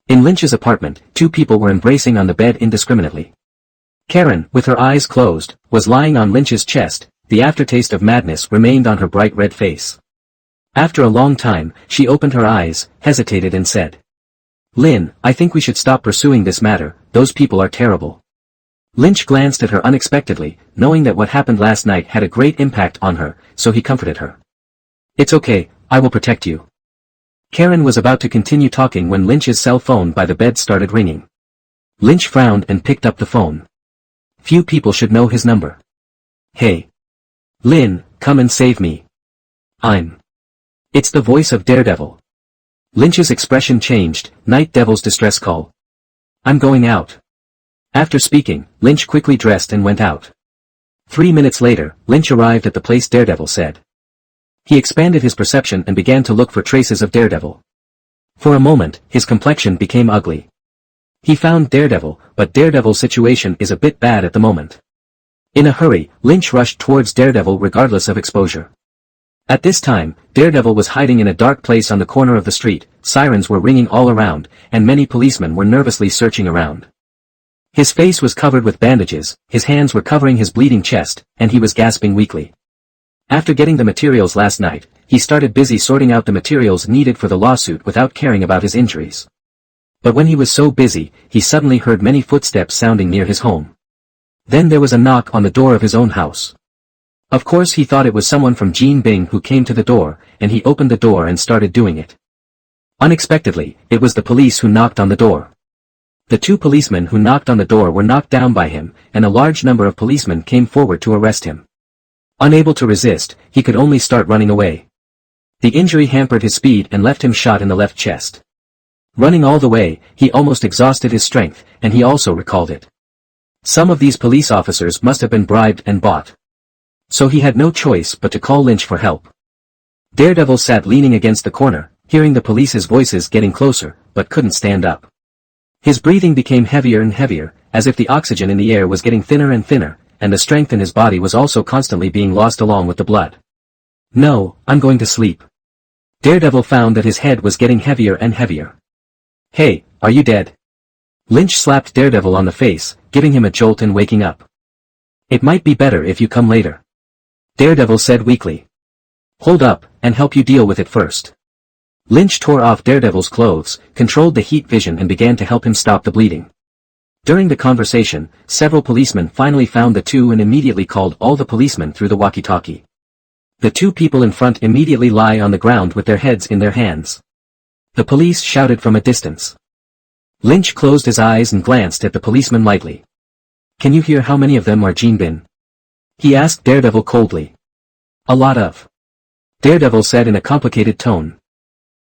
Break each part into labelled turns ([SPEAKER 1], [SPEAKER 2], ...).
[SPEAKER 1] In Lynch's apartment, two people were embracing on the bed indiscriminately. Karen, with her eyes closed, was lying on Lynch's chest. The aftertaste of madness remained on her bright red face. After a long time, she opened her eyes, hesitated and said, "Lynn, I think we should stop pursuing this matter, those people are terrible." Lynch glanced at her unexpectedly, knowing that what happened last night had a great impact on her, so he comforted her. "It's okay, I will protect you." Karen was about to continue talking when Lynch's cell phone by the bed started ringing. Lynch frowned and picked up the phone. Few people should know his number. "Hey. Lynn, come and save me. It's the voice of Daredevil." Lynch's expression changed. Night Devil's distress call. "I'm going out." After speaking, Lynch quickly dressed and went out. 3 minutes later, Lynch arrived at the place Daredevil said. He expanded his perception and began to look for traces of Daredevil. For a moment, his complexion became ugly. He found Daredevil, but Daredevil's situation is a bit bad at the moment. In a hurry, Lynch rushed towards Daredevil regardless of exposure. At this time, Daredevil was hiding in a dark place on the corner of the street, sirens were ringing all around, and many policemen were nervously searching around. His face was covered with bandages, his hands were covering his bleeding chest, and he was gasping weakly. After getting the materials last night, he started busy sorting out the materials needed for the lawsuit without caring about his injuries. But when he was so busy, he suddenly heard many footsteps sounding near his home. Then there was a knock on the door of his own house. Of course he thought it was someone from Jean Bing who came to the door, and he opened the door and started doing it. Unexpectedly, it was the police who knocked on the door. The two policemen who knocked on the door were knocked down by him, and a large number of policemen came forward to arrest him. Unable to resist, he could only start running away. The injury hampered his speed and left him shot in the left chest. Running all the way, he almost exhausted his strength, and he also recalled it. Some of these police officers must have been bribed and bought. So he had no choice but to call Lynch for help. Daredevil sat leaning against the corner, hearing the police's voices getting closer, but couldn't stand up. His breathing became heavier and heavier, as if the oxygen in the air was getting thinner and thinner, and the strength in his body was also constantly being lost along with the blood. "No, I'm going to sleep." Daredevil found that his head was getting heavier and heavier. "Hey, are you dead?" Lynch slapped Daredevil on the face, giving him a jolt and waking up. "It might be better if you come later," Daredevil said weakly. "Hold up, and help you deal with it first." Lynch tore off Daredevil's clothes, controlled the heat vision and began to help him stop the bleeding. During the conversation, several policemen finally found the two and immediately called all the policemen through the walkie-talkie. The two people in front immediately lie on the ground with their heads in their hands. The police shouted from a distance. Lynch closed his eyes and glanced at the policemen lightly. "Can you hear how many of them are Jean Bin?" he asked Daredevil coldly. "A lot of," Daredevil said in a complicated tone.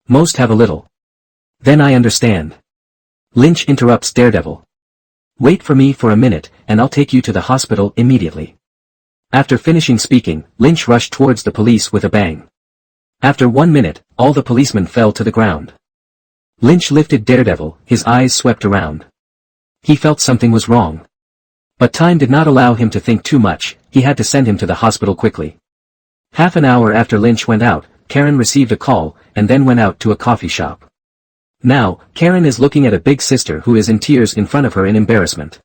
[SPEAKER 1] "Most have a little." "Then I understand." Lynch interrupts Daredevil. "Wait for me for a minute, and I'll take you to the hospital immediately." After finishing speaking, Lynch rushed towards the police with a bang. After 1 minute, all the policemen fell to the ground. Lynch lifted Daredevil, his eyes swept around. He felt something was wrong. But time did not allow him to think too much, he had to send him to the hospital quickly. Half an hour after Lynch went out, Karen received a call, and then went out to a coffee shop. Now, Karen is looking at a big sister who is in tears in front of her in embarrassment.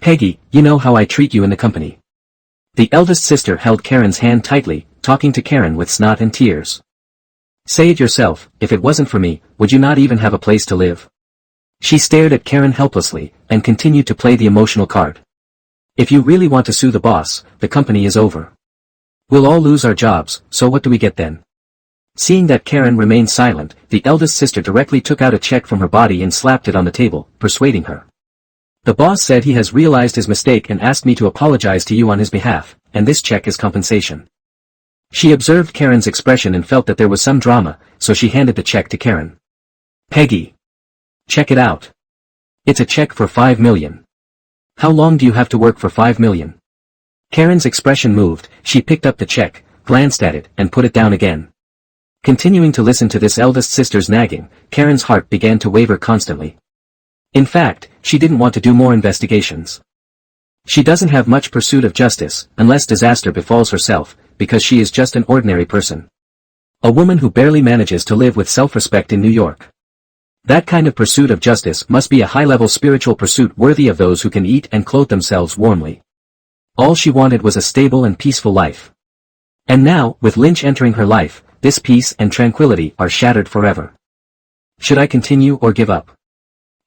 [SPEAKER 1] "Peggy, you know how I treat you in the company." The eldest sister held Karen's hand tightly, talking to Karen with snot and tears. "Say it yourself, if it wasn't for me, would you not even have a place to live?" She stared at Karen helplessly, and continued to play the emotional card. "If you really want to sue the boss, the company is over. We'll all lose our jobs, so what do we get then?" Seeing that Karen remained silent, the eldest sister directly took out a check from her body and slapped it on the table, persuading her. "The boss said he has realized his mistake and asked me to apologize to you on his behalf, and this check is compensation." She observed Karen's expression and felt that there was some drama, so she handed the check to Karen. "Peggy. Check it out. It's a check for $5 million. How long do you have to work for $5 million? Karen's expression moved, she picked up the check, glanced at it, and put it down again. Continuing to listen to this eldest sister's nagging, Karen's heart began to waver constantly. In fact, she didn't want to do more investigations. She doesn't have much pursuit of justice, unless disaster befalls herself, because she is just an ordinary person. A woman who barely manages to live with self-respect in New York. That kind of pursuit of justice must be a high-level spiritual pursuit worthy of those who can eat and clothe themselves warmly. All she wanted was a stable and peaceful life. And now, with Lynch entering her life, this peace and tranquility are shattered forever. Should I continue or give up?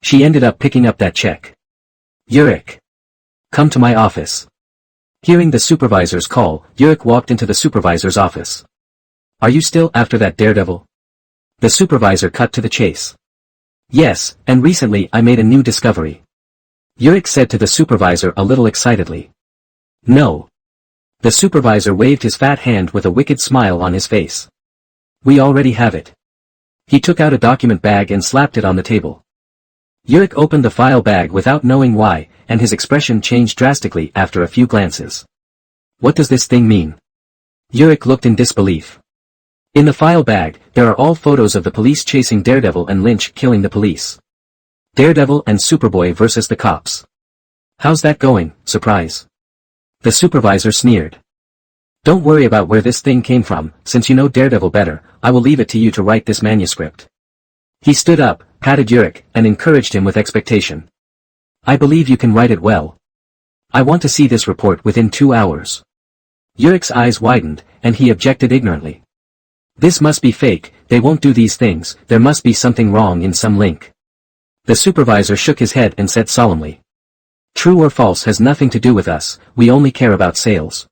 [SPEAKER 1] She ended up picking up that check. Yurik. Come to my office. Hearing the supervisor's call, Yurik walked into the supervisor's office. Are you still after that daredevil? The supervisor cut to the chase. Yes, and recently I made a new discovery. Yurik said to the supervisor a little excitedly. No. The supervisor waved his fat hand with a wicked smile on his face. We already have it. He took out a document bag and slapped it on the table. Yurik opened the file bag without knowing why, and his expression changed drastically after a few glances. What does this thing mean? Yurik looked in disbelief. In the file bag, there are all photos of the police chasing Daredevil and Lynch killing the police. Daredevil and Superboy versus the cops. How's that going, surprise? The supervisor sneered. Don't worry about where this thing came from, since you know Daredevil better, I will leave it to you to write this manuscript. He stood up, patted Yurik, and encouraged him with expectation. I believe you can write it well. I want to see this report within 2 hours. Yurik's eyes widened, and he objected ignorantly. This must be fake, they won't do these things, there must be something wrong in some link. The supervisor shook his head and said solemnly. True or false has nothing to do with us, we only care about sales.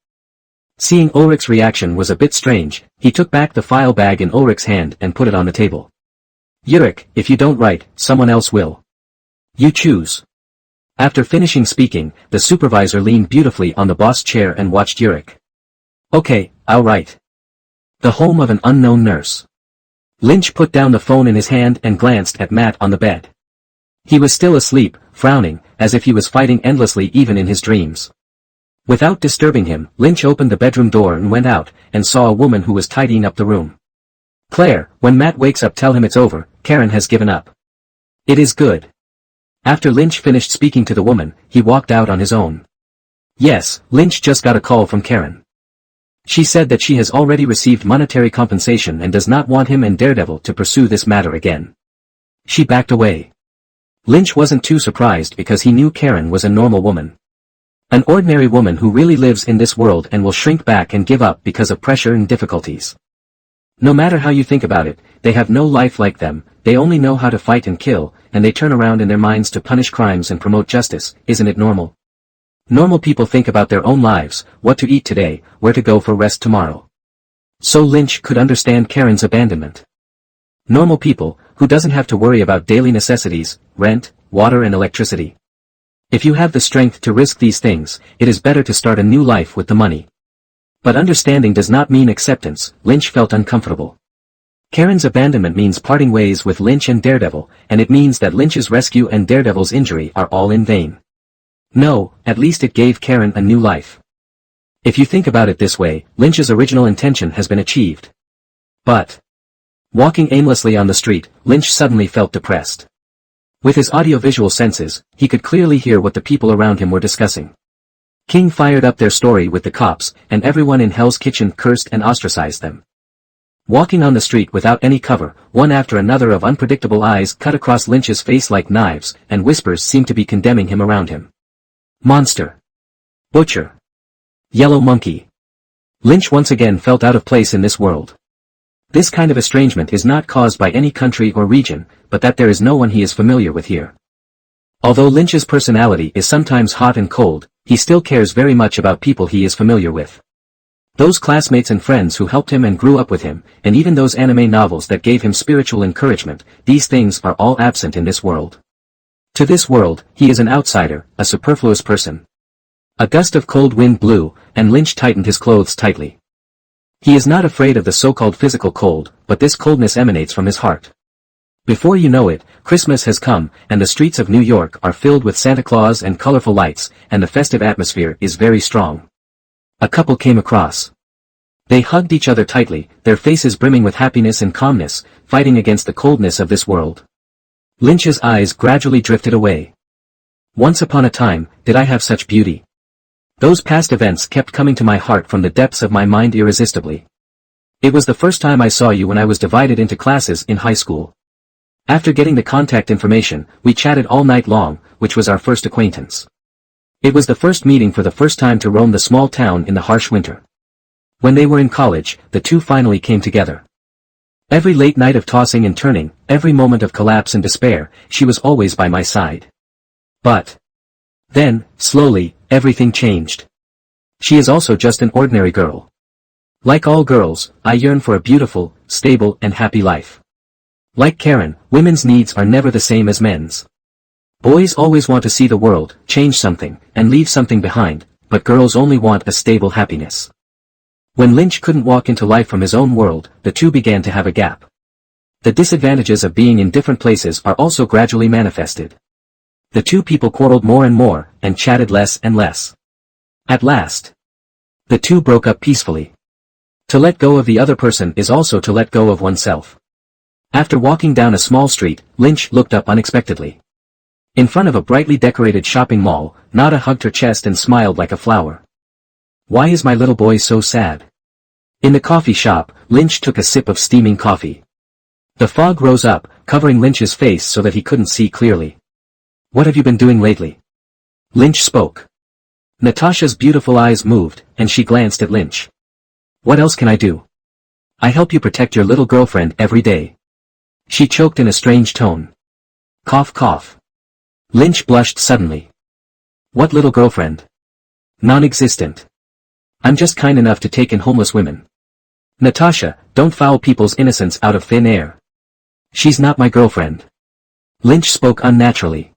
[SPEAKER 1] Seeing Ulrich's reaction was a bit strange, he took back the file bag in Ulrich's hand and put it on the table. Yurik, if you don't write, someone else will. You choose. After finishing speaking, the supervisor leaned beautifully on the boss chair and watched Yurik. Okay, I'll write. The home of an unknown nurse. Lynch put down the phone in his hand and glanced at Matt on the bed. He was still asleep, frowning, as if he was fighting endlessly even in his dreams. Without disturbing him, Lynch opened the bedroom door and went out, and saw a woman who was tidying up the room. Claire, when Matt wakes up tell him it's over, Karen has given up. It is good. After Lynch finished speaking to the woman, he walked out on his own. Yes, Lynch just got a call from Karen. She said that she has already received monetary compensation and does not want him and Daredevil to pursue this matter again. She backed away. Lynch wasn't too surprised because he knew Karen was a normal woman. An ordinary woman who really lives in this world and will shrink back and give up because of pressure and difficulties. No matter how you think about it, they have no life like them, they only know how to fight and kill, and they turn around in their minds to punish crimes and promote justice, isn't it normal? Normal people think about their own lives, what to eat today, where to go for rest tomorrow. So Lynch could understand Karen's abandonment. Normal people, who doesn't have to worry about daily necessities, rent, water and electricity. If you have the strength to risk these things, it is better to start a new life with the money. But understanding does not mean acceptance, Lynch felt uncomfortable. Karen's abandonment means parting ways with Lynch and Daredevil, and it means that Lynch's rescue and Daredevil's injury are all in vain. No, at least it gave Karen a new life. If you think about it this way, Lynch's original intention has been achieved. But, walking aimlessly on the street, Lynch suddenly felt depressed. With his audiovisual senses, he could clearly hear what the people around him were discussing. King fired up their story with the cops, and everyone in Hell's Kitchen cursed and ostracized them. Walking on the street without any cover, one after another of unpredictable eyes cut across Lynch's face like knives, and whispers seemed to be condemning him around him. Monster. Butcher. Yellow monkey. Lynch once again felt out of place in this world. This kind of estrangement is not caused by any country or region, but that there is no one he is familiar with here. Although Lynch's personality is sometimes hot and cold, he still cares very much about people he is familiar with. Those classmates and friends who helped him and grew up with him, and even those anime novels that gave him spiritual encouragement, these things are all absent in this world. To this world, he is an outsider, a superfluous person. A gust of cold wind blew, and Lynch tightened his clothes tightly. He is not afraid of the so-called physical cold, but this coldness emanates from his heart. Before you know it, Christmas has come, and the streets of New York are filled with Santa Claus and colorful lights, and the festive atmosphere is very strong. A couple came across. They hugged each other tightly, their faces brimming with happiness and calmness, fighting against the coldness of this world. Lynch's eyes gradually drifted away. Once upon a time, did I have such beauty? Those past events kept coming to my heart from the depths of my mind irresistibly. It was the first time I saw you when I was divided into classes in high school. After getting the contact information, we chatted all night long, which was our first acquaintance. It was the first meeting for the first time to roam the small town in the harsh winter. When they were in college, the two finally came together. Every late night of tossing and turning, every moment of collapse and despair, she was always by my side. But then, slowly, everything changed. She is also just an ordinary girl. Like all girls, I yearn for a beautiful, stable and happy life. Like Karen, women's needs are never the same as men's. Boys always want to see the world, change something, and leave something behind, but girls only want a stable happiness. When Lynch couldn't walk into life from his own world, the two began to have a gap. The disadvantages of being in different places are also gradually manifested. The two people quarreled more and more, and chatted less and less. At last, the two broke up peacefully. To let go of the other person is also to let go of oneself. After walking down a small street, Lynch looked up unexpectedly. In front of a brightly decorated shopping mall, Nada hugged her chest and smiled like a flower. Why is my little boy so sad? In the coffee shop, Lynch took a sip of steaming coffee. The fog rose up, covering Lynch's face so that he couldn't see clearly. What have you been doing lately? Lynch spoke. Natasha's beautiful eyes moved, and she glanced at Lynch. What else can I do? I help you protect your little girlfriend every day. She choked in a strange tone. Cough cough. Lynch blushed suddenly. What little girlfriend? Non-existent. I'm just kind enough to take in homeless women. Natasha, don't foul people's innocence out of thin air. She's not my girlfriend. Lynch spoke unnaturally.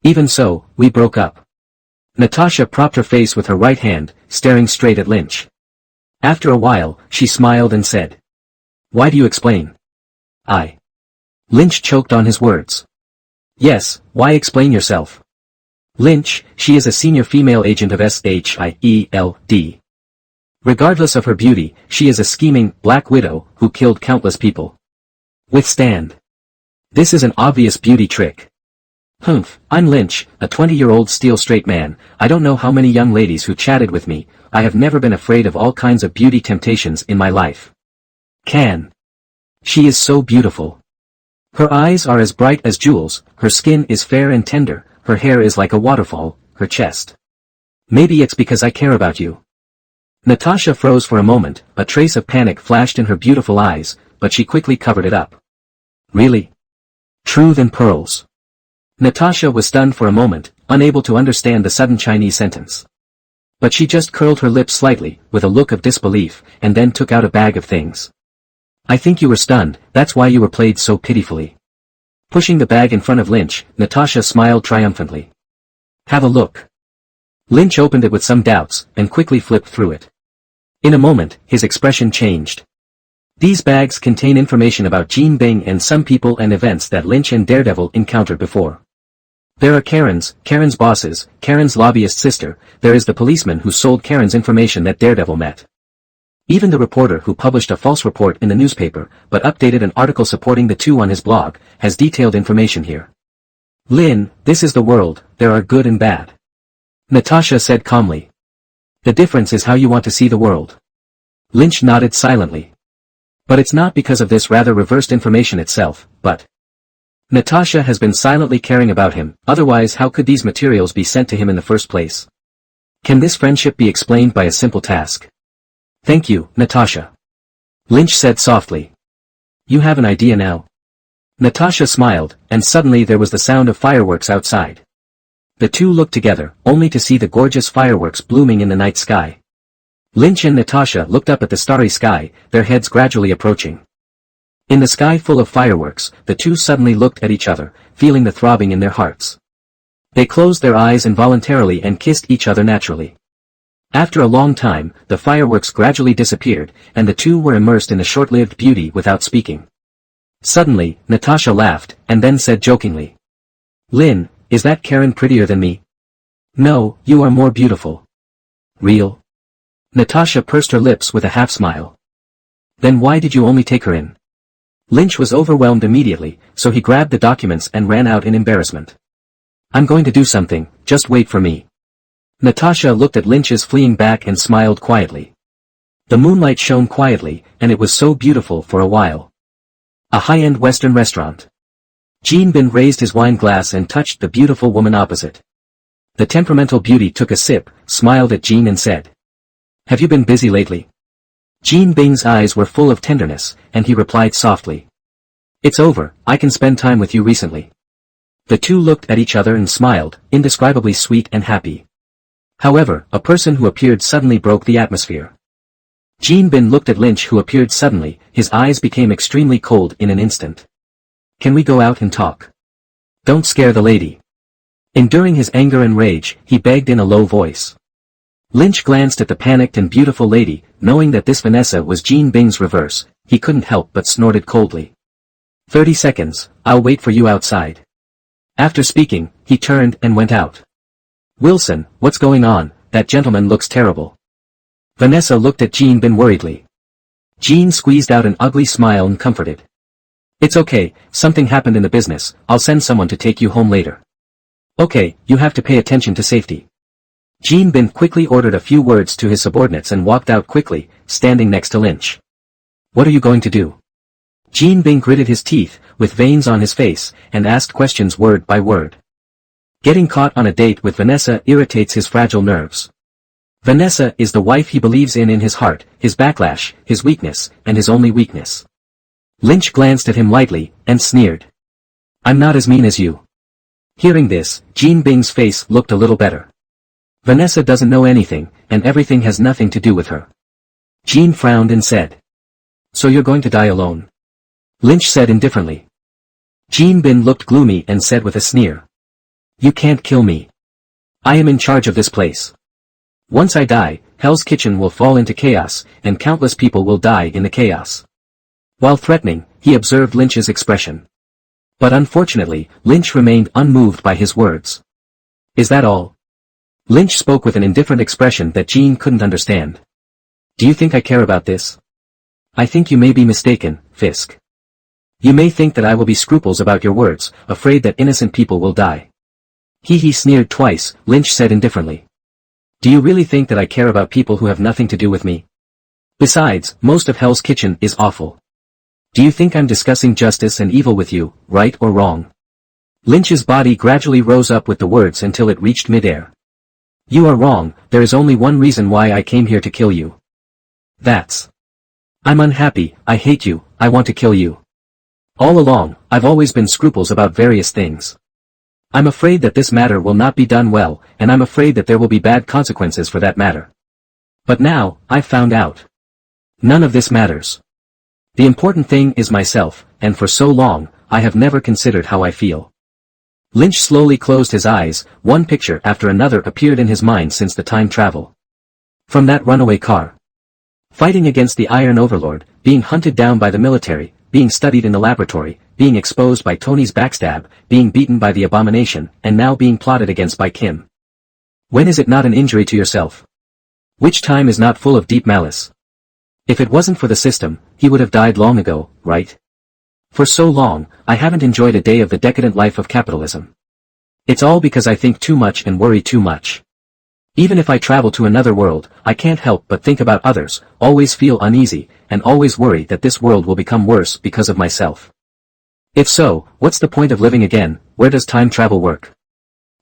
[SPEAKER 1] Even so, we broke up. Natasha propped her face with her right hand, staring straight at Lynch. After a while, she smiled and said. Why do you explain? Lynch choked on his words. Yes, why explain yourself? Lynch, she is a senior female agent of SHIELD. Regardless of her beauty, she is a scheming, black widow, who killed countless people. Withstand. This is an obvious beauty trick. Humph, I'm Lynch, a 20-year-old steel straight man. I don't know how many young ladies who chatted with me. I have never been afraid of all kinds of beauty temptations in my life. She is so beautiful. Her eyes are as bright as jewels, her skin is fair and tender, her hair is like a waterfall, her chest. Maybe it's because I care about you. Natasha froze for a moment, a trace of panic flashed in her beautiful eyes, but she quickly covered it up. Really? True than pearls. Natasha was stunned for a moment, unable to understand the sudden Chinese sentence. But she just curled her lips slightly, with a look of disbelief, and then took out a bag of things. I think you were stunned, that's why you were played so pitifully. Pushing the bag in front of Lynch, Natasha smiled triumphantly. Have a look. Lynch opened it with some doubts, and quickly flipped through it. In a moment, his expression changed. These bags contain information about Jean Bing and some people and events that Lynch and Daredevil encountered before. There are Karen's bosses, Karen's lobbyist sister, there is the policeman who sold Karen's information that Daredevil met. Even the reporter who published a false report in the newspaper, but updated an article supporting the two on his blog, has detailed information here. Lynn, this is the world, there are good and bad. Natasha said calmly. The difference is how you want to see the world. Lynch nodded silently. But it's not because of this rather reversed information itself, but Natasha has been silently caring about him, otherwise how could these materials be sent to him in the first place? Can this friendship be explained by a simple task? Thank you, Natasha. Lynch said softly. You have an idea now? Natasha smiled, and suddenly there was the sound of fireworks outside. The two looked together, only to see the gorgeous fireworks blooming in the night sky. Lynch and Natasha looked up at the starry sky, their heads gradually approaching. In the sky full of fireworks, the two suddenly looked at each other, feeling the throbbing in their hearts. They closed their eyes involuntarily and kissed each other naturally. After a long time, the fireworks gradually disappeared, and the two were immersed in a short-lived beauty without speaking. Suddenly, Natasha laughed, and then said jokingly. Lynn, is that Karen prettier than me? No, you are more beautiful. Real? Natasha pursed her lips with a half-smile. Then why did you only take her in? Lynch was overwhelmed immediately, so he grabbed the documents and ran out in embarrassment. I'm going to do something, just wait for me. Natasha looked at Lynch's fleeing back and smiled quietly. The moonlight shone quietly, and it was so beautiful for a while. A high-end Western restaurant. Jean Bin raised his wine glass and touched the beautiful woman opposite. The temperamental beauty took a sip, smiled at Jean and said, "Have you been busy lately?" Jean Bing's eyes were full of tenderness, and he replied softly, "It's over, I can spend time with you recently." The two looked at each other and smiled, indescribably sweet and happy. However, a person who appeared suddenly broke the atmosphere. Jean Bin looked at Lynch, who appeared suddenly, his eyes became extremely cold in an instant. "Can we go out and talk? Don't scare the lady." Enduring his anger and rage, he begged in a low voice. Lynch glanced at the panicked and beautiful lady, knowing that this Vanessa was Jean Bing's reverse. He couldn't help but snorted coldly. 30 seconds, I'll wait for you outside." After speaking, he turned and went out. "Wilson, what's going on? That gentleman looks terrible." Vanessa looked at Jean Bin worriedly. Jean squeezed out an ugly smile and comforted. "It's okay, something happened in the business, I'll send someone to take you home later." "Okay, you have to pay attention to safety." Jean Bin quickly ordered a few words to his subordinates and walked out quickly, standing next to Lynch. "What are you going to do?" Jean Bin gritted his teeth, with veins on his face, and asked questions word by word. Getting caught on a date with Vanessa irritates his fragile nerves. Vanessa is the wife he believes in his heart, his backlash, his weakness, and his only weakness. Lynch glanced at him lightly, and sneered. "I'm not as mean as you." Hearing this, Jean Bing's face looked a little better. Vanessa doesn't know anything, and everything has nothing to do with her. Jean frowned and said. "So you're going to die alone?" Lynch said indifferently. Jean Bin looked gloomy and said with a sneer. "You can't kill me. I am in charge of this place. Once I die, Hell's Kitchen will fall into chaos, and countless people will die in the chaos." While threatening, he observed Lynch's expression. But unfortunately, Lynch remained unmoved by his words. "Is that all?" Lynch spoke with an indifferent expression that Jean couldn't understand. "Do you think I care about this?" "I think you may be mistaken, Fisk. You may think that I will be scruples about your words, afraid that innocent people will die." He sneered twice, Lynch said indifferently. "Do you really think that I care about people who have nothing to do with me? Besides, most of Hell's Kitchen is awful. Do you think I'm discussing justice and evil with you, right or wrong?" Lynch's body gradually rose up with the words until it reached midair. "You are wrong, there is only one reason why I came here to kill you. That's. I'm unhappy, I hate you, I want to kill you. All along, I've always been scruples about various things. I'm afraid that this matter will not be done well, and I'm afraid that there will be bad consequences for that matter. But now, I've found out. None of this matters. The important thing is myself, and for so long, I have never considered how I feel." Lynch slowly closed his eyes, one picture after another appeared in his mind since the time travel. From that runaway car. Fighting against the Iron Overlord, being hunted down by the military, being studied in the laboratory, being exposed by Tony's backstab, being beaten by the Abomination, and now being plotted against by Kim. When is it not an injury to yourself? Which time is not full of deep malice? If it wasn't for the system, he would have died long ago, right? For so long, I haven't enjoyed a day of the decadent life of capitalism. It's all because I think too much and worry too much. Even if I travel to another world, I can't help but think about others, always feel uneasy, and always worry that this world will become worse because of myself. If so, what's the point of living again? Where does time travel work?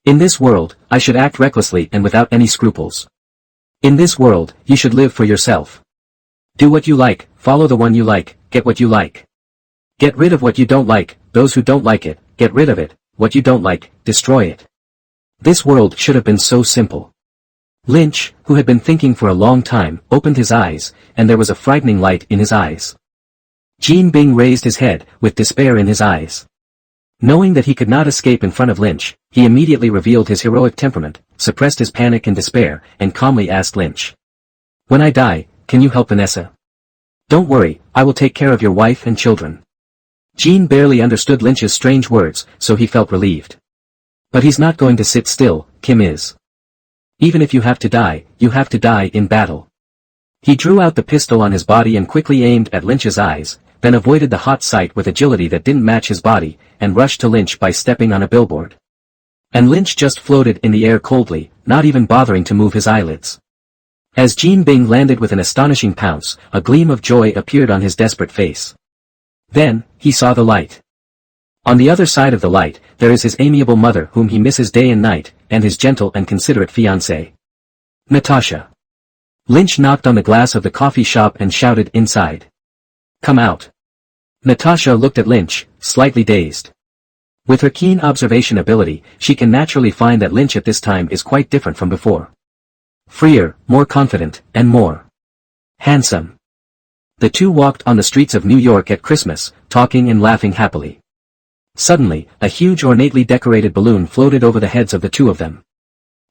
[SPEAKER 1] In this world, I should act recklessly and without any scruples. In this world, you should live for yourself. Do what you like, follow the one you like, get what you like. Get rid of what you don't like, those who don't like it, get rid of it, what you don't like, destroy it. This world should have been so simple." Lynch, who had been thinking for a long time, opened his eyes, and there was a frightening light in his eyes. Jean Bing raised his head, with despair in his eyes. Knowing that he could not escape in front of Lynch, he immediately revealed his heroic temperament, suppressed his panic and despair, and calmly asked Lynch. "When I die, can you help Vanessa? Don't worry, I will take care of your wife and children." Jean barely understood Lynch's strange words, so he felt relieved. "But he's not going to sit still, Kim is. Even if you have to die, you have to die in battle." He drew out the pistol on his body and quickly aimed at Lynch's eyes, then avoided the hot sight with agility that didn't match his body, and rushed to Lynch by stepping on a billboard. And Lynch just floated in the air coldly, not even bothering to move his eyelids. As Jean Bing landed with an astonishing pounce, a gleam of joy appeared on his desperate face. Then, he saw the light. On the other side of the light, there is his amiable mother whom he misses day and night, and his gentle and considerate fiancée. Natasha. Lynch knocked on the glass of the coffee shop and shouted inside. Come out. Natasha looked at Lynch, slightly dazed. With her keen observation ability, she can naturally find that Lynch at this time is quite different from before. Freer, more confident, and more handsome. The two walked on the streets of New York at Christmas, talking and laughing happily. Suddenly, a huge ornately decorated balloon floated over the heads of the two of them.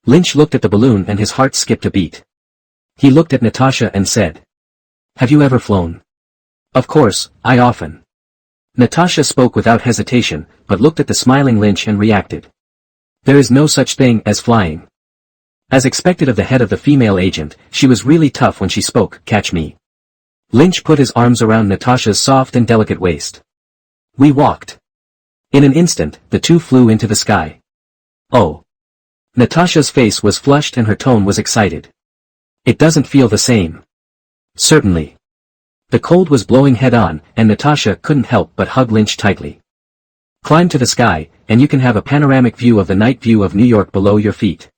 [SPEAKER 1] Lynch looked at the balloon and his heart skipped a beat. He looked at Natasha and said, "Have you ever flown?" "Of course, I often." Natasha spoke without hesitation, but looked at the smiling Lynch and reacted. "There is no such thing as flying." As expected of the head of the female agent, she was really tough when she spoke, "Catch me." Lynch put his arms around Natasha's soft and delicate waist. We walked. In an instant, the two flew into the sky. Oh. Natasha's face was flushed and her tone was excited. "It doesn't feel the same." "Certainly." The cold was blowing head-on, and Natasha couldn't help but hug Lynch tightly. "Climb to the sky, and you can have a panoramic view of the night view of New York below your feet."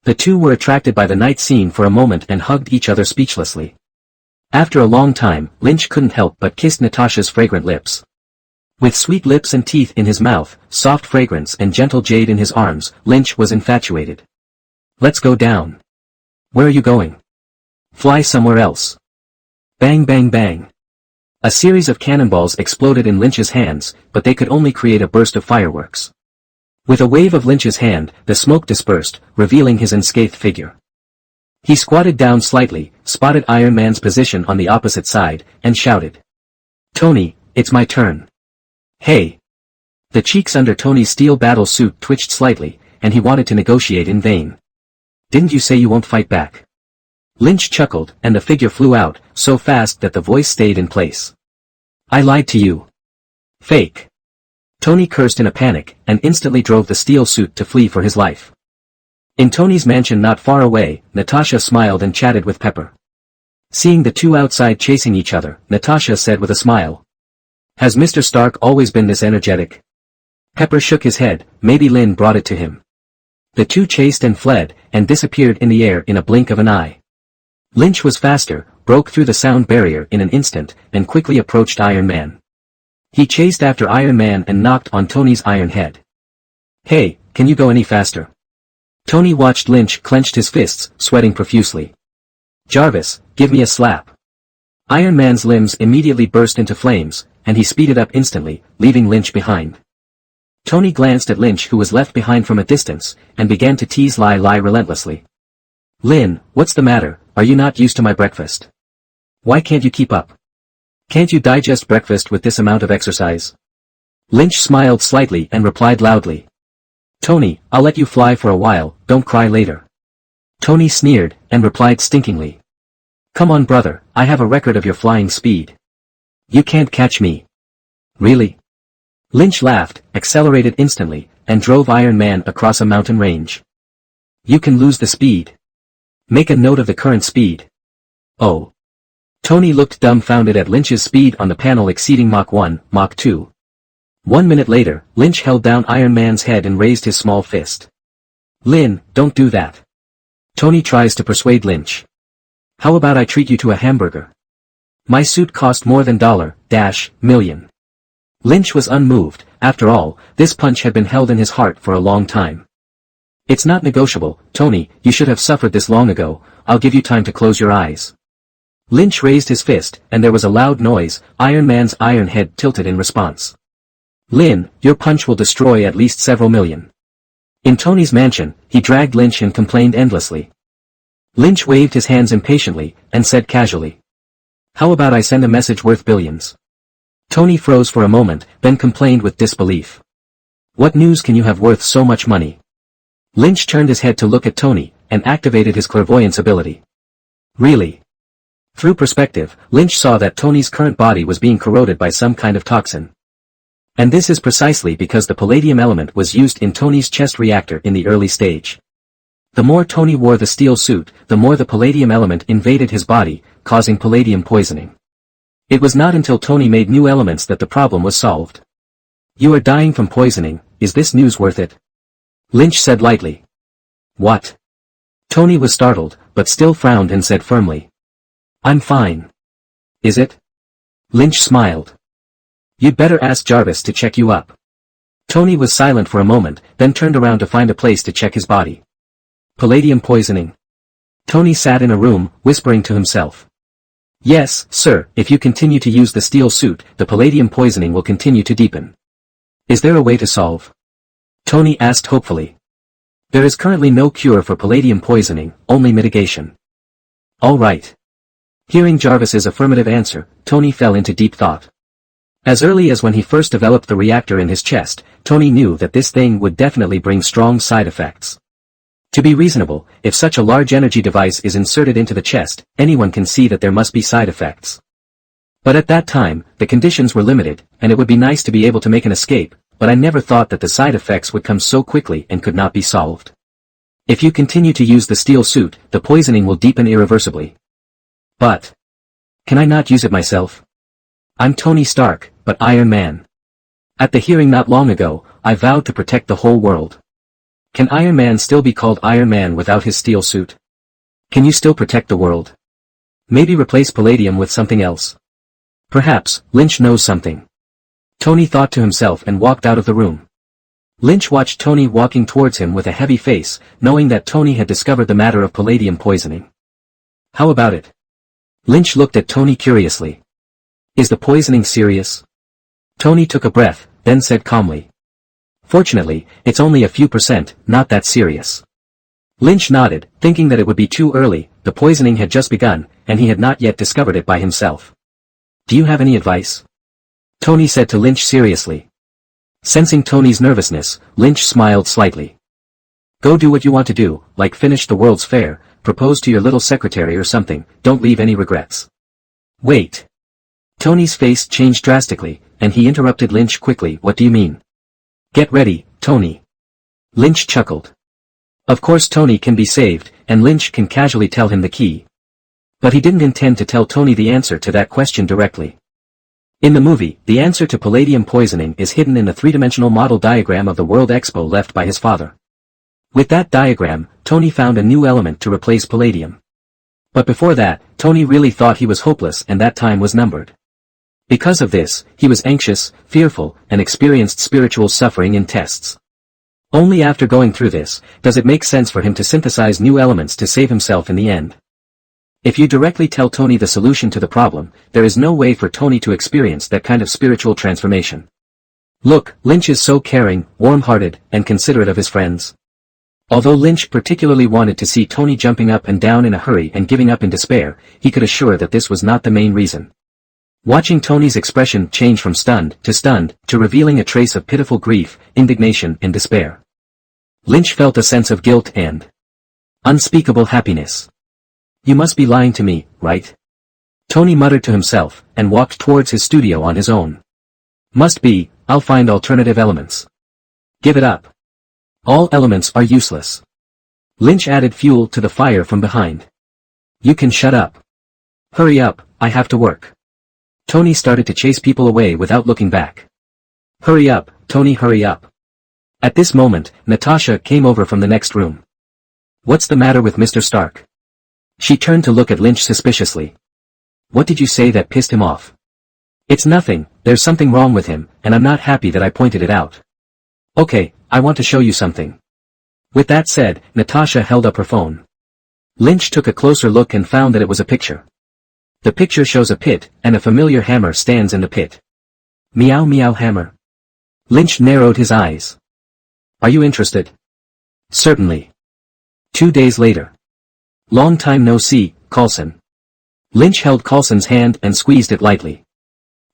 [SPEAKER 1] The two were attracted by the night scene for a moment and hugged each other speechlessly. After a long time, Lynch couldn't help but kiss Natasha's fragrant lips. With sweet lips and teeth in his mouth, soft fragrance and gentle jade in his arms, Lynch was infatuated. "Let's go down." "Where are you going?" "Fly somewhere else." Bang bang bang. A series of cannonballs exploded in Lynch's hands, but they could only create a burst of fireworks. With a wave of Lynch's hand, the smoke dispersed, revealing his unscathed figure. He squatted down slightly, spotted Iron Man's position on the opposite side, and shouted. "Tony, it's my turn." "Hey." The cheeks under Tony's steel battle suit twitched slightly, and he wanted to negotiate in vain. "Didn't you say you won't fight back?" Lynch chuckled, and the figure flew out, so fast that the voice stayed in place. "I lied to you. Fake." Tony cursed in a panic, and instantly drove the steel suit to flee for his life. In Tony's mansion not far away, Natasha smiled and chatted with Pepper. Seeing the two outside chasing each other, Natasha said with a smile. "Has Mr. Stark always been this energetic?" Pepper shook his head, maybe Lynn brought it to him. The two chased and fled, and disappeared in the air in a blink of an eye. Lynch was faster, broke through the sound barrier in an instant, and quickly approached Iron Man. He chased after Iron Man and knocked on Tony's iron head. "Hey, can you go any faster?" Tony watched Lynch clenched his fists, sweating profusely. "Jarvis, give me a slap." Iron Man's limbs immediately burst into flames, and he speeded up instantly, leaving Lynch behind. Tony glanced at Lynch who was left behind from a distance, and began to tease Lai relentlessly. "Lynn, what's the matter, are you not used to my breakfast? Why can't you keep up? Can't you digest breakfast with this amount of exercise?" Lynch smiled slightly and replied loudly. "Tony, I'll let you fly for a while, don't cry later." Tony sneered, and replied stinkingly. "Come on brother, I have a record of your flying speed. You can't catch me." "Really?" Lynch laughed, accelerated instantly, and drove Iron Man across a mountain range. "You can lose the speed. Make a note of the current speed." "Oh." Tony looked dumbfounded at Lynch's speed on the panel exceeding Mach 1, Mach 2. 1 minute later, Lynch held down Iron Man's head and raised his small fist. "Lynn, don't do that." Tony tries to persuade Lynch. "How about I treat you to a hamburger? My suit cost more than $1 million. Lynch was unmoved. After all, this punch had been held in his heart for a long time. "It's not negotiable, Tony, you should have suffered this long ago, I'll give you time to close your eyes." Lynch raised his fist, and there was a loud noise, Iron Man's iron head tilted in response. "Lynn, your punch will destroy at least several million." In Tony's mansion, he dragged Lynch and complained endlessly. Lynch waved his hands impatiently, and said casually. "How about I send a message worth billions?" Tony froze for a moment, then complained with disbelief. "What news can you have worth so much money?" Lynch turned his head to look at Tony, and activated his clairvoyance ability. "Really?" Through perspective, Lynch saw that Tony's current body was being corroded by some kind of toxin. And this is precisely because the palladium element was used in Tony's chest reactor in the early stage. The more Tony wore the steel suit, the more the palladium element invaded his body, causing palladium poisoning. It was not until Tony made new elements that the problem was solved. You are dying from poisoning, is this news worth it? Lynch said lightly. What? Tony was startled, but still frowned and said firmly. I'm fine. Is it? Lynch smiled. You'd better ask Jarvis to check you up. Tony was silent for a moment, then turned around to find a place to check his body. Palladium poisoning. Tony sat in a room, whispering to himself. Yes, sir, if you continue to use the steel suit, the palladium poisoning will continue to deepen. Is there a way to solve? Tony asked hopefully. There is currently no cure for palladium poisoning, only mitigation. All right. Hearing Jarvis's affirmative answer, Tony fell into deep thought. As early as when he first developed the reactor in his chest, Tony knew that this thing would definitely bring strong side effects. To be reasonable, if such a large energy device is inserted into the chest, anyone can see that there must be side effects. But at that time, the conditions were limited, and it would be nice to be able to make an escape, but I never thought that the side effects would come so quickly and could not be solved. If you continue to use the steel suit, the poisoning will deepen irreversibly. But can I not use it myself? I'm Tony Stark, but Iron Man. At the hearing not long ago, I vowed to protect the whole world. Can Iron Man still be called Iron Man without his steel suit? Can you still protect the world? Maybe replace palladium with something else. Perhaps, Lynch knows something. Tony thought to himself and walked out of the room. Lynch watched Tony walking towards him with a heavy face, knowing that Tony had discovered the matter of palladium poisoning. How about it? Lynch looked at Tony curiously. Is the poisoning serious? Tony took a breath, then said calmly. Fortunately, it's only a few %, not that serious. Lynch nodded, thinking that it would be too early, the poisoning had just begun, and he had not yet discovered it by himself. Do you have any advice? Tony said to Lynch seriously. Sensing Tony's nervousness, Lynch smiled slightly. Go do what you want to do, like finish the World's Fair, propose to your little secretary or something, don't leave any regrets. Wait. Tony's face changed drastically, and he interrupted Lynch quickly. What do you mean? Get ready, Tony. Lynch chuckled. Of course Tony can be saved, and Lynch can casually tell him the key. But he didn't intend to tell Tony the answer to that question directly. In the movie, the answer to palladium poisoning is hidden in the three-dimensional model diagram of the World Expo left by his father. With that diagram, Tony found a new element to replace palladium. But before that, Tony really thought he was hopeless and that time was numbered. Because of this, he was anxious, fearful, and experienced spiritual suffering in tests. Only after going through this, does it make sense for him to synthesize new elements to save himself in the end. If you directly tell Tony the solution to the problem, there is no way for Tony to experience that kind of spiritual transformation. Look, Lynch is so caring, warm-hearted, and considerate of his friends. Although Lynch particularly wanted to see Tony jumping up and down in a hurry and giving up in despair, he could assure that this was not the main reason. Watching Tony's expression change from stunned, to revealing a trace of pitiful grief, indignation and despair. Lynch felt a sense of guilt and unspeakable happiness. You must be lying to me, right? Tony muttered to himself, and walked towards his studio on his own. Must be, I'll find alternative elements. Give it up. All elements are useless. Lynch added fuel to the fire from behind. You can shut up. Hurry up, I have to work. Tony started to chase people away without looking back. Hurry up, Tony, hurry up. At this moment, Natasha came over from the next room. What's the matter with Mr. Stark? She turned to look at Lynch suspiciously. What did you say that pissed him off? It's nothing, there's something wrong with him, and I'm not happy that I pointed it out. Okay, I want to show you something. With that said, Natasha held up her phone. Lynch took a closer look and found that it was a picture. The picture shows a pit, and a familiar hammer stands in the pit. Meow meow hammer. Lynch narrowed his eyes. Are you interested? Certainly. 2 days later. Long time no see, Coulson. Lynch held Coulson's hand and squeezed it lightly.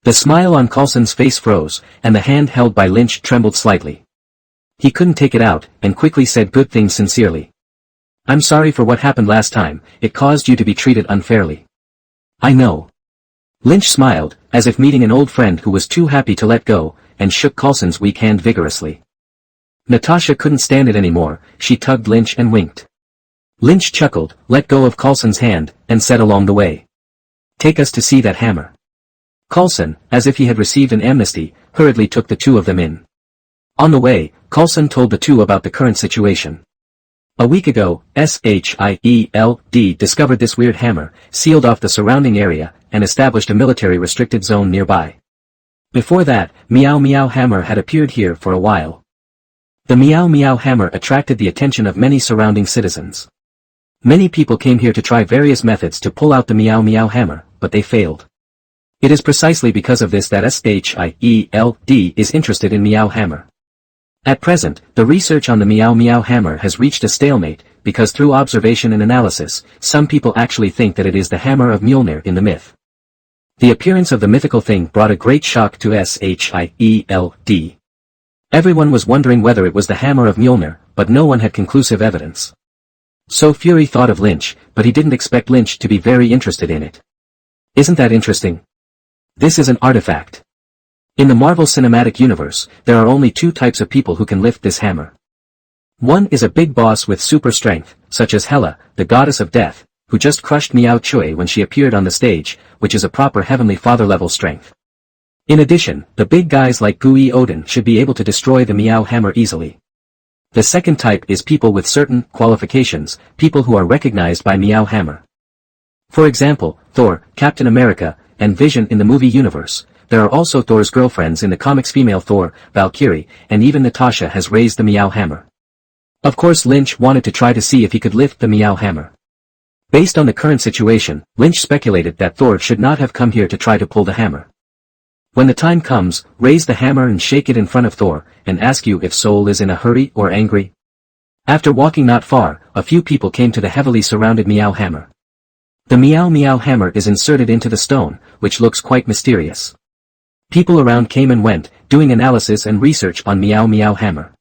[SPEAKER 1] The smile on Coulson's face froze, and the hand held by Lynch trembled slightly. He couldn't take it out, and quickly said good things sincerely. I'm sorry for what happened last time, it caused you to be treated unfairly. I know. Lynch smiled, as if meeting an old friend who was too happy to let go, and shook Coulson's weak hand vigorously. Natasha couldn't stand it anymore, she tugged Lynch and winked. Lynch chuckled, let go of Coulson's hand, and said along the way. Take us to see that hammer. Coulson, as if he had received an amnesty, hurriedly took the two of them in. On the way, Coulson told the two about the current situation. A week ago, SHIELD discovered this weird hammer, sealed off the surrounding area, and established a military restricted zone nearby. Before that, Meow Meow Hammer had appeared here for a while. The Meow Meow Hammer attracted the attention of many surrounding citizens. Many people came here to try various methods to pull out the Meow Meow Hammer, but they failed. It is precisely because of this that SHIELD is interested in Meow Hammer. At present, the research on the Meow Meow Hammer has reached a stalemate, because through observation and analysis, some people actually think that it is the hammer of Mjolnir in the myth. The appearance of the mythical thing brought a great shock to SHIELD. Everyone was wondering whether it was the hammer of Mjolnir, but no one had conclusive evidence. So Fury thought of Lynch, but he didn't expect Lynch to be very interested in it. Isn't that interesting? This is an artifact. In the Marvel Cinematic Universe, there are only two types of people who can lift this hammer. One is a big boss with super strength, such as Hela, the goddess of death, who just crushed Miao Chui when she appeared on the stage, which is a proper Heavenly Father level strength. In addition, the big guys like Gui Odin should be able to destroy the Meow Hammer easily. The second type is people with certain qualifications, people who are recognized by Meow Hammer. For example, Thor, Captain America, and Vision in the movie universe. There are also Thor's girlfriends in the comics, female Thor, Valkyrie, and even Natasha has raised the Meow Hammer. Of course Lynch wanted to try to see if he could lift the Meow Hammer. Based on the current situation, Lynch speculated that Thor should not have come here to try to pull the hammer. When the time comes, raise the hammer and shake it in front of Thor, and ask you if Soul is in a hurry or angry. After walking not far, a few people came to the heavily surrounded Meow Hammer. The Meow Meow Hammer is inserted into the stone, which looks quite mysterious. People around came and went, doing analysis and research on Meow Meow Hammer.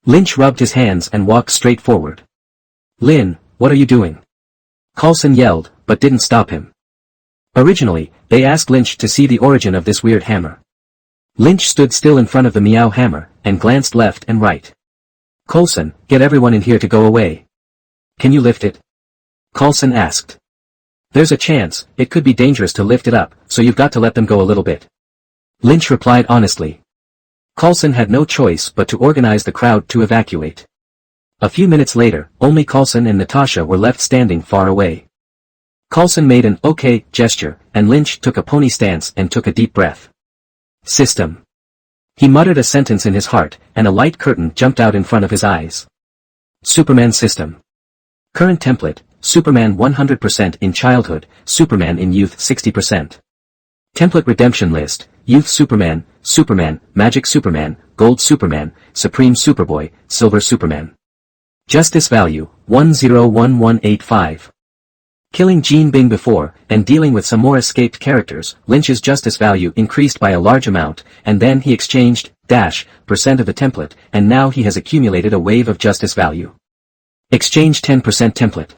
[SPEAKER 1] Lynch rubbed his hands and walked straight forward. "Lin, what are you doing?" Coulson yelled, but didn't stop him. Originally, they asked Lynch to see the origin of this weird hammer. Lynch stood still in front of the Meow Hammer, and glanced left and right. "Coulson, get everyone in here to go away. Can you lift it?" Coulson asked. "There's a chance, it could be dangerous to lift it up, so you've got to let them go a little bit." Lynch replied honestly. Coulson had no choice but to organize the crowd to evacuate. A few minutes later, only Coulson and Natasha were left standing far away. Coulson made an "okay" gesture, and Lynch took a pony stance and took a deep breath. "System." He muttered a sentence in his heart, and a light curtain jumped out in front of his eyes. Superman System. Current template, Superman 100% in childhood, Superman in youth 60%. Template redemption list, Youth Superman, Superman, Magic Superman, Gold Superman, Supreme Superboy, Silver Superman. Justice value, 101185. Killing Jean Bing before, and dealing with some more escaped characters, Lynch's justice value increased by a large amount, and then he exchanged, % of the template, and now he has accumulated a wave of justice value. Exchange 10% template.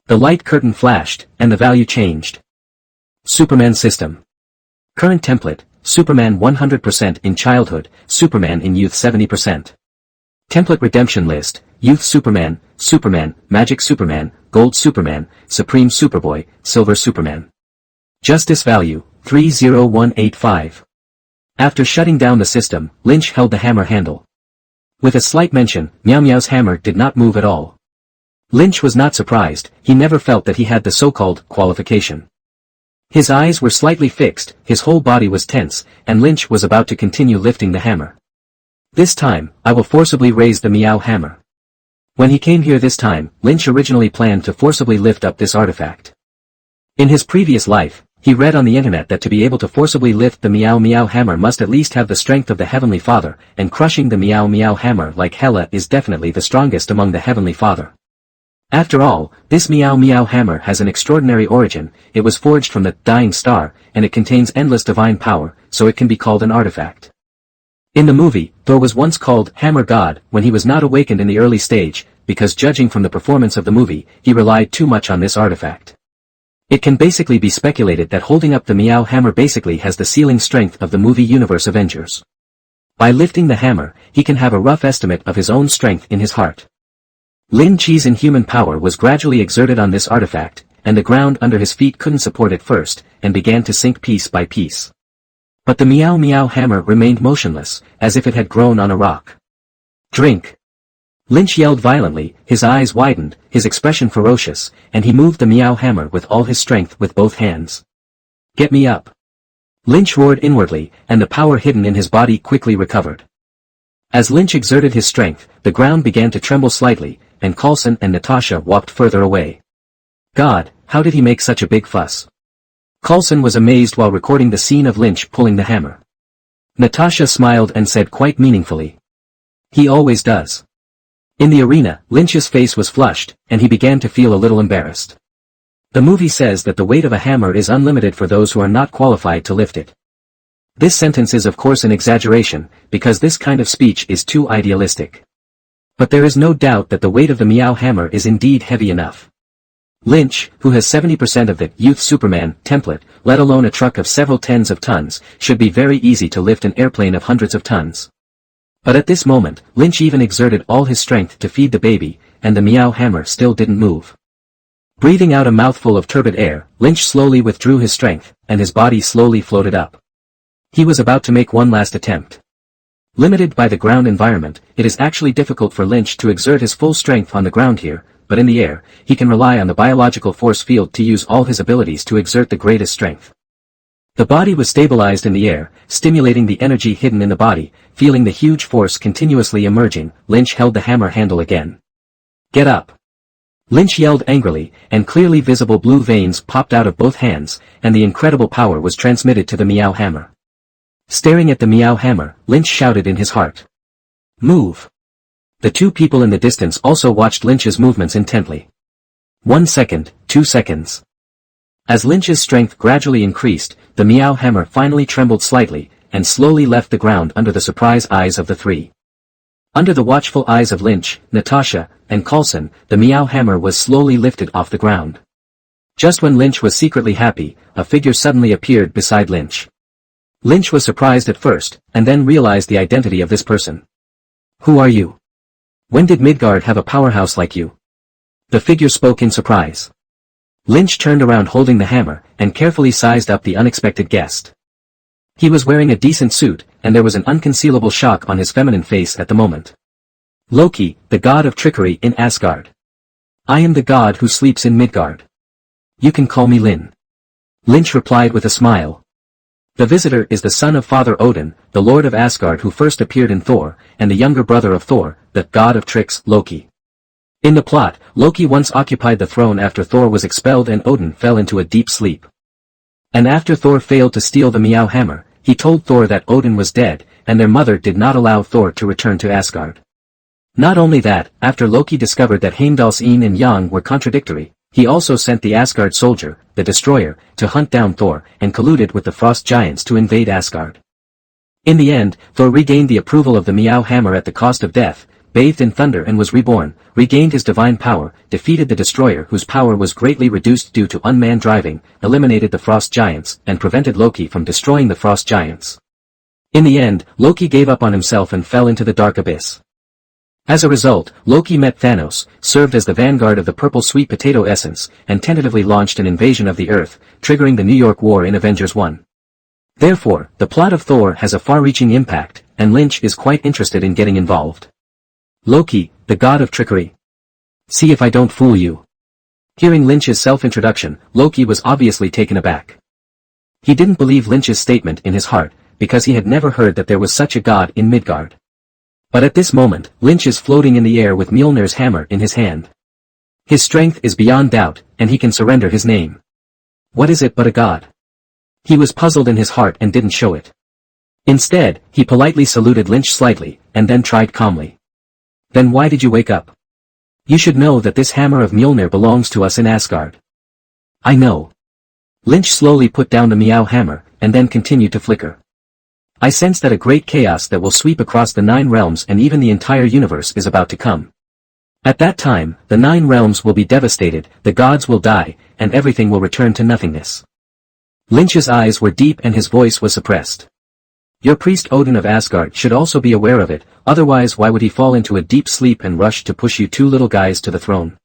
[SPEAKER 1] The light curtain flashed, and the value changed. Superman System. Current template, Superman 100% in childhood, Superman in youth 70%. Template redemption list, Youth Superman, Superman, Magic Superman, Gold Superman, Supreme Superboy, Silver Superman. Justice value, 30185. After shutting down the system, Lynch held the hammer handle. With a slight mention, Meow Meow's hammer did not move at all. Lynch was not surprised, he never felt that he had the so-called qualification. His eyes were slightly fixed, his whole body was tense, and Lynch was about to continue lifting the hammer. "This time, I will forcibly raise the Meow Hammer." When he came here this time, Lynch originally planned to forcibly lift up this artifact. In his previous life, he read on the internet that to be able to forcibly lift the Meow Meow Hammer must at least have the strength of the Heavenly Father, and crushing the Meow Meow Hammer like Hela is definitely the strongest among the Heavenly Father. After all, this Meow Meow Hammer has an extraordinary origin, it was forged from the Dying Star, and it contains endless divine power, so it can be called an artifact. In the movie, Thor was once called Hammer God when he was not awakened in the early stage, because judging from the performance of the movie, he relied too much on this artifact. It can basically be speculated that holding up the Meow Hammer basically has the ceiling strength of the movie universe Avengers. By lifting the hammer, he can have a rough estimate of his own strength in his heart. Lin Chi's inhuman power was gradually exerted on this artifact, and the ground under his feet couldn't support it first, and began to sink piece by piece. But the meow meow hammer remained motionless, as if it had grown on a rock. Drink! Lynch yelled violently, his eyes widened, his expression ferocious, and he moved the meow hammer with all his strength with both hands. Get me up! Lynch roared inwardly, and the power hidden in his body quickly recovered. As Lynch exerted his strength, the ground began to tremble slightly, and Coulson and Natasha walked further away. God, how did he make such a big fuss? Coulson was amazed while recording the scene of Lynch pulling the hammer. Natasha smiled and said quite meaningfully. He always does. In the arena, Lynch's face was flushed, and he began to feel a little embarrassed. The movie says that the weight of a hammer is unlimited for those who are not qualified to lift it. This sentence is of course an exaggeration, because this kind of speech is too idealistic. But there is no doubt that the weight of the meow hammer is indeed heavy enough. Lynch, who has 70% of the Youth Superman template, let alone a truck of several tens of tons, should be very easy to lift an airplane of hundreds of tons. But at this moment, Lynch even exerted all his strength to feed the baby, and the meow hammer still didn't move. Breathing out a mouthful of turbid air, Lynch slowly withdrew his strength, and his body slowly floated up. He was about to make one last attempt. Limited by the ground environment, it is actually difficult for Lynch to exert his full strength on the ground here, but in the air, he can rely on the biological force field to use all his abilities to exert the greatest strength. The body was stabilized in the air, stimulating the energy hidden in the body, feeling the huge force continuously emerging. Lynch held the hammer handle again. Get up! Lynch yelled angrily, and clearly visible blue veins popped out of both hands, and the incredible power was transmitted to the meow hammer. Staring at the meow hammer, Lynch shouted in his heart. Move! The two people in the distance also watched Lynch's movements intently. 1 second, 2 seconds. As Lynch's strength gradually increased, the meow hammer finally trembled slightly, and slowly left the ground under the surprised eyes of the three. Under the watchful eyes of Lynch, Natasha, and Coulson, the meow hammer was slowly lifted off the ground. Just when Lynch was secretly happy, a figure suddenly appeared beside Lynch. Lynch was surprised at first, and then realized the identity of this person. Who are you? When did Midgard have a powerhouse like you? The figure spoke in surprise. Lynch turned around holding the hammer, and carefully sized up the unexpected guest. He was wearing a decent suit, and there was an unconcealable shock on his feminine face at the moment. Loki, the god of trickery in Asgard. I am the god who sleeps in Midgard. You can call me Lyn. Lynch replied with a smile. The visitor is the son of Father Odin, the lord of Asgard who first appeared in Thor, and the younger brother of Thor, the god of tricks, Loki. In the plot, Loki once occupied the throne after Thor was expelled and Odin fell into a deep sleep. And after Thor failed to steal the meow hammer, he told Thor that Odin was dead, and their mother did not allow Thor to return to Asgard. Not only that, after Loki discovered that Heimdall's yin and yang were contradictory, he also sent the Asgard soldier, the Destroyer, to hunt down Thor, and colluded with the Frost Giants to invade Asgard. In the end, Thor regained the approval of the meow hammer at the cost of death, bathed in thunder and was reborn, regained his divine power, defeated the Destroyer whose power was greatly reduced due to unmanned driving, eliminated the Frost Giants, and prevented Loki from destroying the Frost Giants. In the end, Loki gave up on himself and fell into the dark abyss. As a result, Loki met Thanos, served as the vanguard of the purple sweet potato essence, and tentatively launched an invasion of the Earth, triggering the New York War in Avengers 1. Therefore, the plot of Thor has a far-reaching impact, and Lynch is quite interested in getting involved. Loki, the god of trickery. See if I don't fool you. Hearing Lynch's self-introduction, Loki was obviously taken aback. He didn't believe Lynch's statement in his heart, because he had never heard that there was such a god in Midgard. But at this moment, Lynch is floating in the air with Mjolnir's hammer in his hand. His strength is beyond doubt, and he can surrender his name. What is it but a god? He was puzzled in his heart and didn't show it. Instead, he politely saluted Lynch slightly, and then tried calmly. Then why did you wake up? You should know that this hammer of Mjolnir belongs to us in Asgard. I know. Lynch slowly put down the meow hammer, and then continued to flicker. I sense that a great chaos that will sweep across the 9 realms and even the entire universe is about to come. At that time, the 9 realms will be devastated, the gods will die, and everything will return to nothingness. Lynch's eyes were deep and his voice was suppressed. Your priest Odin of Asgard should also be aware of it, otherwise why would he fall into a deep sleep and rush to push you 2 little guys to the throne?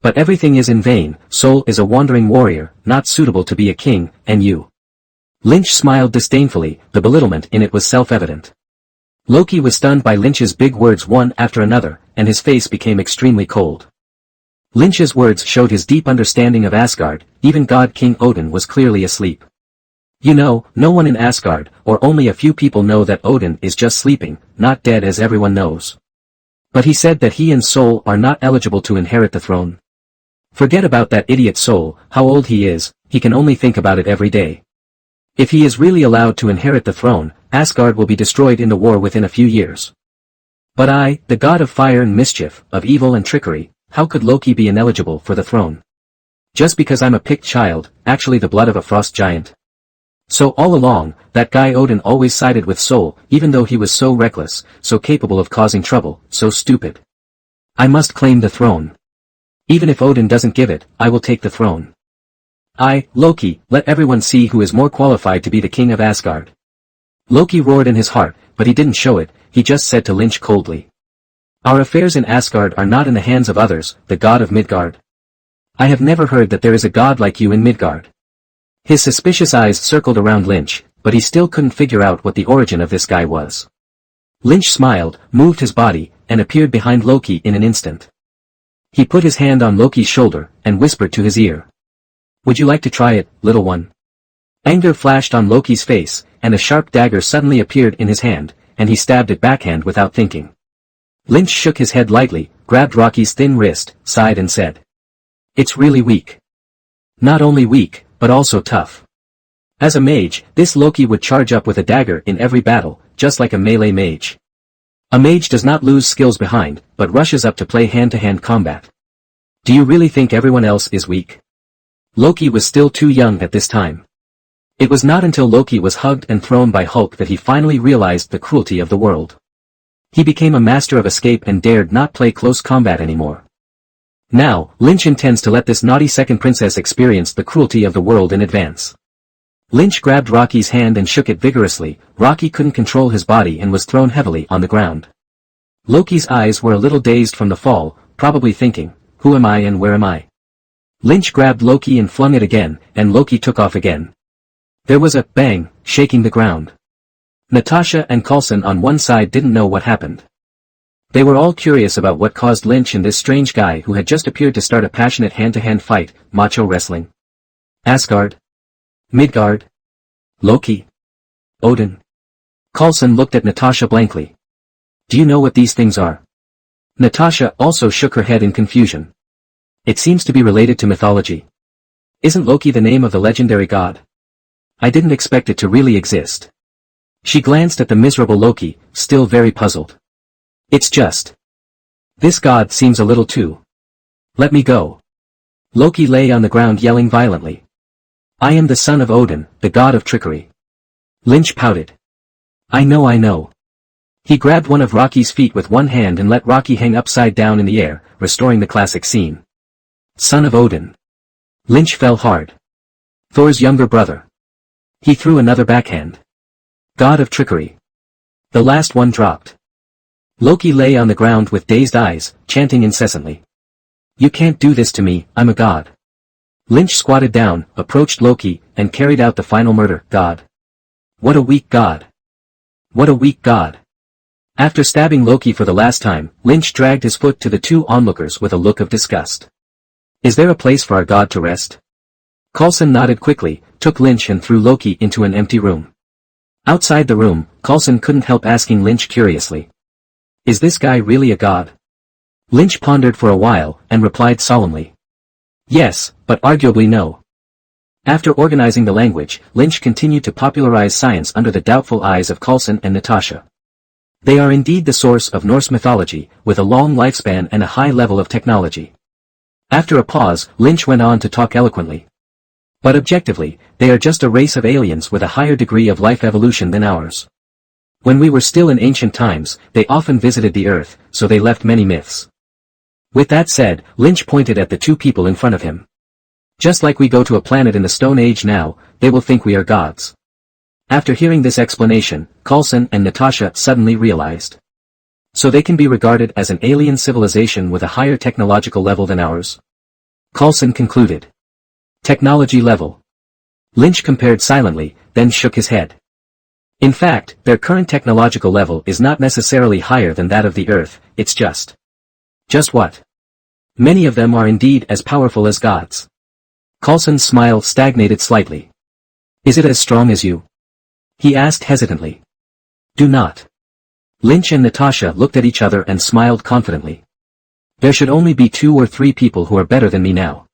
[SPEAKER 1] But everything is in vain, Sol is a wandering warrior, not suitable to be a king, and you. Lynch smiled disdainfully, the belittlement in it was self-evident. Loki was stunned by Lynch's big words one after another, and his face became extremely cold. Lynch's words showed his deep understanding of Asgard, even God King Odin was clearly asleep. You know, no one in Asgard, or only a few people know that Odin is just sleeping, not dead as everyone knows. But he said that he and Sol are not eligible to inherit the throne. Forget about that idiot Sol, how old he is, he can only think about it every day. If he is really allowed to inherit the throne, Asgard will be destroyed in the war within a few years. But I, the god of fire and mischief, of evil and trickery, how could Loki be ineligible for the throne? Just because I'm a picked child, actually the blood of a frost giant. So all along, that guy Odin always sided with Sol, even though he was so reckless, so capable of causing trouble, so stupid. I must claim the throne. Even if Odin doesn't give it, I will take the throne. I, Loki, let everyone see who is more qualified to be the king of Asgard. Loki roared in his heart, but he didn't show it, he just said to Lynch coldly. Our affairs in Asgard are not in the hands of others, the god of Midgard. I have never heard that there is a god like you in Midgard. His suspicious eyes circled around Lynch, but he still couldn't figure out what the origin of this guy was. Lynch smiled, moved his body, and appeared behind Loki in an instant. He put his hand on Loki's shoulder, and whispered to his ear. Would you like to try it, little one? Anger flashed on Loki's face, and a sharp dagger suddenly appeared in his hand, and he stabbed it backhand without thinking. Lynch shook his head lightly, grabbed Rocky's thin wrist, sighed and said. It's really weak. Not only weak, but also tough. As a mage, this Loki would charge up with a dagger in every battle, just like a melee mage. A mage does not lose skills behind, but rushes up to play hand-to-hand combat. Do you really think everyone else is weak? Loki was still too young at this time. It was not until Loki was hugged and thrown by Hulk that he finally realized the cruelty of the world. He became a master of escape and dared not play close combat anymore. Now, Lynch intends to let this naughty second princess experience the cruelty of the world in advance. Lynch grabbed Rocky's hand and shook it vigorously. Rocky couldn't control his body and was thrown heavily on the ground. Loki's eyes were a little dazed from the fall, probably thinking, who am I and where am I? Lynch grabbed Loki and flung it again, and Loki took off again. There was a bang, shaking the ground. Natasha and Coulson on one side didn't know what happened. They were all curious about what caused Lynch and this strange guy who had just appeared to start a passionate hand-to-hand fight, macho wrestling. Asgard? Midgard? Loki? Odin? Coulson looked at Natasha blankly. Do you know what these things are? Natasha also shook her head in confusion. It seems to be related to mythology. Isn't Loki the name of the legendary god? I didn't expect it to really exist. She glanced at the miserable Loki, still very puzzled. It's just. This god seems a little too. Let me go. Loki lay on the ground yelling violently. I am the son of Odin, the god of trickery. Lynch pouted. I know. He grabbed one of Rocky's feet with one hand and let Rocky hang upside down in the air, restoring the classic scene. Son of Odin. Lynch fell hard. Thor's younger brother. He threw another backhand. God of trickery. The last one dropped. Loki lay on the ground with dazed eyes, chanting incessantly. You can't do this to me, I'm a god. Lynch squatted down, approached Loki, and carried out the final murder. God. What a weak god. What a weak god. After stabbing Loki for the last time, Lynch dragged his foot to the two onlookers with a look of disgust. Is there a place for our god to rest? Coulson nodded quickly, took Lynch and threw Loki into an empty room. Outside the room, Coulson couldn't help asking Lynch curiously. Is this guy really a god? Lynch pondered for a while, and replied solemnly. Yes, but arguably no. After organizing the language, Lynch continued to popularize science under the doubtful eyes of Coulson and Natasha. They are indeed the source of Norse mythology, with a long lifespan and a high level of technology. After a pause, Lynch went on to talk eloquently. But objectively, they are just a race of aliens with a higher degree of life evolution than ours. When we were still in ancient times, they often visited the Earth, so they left many myths. With that said, Lynch pointed at the two people in front of him. Just like we go to a planet in the Stone Age now, they will think we are gods. After hearing this explanation, Coulson and Natasha suddenly realized. So they can be regarded as an alien civilization with a higher technological level than ours? Coulson concluded. Technology level. Lynch compared silently, then shook his head. In fact, their current technological level is not necessarily higher than that of the Earth, it's just. Just what? Many of them are indeed as powerful as gods. Coulson's smile stagnated slightly. Is it as strong as you? He asked hesitantly. Do not. Lynch and Natasha looked at each other and smiled confidently. There should only be 2 or 3 people who are better than me now.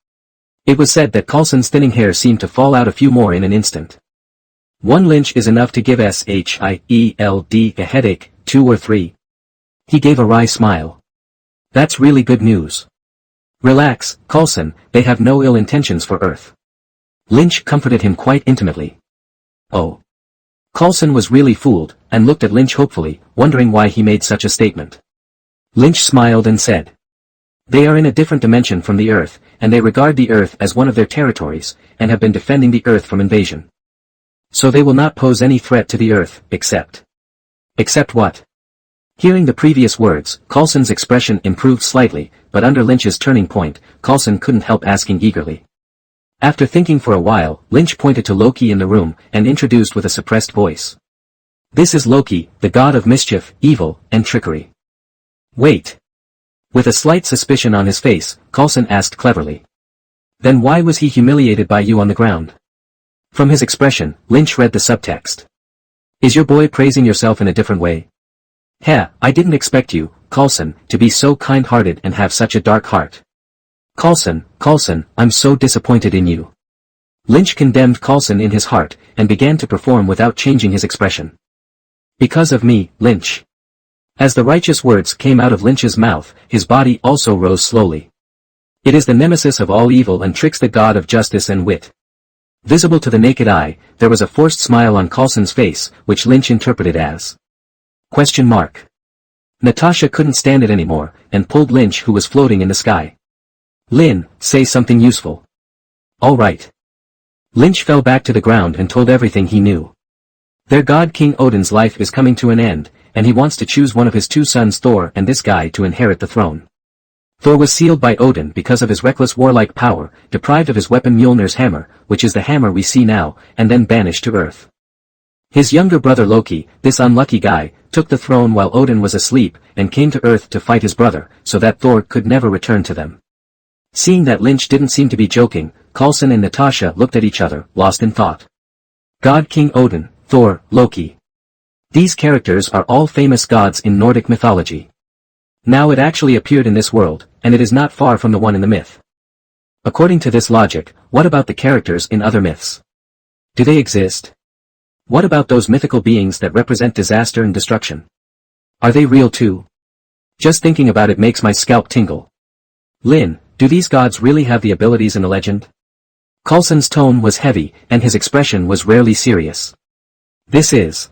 [SPEAKER 1] It was said that Coulson's thinning hair seemed to fall out a few more in an instant. 1 Lynch is enough to give Shield a headache, 2 or 3. He gave a wry smile. That's really good news. Relax, Coulson, they have no ill intentions for Earth. Lynch comforted him quite intimately. Oh. Coulson was really fooled, and looked at Lynch hopefully, wondering why he made such a statement. Lynch smiled and said. They are in a different dimension from the Earth, and they regard the Earth as one of their territories, and have been defending the Earth from invasion. So they will not pose any threat to the Earth, except. Except what? Hearing the previous words, Coulson's expression improved slightly, but under Lynch's turning point, Coulson couldn't help asking eagerly. After thinking for a while, Lynch pointed to Loki in the room, and introduced with a suppressed voice. This is Loki, the god of mischief, evil, and trickery. Wait. With a slight suspicion on his face, Coulson asked cleverly. Then why was he humiliated by you on the ground? From his expression, Lynch read the subtext. Is your boy praising yourself in a different way? Heh, I didn't expect you, Coulson, to be so kind-hearted and have such a dark heart. Coulson, I'm so disappointed in you. Lynch condemned Coulson in his heart, and began to perform without changing his expression. Because of me, Lynch. As the righteous words came out of Lynch's mouth, his body also rose slowly. It is the nemesis of all evil and tricks the god of justice and wit. Visible to the naked eye, there was a forced smile on Coulson's face, which Lynch interpreted as question mark. Natasha couldn't stand it anymore, and pulled Lynch who was floating in the sky. Lynn, say something useful. All right. Lynch fell back to the ground and told everything he knew. Their god King Odin's life is coming to an end, and he wants to choose one of his 2 sons Thor and this guy to inherit the throne. Thor was sealed by Odin because of his reckless warlike power, deprived of his weapon Mjolnir's hammer, which is the hammer we see now, and then banished to Earth. His younger brother Loki, this unlucky guy, took the throne while Odin was asleep, and came to Earth to fight his brother, so that Thor could never return to them. Seeing that Lynch didn't seem to be joking, Coulson and Natasha looked at each other, lost in thought. God King Odin, Thor, Loki. These characters are all famous gods in Nordic mythology. Now it actually appeared in this world, and it is not far from the one in the myth. According to this logic, what about the characters in other myths? Do they exist? What about those mythical beings that represent disaster and destruction? Are they real too? Just thinking about it makes my scalp tingle. Lynn, do these gods really have the abilities in the legend? Coulson's tone was heavy, and his expression was rarely serious. This is.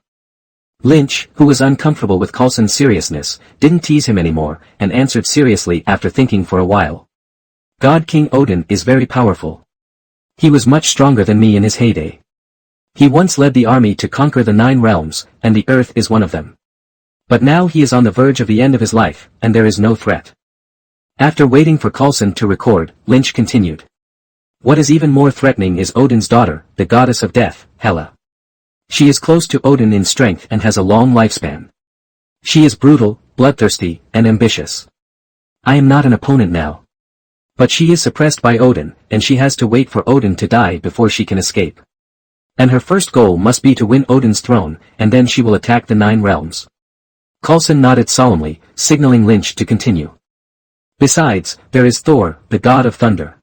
[SPEAKER 1] Lynch, who was uncomfortable with Coulson's seriousness, didn't tease him anymore, and answered seriously after thinking for a while. God King Odin is very powerful. He was much stronger than me in his heyday. He once led the army to conquer the 9 realms, and the Earth is one of them. But now he is on the verge of the end of his life, and there is no threat. After waiting for Coulson to record, Lynch continued. What is even more threatening is Odin's daughter, the goddess of death, Hela. She is close to Odin in strength and has a long lifespan. She is brutal, bloodthirsty, and ambitious. I am not an opponent now. But she is suppressed by Odin, and she has to wait for Odin to die before she can escape. And her first goal must be to win Odin's throne, and then she will attack the 9 realms. Coulson nodded solemnly, signaling Lynch to continue. Besides, there is Thor, the god of thunder.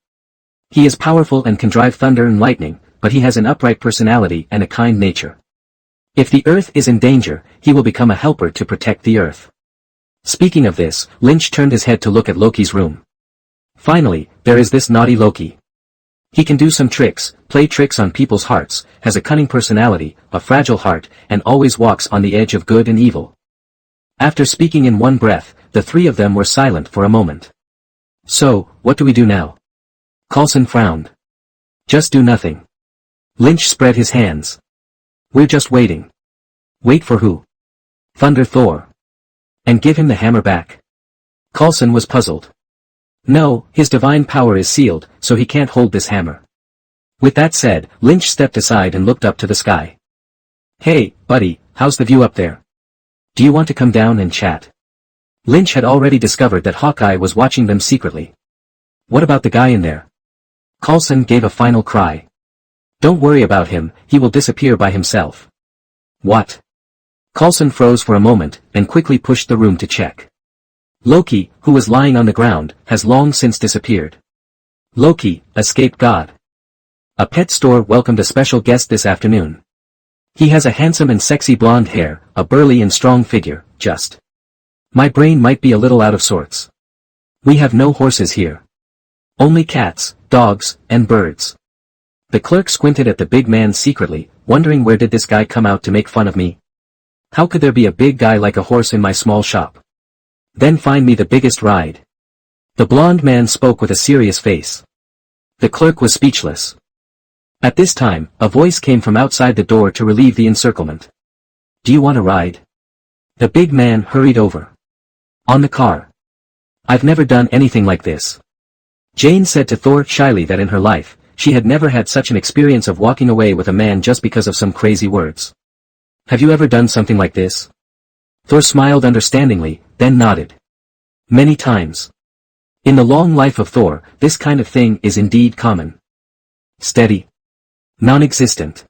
[SPEAKER 1] He is powerful and can drive thunder and lightning, but he has an upright personality and a kind nature. If the Earth is in danger, he will become a helper to protect the Earth. Speaking of this, Lynch turned his head to look at Loki's room. Finally, there is this naughty Loki. He can do some tricks, play tricks on people's hearts, has a cunning personality, a fragile heart, and always walks on the edge of good and evil. After speaking in one breath, the 3 of them were silent for a moment. So, what do we do now? Coulson frowned. Just do nothing. Lynch spread his hands. We're just waiting. Wait for who? Thunder Thor. And give him the hammer back. Coulson was puzzled. No, his divine power is sealed, so he can't hold this hammer. With that said, Lynch stepped aside and looked up to the sky. Hey, buddy, how's the view up there? Do you want to come down and chat? Lynch had already discovered that Hawkeye was watching them secretly. What about the guy in there? Coulson gave a final cry. Don't worry about him, he will disappear by himself. What? Coulson froze for a moment, and quickly pushed the room to check. Loki, who was lying on the ground, has long since disappeared. Loki, escape god. A pet store welcomed a special guest this afternoon. He has a handsome and sexy blonde hair, a burly and strong figure, just. My brain might be a little out of sorts. We have no horses here. Only cats, dogs, and birds. The clerk squinted at the big man secretly, wondering where did this guy come out to make fun of me? How could there be a big guy like a horse in my small shop? Then find me the biggest ride. The blonde man spoke with a serious face. The clerk was speechless. At this time, a voice came from outside the door to relieve the encirclement. Do you want a ride? The big man hurried over. On the car. I've never done anything like this. Jane said to Thor shyly that in her life, she had never had such an experience of walking away with a man just because of some crazy words. Have you ever done something like this? Thor smiled understandingly, then nodded. Many times. In the long life of Thor, this kind of thing is indeed common. Steady. Non-existent.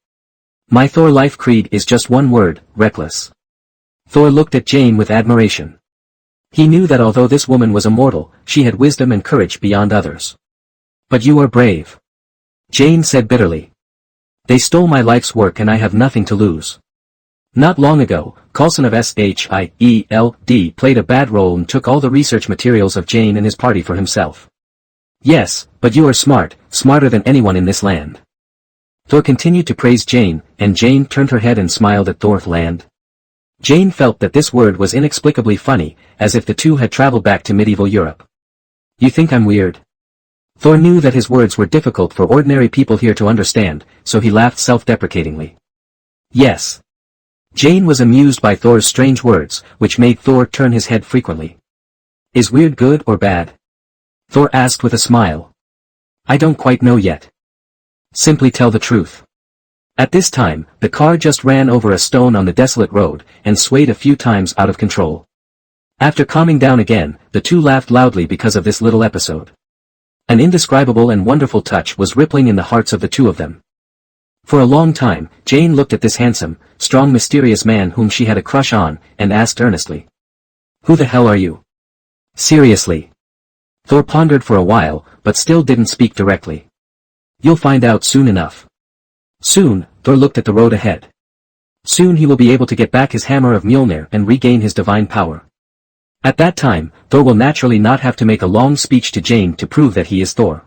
[SPEAKER 1] My Thor life creed is just one word, reckless. Thor looked at Jane with admiration. He knew that although this woman was immortal, she had wisdom and courage beyond others. But you are brave. Jane said bitterly. They stole my life's work and I have nothing to lose. Not long ago, Coulson of SHIELD played a bad role and took all the research materials of Jane and his party for himself. Yes, but you are smart, smarter than anyone in this land. Thor continued to praise Jane, and Jane turned her head and smiled at Thor land. Jane felt that this word was inexplicably funny, as if the two had traveled back to medieval Europe. You think I'm weird? Thor knew that his words were difficult for ordinary people here to understand, so he laughed self-deprecatingly. Yes. Jane was amused by Thor's strange words, which made Thor turn his head frequently. Is weird good or bad? Thor asked with a smile. I don't quite know yet. Simply tell the truth. At this time, the car just ran over a stone on the desolate road, and swayed a few times out of control. After calming down again, the two laughed loudly because of this little episode. An indescribable and wonderful touch was rippling in the hearts of the two of them. For a long time, Jane looked at this handsome, strong mysterious man whom she had a crush on, and asked earnestly. Who the hell are you? Seriously. Thor pondered for a while, but still didn't speak directly. You'll find out soon enough. Soon, Thor looked at the road ahead. Soon he will be able to get back his hammer of Mjolnir and regain his divine power. At that time, Thor will naturally not have to make a long speech to Jane to prove that he is Thor.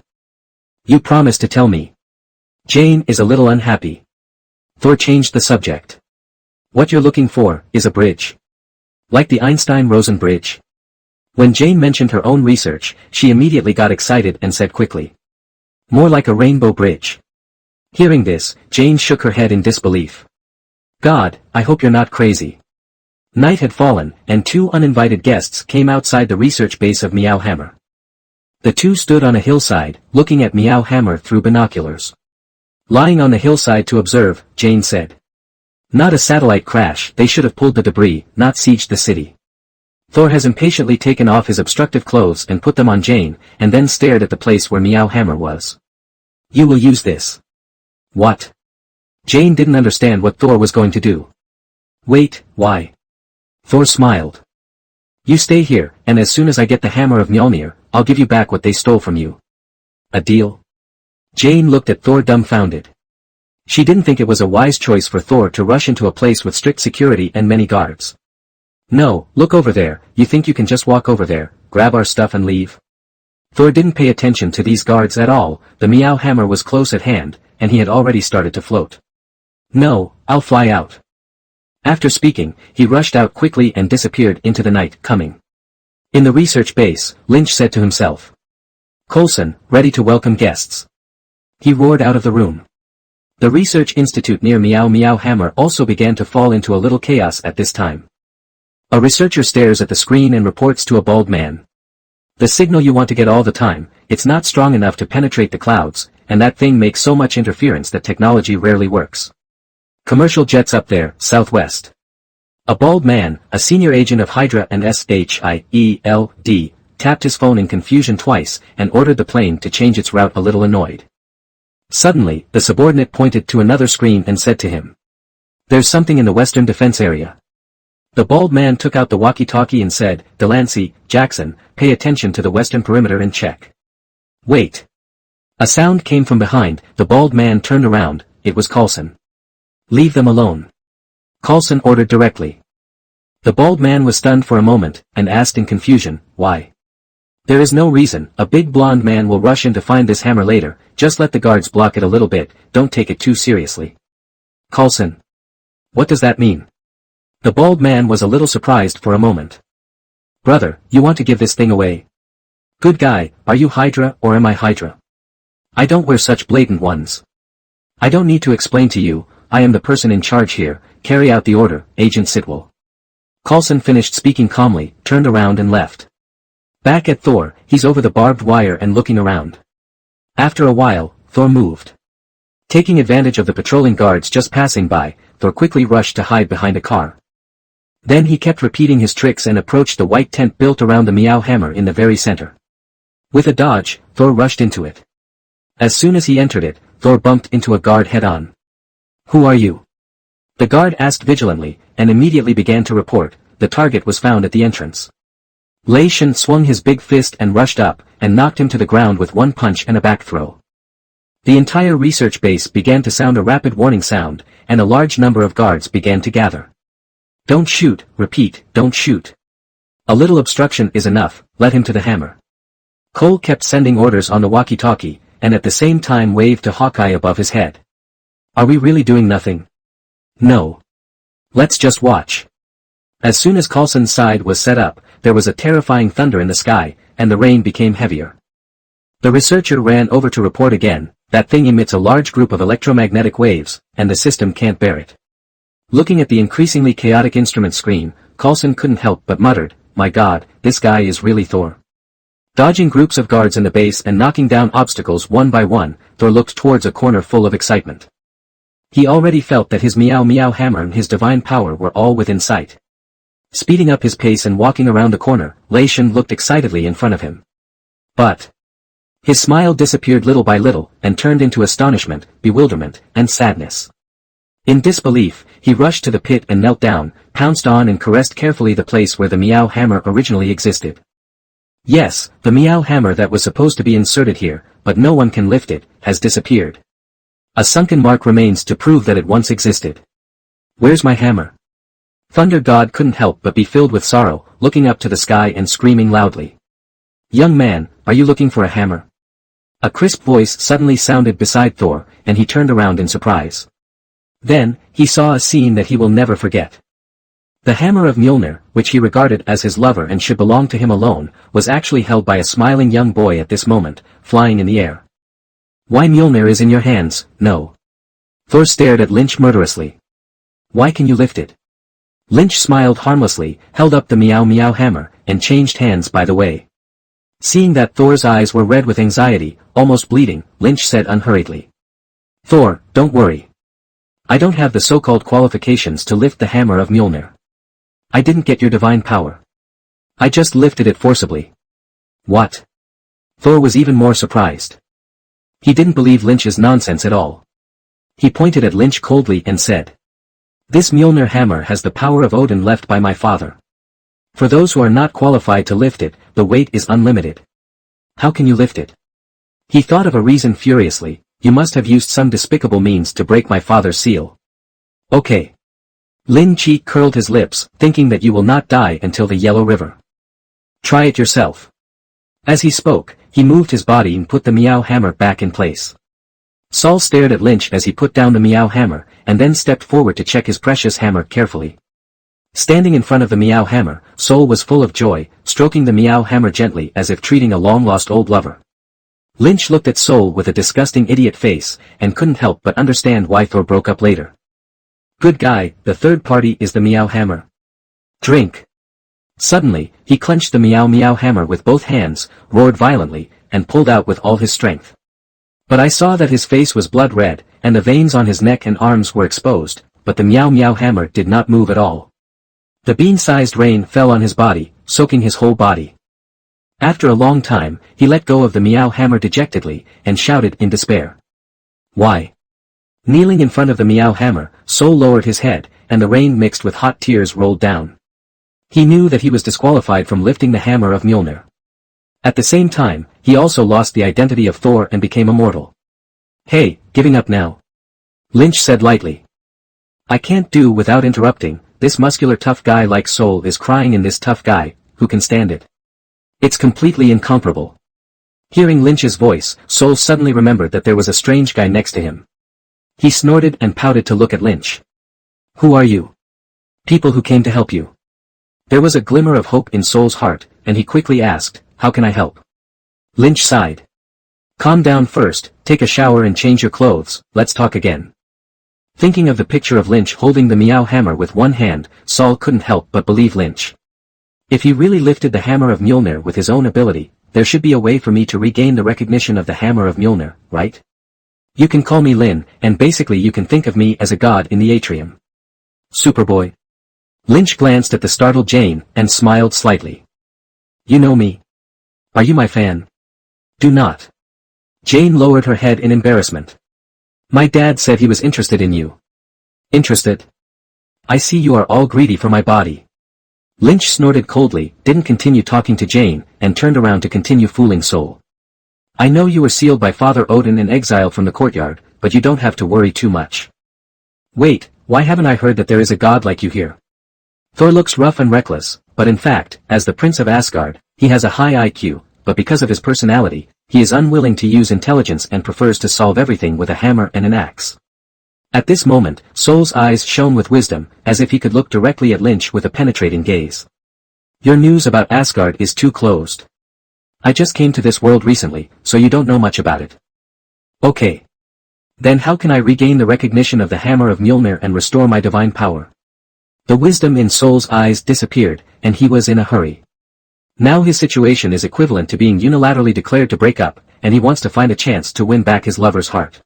[SPEAKER 1] You promised to tell me. Jane is a little unhappy. Thor changed the subject. What you're looking for is a bridge. Like the Einstein-Rosen bridge. When Jane mentioned her own research, she immediately got excited and said quickly. More like a rainbow bridge. Hearing this, Jane shook her head in disbelief. God, I hope you're not crazy. Night had fallen, and two uninvited guests came outside the research base of Meow Hammer. The two stood on a hillside, looking at Meow Hammer through binoculars. Lying on the hillside to observe, Jane said. Not a satellite crash, they should have pulled the debris, not sieged the city. Thor has impatiently taken off his obstructive clothes and put them on Jane, and then stared at the place where Meow Hammer was. You will use this. What? Jane didn't understand what Thor was going to do. Wait, why? Thor smiled. You stay here, and as soon as I get the hammer of Mjolnir, I'll give you back what they stole from you. A deal? Jane looked at Thor dumbfounded. She didn't think it was a wise choice for Thor to rush into a place with strict security and many guards. No, look over there, you think you can just walk over there, grab our stuff and leave? Thor didn't pay attention to these guards at all, the Meow Hammer was close at hand, and he had already started to float. No, I'll fly out. After speaking, he rushed out quickly and disappeared into the night coming. In the research base, Lynch said to himself. Coulson, ready to welcome guests. He roared out of the room. The research institute near Meow Hammer also began to fall into a little chaos at this time. A researcher stares at the screen and reports to a bald man. The signal you want to get all the time, it's not strong enough to penetrate the clouds, and that thing makes so much interference that technology rarely works. Commercial jets up there, southwest. A bald man, a senior agent of Hydra and SHIELD, tapped his phone in confusion twice and ordered the plane to change its route a little annoyed. Suddenly, the subordinate pointed to another screen and said to him, "There's something in the western defense area." The bald man took out the walkie-talkie and said, "Delancey, Jackson, pay attention to the western perimeter and check." "Wait." A sound came from behind. The bald man turned around. It was Coulson. "Leave them alone," Coulson ordered directly. The bald man was stunned for a moment, and asked in confusion, "Why?" "There is no reason. A big blonde man will rush in to find this hammer later. Just let the guards block it a little bit. Don't take it too seriously." "Coulson. What does that mean?" The bald man was a little surprised for a moment. "Brother, you want to give this thing away?" "Good guy, are you Hydra or am I Hydra? I don't wear such blatant ones." "I don't need to explain to you, I am the person in charge here. Carry out the order, Agent Sitwell." Coulson finished speaking calmly, turned around and left. Back at Thor, he's over the barbed wire and looking around. After a while, Thor moved. Taking advantage of the patrolling guards just passing by, Thor quickly rushed to hide behind a car. Then he kept repeating his tricks and approached the white tent built around the Meow Hammer in the very center. With a dodge, Thor rushed into it. As soon as he entered it, Thor bumped into a guard head-on. "Who are you?" The guard asked vigilantly, and immediately began to report. The target was found at the entrance. Lei Shen swung his big fist and rushed up, and knocked him to the ground with one punch and a back throw. The entire research base began to sound a rapid warning sound, and a large number of guards began to gather. "Don't shoot, repeat, don't shoot. A little obstruction is enough, let him to the hammer." Cole kept sending orders on the walkie-talkie, and at the same time waved to Hawkeye above his head. "Are we really doing nothing?" "No. Let's just watch." As soon as Coulson's side was set up, there was a terrifying thunder in the sky, and the rain became heavier. The researcher ran over to report again. "That thing emits a large group of electromagnetic waves, and the system can't bear it." Looking at the increasingly chaotic instrument screen, Coulson couldn't help but muttered, "My God, this guy is really Thor." Dodging groups of guards in the base and knocking down obstacles one by one, Thor looked towards a corner full of excitement. He already felt that his Meow Meow Hammer and his divine power were all within sight. Speeding up his pace and walking around the corner, Lei Shen looked excitedly in front of him. But his smile disappeared little by little, and turned into astonishment, bewilderment, and sadness. In disbelief, he rushed to the pit and knelt down, pounced on and caressed carefully the place where the Meow Hammer originally existed. Yes, the Meow Hammer that was supposed to be inserted here, but no one can lift it, has disappeared. A sunken mark remains to prove that it once existed. "Where's my hammer?" Thunder God couldn't help but be filled with sorrow, looking up to the sky and screaming loudly. "Young man, are you looking for a hammer?" A crisp voice suddenly sounded beside Thor, and he turned around in surprise. Then, he saw a scene that he will never forget. The hammer of Mjolnir, which he regarded as his lover and should belong to him alone, was actually held by a smiling young boy at this moment, flying in the air. "Why Mjolnir is in your hands, no." Thor stared at Lynch murderously. "Why can you lift it?" Lynch smiled harmlessly, held up the Meow Meow Hammer, and changed hands by the way. Seeing that Thor's eyes were red with anxiety, almost bleeding, Lynch said unhurriedly, "Thor, don't worry. I don't have the so-called qualifications to lift the hammer of Mjolnir. I didn't get your divine power. I just lifted it forcibly." "What?" Thor was even more surprised. He didn't believe Lynch's nonsense at all. He pointed at Lynch coldly and said, "This Mjolnir hammer has the power of Odin left by my father. For those who are not qualified to lift it, the weight is unlimited. How can you lift it?" He thought of a reason furiously. "You must have used some despicable means to break my father's seal." "Okay." Lin Chi curled his lips, thinking that you will not die until the Yellow River. "Try it yourself." As he spoke, he moved his body and put the Meow Hammer back in place. Saul stared at Lynch as he put down the Meow Hammer, and then stepped forward to check his precious hammer carefully. Standing in front of the Meow Hammer, Saul was full of joy, stroking the Meow Hammer gently as if treating a long-lost old lover. Lynch looked at Saul with a disgusting idiot face, and couldn't help but understand why Thor broke up later. "Good guy, the third party is the Meow Hammer. Drink." Suddenly, he clenched the Meow Meow Hammer with both hands, roared violently, and pulled out with all his strength. But I saw that his face was blood red, and the veins on his neck and arms were exposed. but the meow meow hammer did not move at all. The bean-sized rain fell on his body, soaking his whole body. After a long time, he let go of the meow hammer dejectedly, and shouted in despair. Why? Kneeling in front of the meow hammer, Sol lowered his head, and the rain mixed with hot tears rolled down. He knew that he was disqualified from lifting the hammer of Mjolnir. At the same time, he also lost the identity of Thor and became immortal. Hey, giving up now? Lynch said lightly. I can't do without interrupting, this muscular tough guy like Sol is crying in this tough guy, who can stand it? It's completely incomparable. Hearing Lynch's voice, Sol suddenly remembered that there was a strange guy next to him. He snorted and pouted to look at Lynch. Who are you? People who came to help you. There was a glimmer of hope in Sol's heart, and he quickly asked, how can I help? Lynch sighed. Calm down first, take a shower and change your clothes, let's talk again. Thinking of the picture of Lynch holding the meow hammer with one hand, Sol couldn't help but believe Lynch. If he really lifted the hammer of Mjolnir with his own ability, there should be a way for me to regain the recognition of the hammer of Mjolnir, right? You can call me Lin, and basically you can think of me as a god in the atrium. Superboy. Lynch glanced at the startled Jane, and smiled slightly. You know me. Are you my fan? Do not. Jane lowered her head in embarrassment. My dad said he was interested in you. Interested? I see you are all greedy for my body. Lynch snorted coldly, didn't continue talking to Jane, and turned around to continue fooling Sol. I know you were sealed by Father Odin and exiled from the courtyard, but you don't have to worry too much. Wait, why haven't I heard that there is a god like you here? Thor looks rough and reckless, but in fact, as the Prince of Asgard, he has a high IQ, but because of his personality, he is unwilling to use intelligence and prefers to solve everything with a hammer and an axe. At this moment, Sol's eyes shone with wisdom, as if he could look directly at Lynch with a penetrating gaze. Your news about Asgard is too closed. I just came to this world recently, so you don't know much about it. Okay. Then how can I regain the recognition of the hammer of Mjolnir and restore my divine power? The wisdom in Sol's eyes disappeared, and he was in a hurry. Now his situation is equivalent to being unilaterally declared to break up, and he wants to find a chance to win back his lover's heart.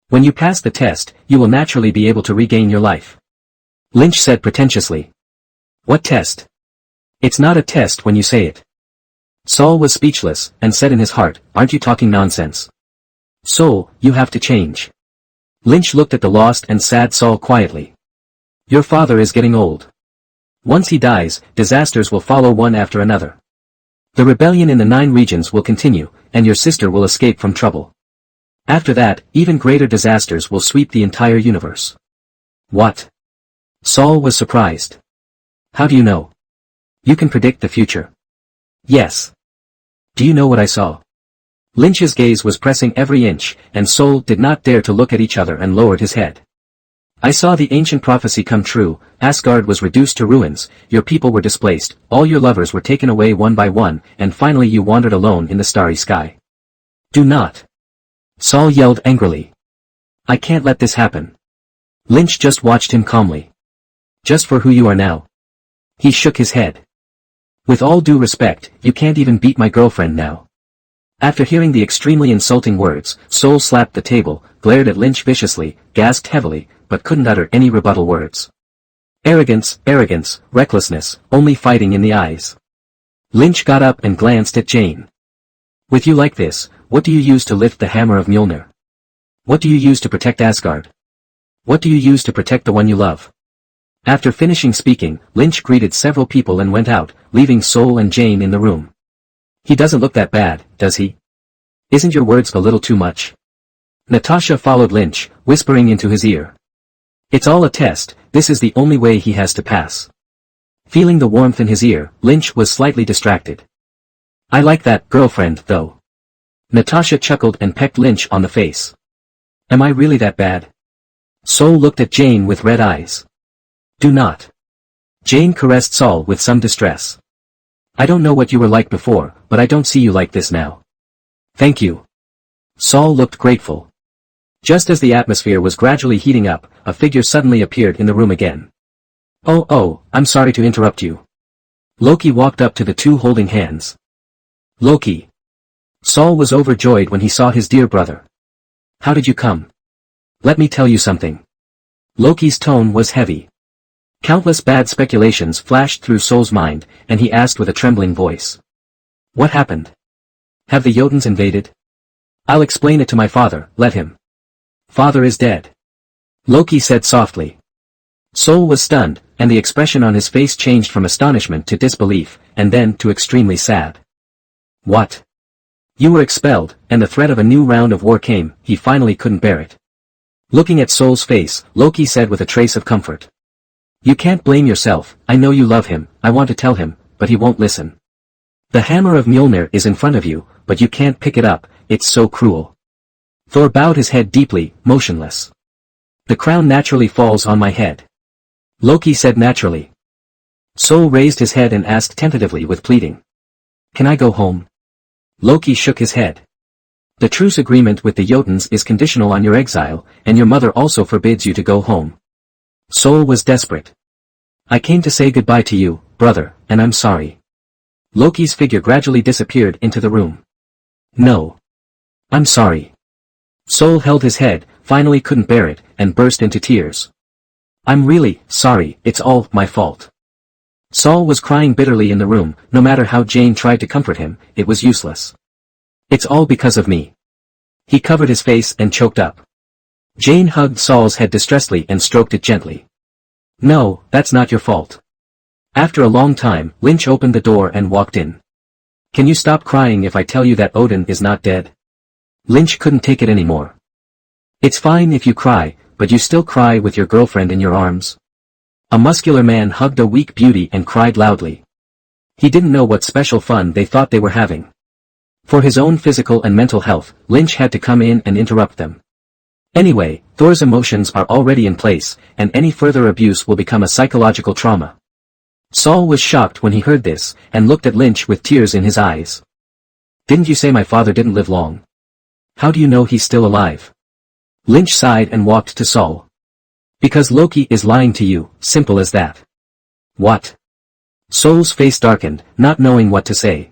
[SPEAKER 1] When you pass the test, you will naturally be able to regain your life. Lynch said pretentiously. What test? It's not a test when you say it. Sol was speechless, and said in his heart, aren't you talking nonsense? Sol, you have to change. Lynch looked at the lost and sad Sol quietly. Your father is getting old. Once he dies, disasters will follow one after another. The rebellion in the 9 regions will continue, and your sister will escape from trouble. After that, even greater disasters will sweep the entire universe. What? Sol was surprised. How do you know? You can predict the future. Yes. Do you know what I saw? Lynch's gaze was pressing every inch, and Sol did not dare to look at each other and lowered his head. I saw the ancient prophecy come true, Asgard was reduced to ruins, your people were displaced, all your lovers were taken away one by one, and finally you wandered alone in the starry sky. Do not. Sol yelled angrily. I can't let this happen. Lynch just watched him calmly. Just for who you are now. He shook his head. With all due respect, you can't even beat my girlfriend now. After hearing the extremely insulting words, Sol slapped the table, glared at Lynch viciously, gasped heavily, but couldn't utter any rebuttal words. Arrogance, arrogance, recklessness, only fighting in the eyes. Lynch got up and glanced at Jane. With you like this, what do you use to lift the hammer of Mjolnir? What do you use to protect Asgard? What do you use to protect the one you love? After finishing speaking, Lynch greeted several people and went out, leaving Sol and Jane in the room. He doesn't look that bad, does he? Isn't your words a little too much? Natasha followed Lynch, whispering into his ear. It's all a test, this is the only way he has to pass. Feeling the warmth in his ear, Lynch was slightly distracted. I like that girlfriend, though. Natasha chuckled and pecked Lynch on the face. Am I really that bad? Sol looked at Jane with red eyes. Do not. Jane caressed Sol with some distress. I don't know what you were like before, but I don't see you like this now. Thank you. Sol looked grateful. Just as the atmosphere was gradually heating up, a figure suddenly appeared in the room again. Oh, I'm sorry to interrupt you. Loki walked up to the two holding hands. Loki. Sol was overjoyed when he saw his dear brother. How did you come? Let me tell you something. Loki's tone was heavy. Countless bad speculations flashed through Sol's mind, and he asked with a trembling voice. What happened? Have the Jotuns invaded? I'll explain it to my father, let him. Father is dead. Loki said softly. Sol was stunned, and the expression on his face changed from astonishment to disbelief, and then to extremely sad. What? You were expelled, and the threat of a new round of war came, he finally couldn't bear it. Looking at Sol's face, Loki said with a trace of comfort. You can't blame yourself, I know you love him, I want to tell him, but he won't listen. The hammer of Mjolnir is in front of you, but you can't pick it up, it's so cruel. Thor bowed his head deeply, motionless. The crown naturally falls on my head. Loki said naturally. Sol raised his head and asked tentatively with pleading. Can I go home? Loki shook his head. The truce agreement with the Jotuns is conditional on your exile, and your mother also forbids you to go home. Sol was desperate. I came to say goodbye to you, brother, and I'm sorry. Loki's figure gradually disappeared into the room. No. I'm sorry. Sol held his head, finally couldn't bear it, and burst into tears. I'm really sorry, it's all my fault. Sol was crying bitterly in the room, no matter how Jane tried to comfort him, it was useless. It's all because of me. He covered his face and choked up. Jane hugged Sol's head distressedly and stroked it gently. No, that's not your fault. After a long time, Lynch opened the door and walked in. Can you stop crying if I tell you that Odin is not dead? Lynch couldn't take it anymore. It's fine if you cry, but you still cry with your girlfriend in your arms. A muscular man hugged a weak beauty and cried loudly. He didn't know what special fun they thought they were having. For his own physical and mental health, Lynch had to come in and interrupt them. Anyway, Thor's emotions are already in place, and any further abuse will become a psychological trauma. Sol was shocked when he heard this, and looked at Lynch with tears in his eyes. Didn't you say my father didn't live long? How do you know he's still alive? Lynch sighed and walked to Sol. Because Loki is lying to you, simple as that. What? Sol's face darkened, not knowing what to say.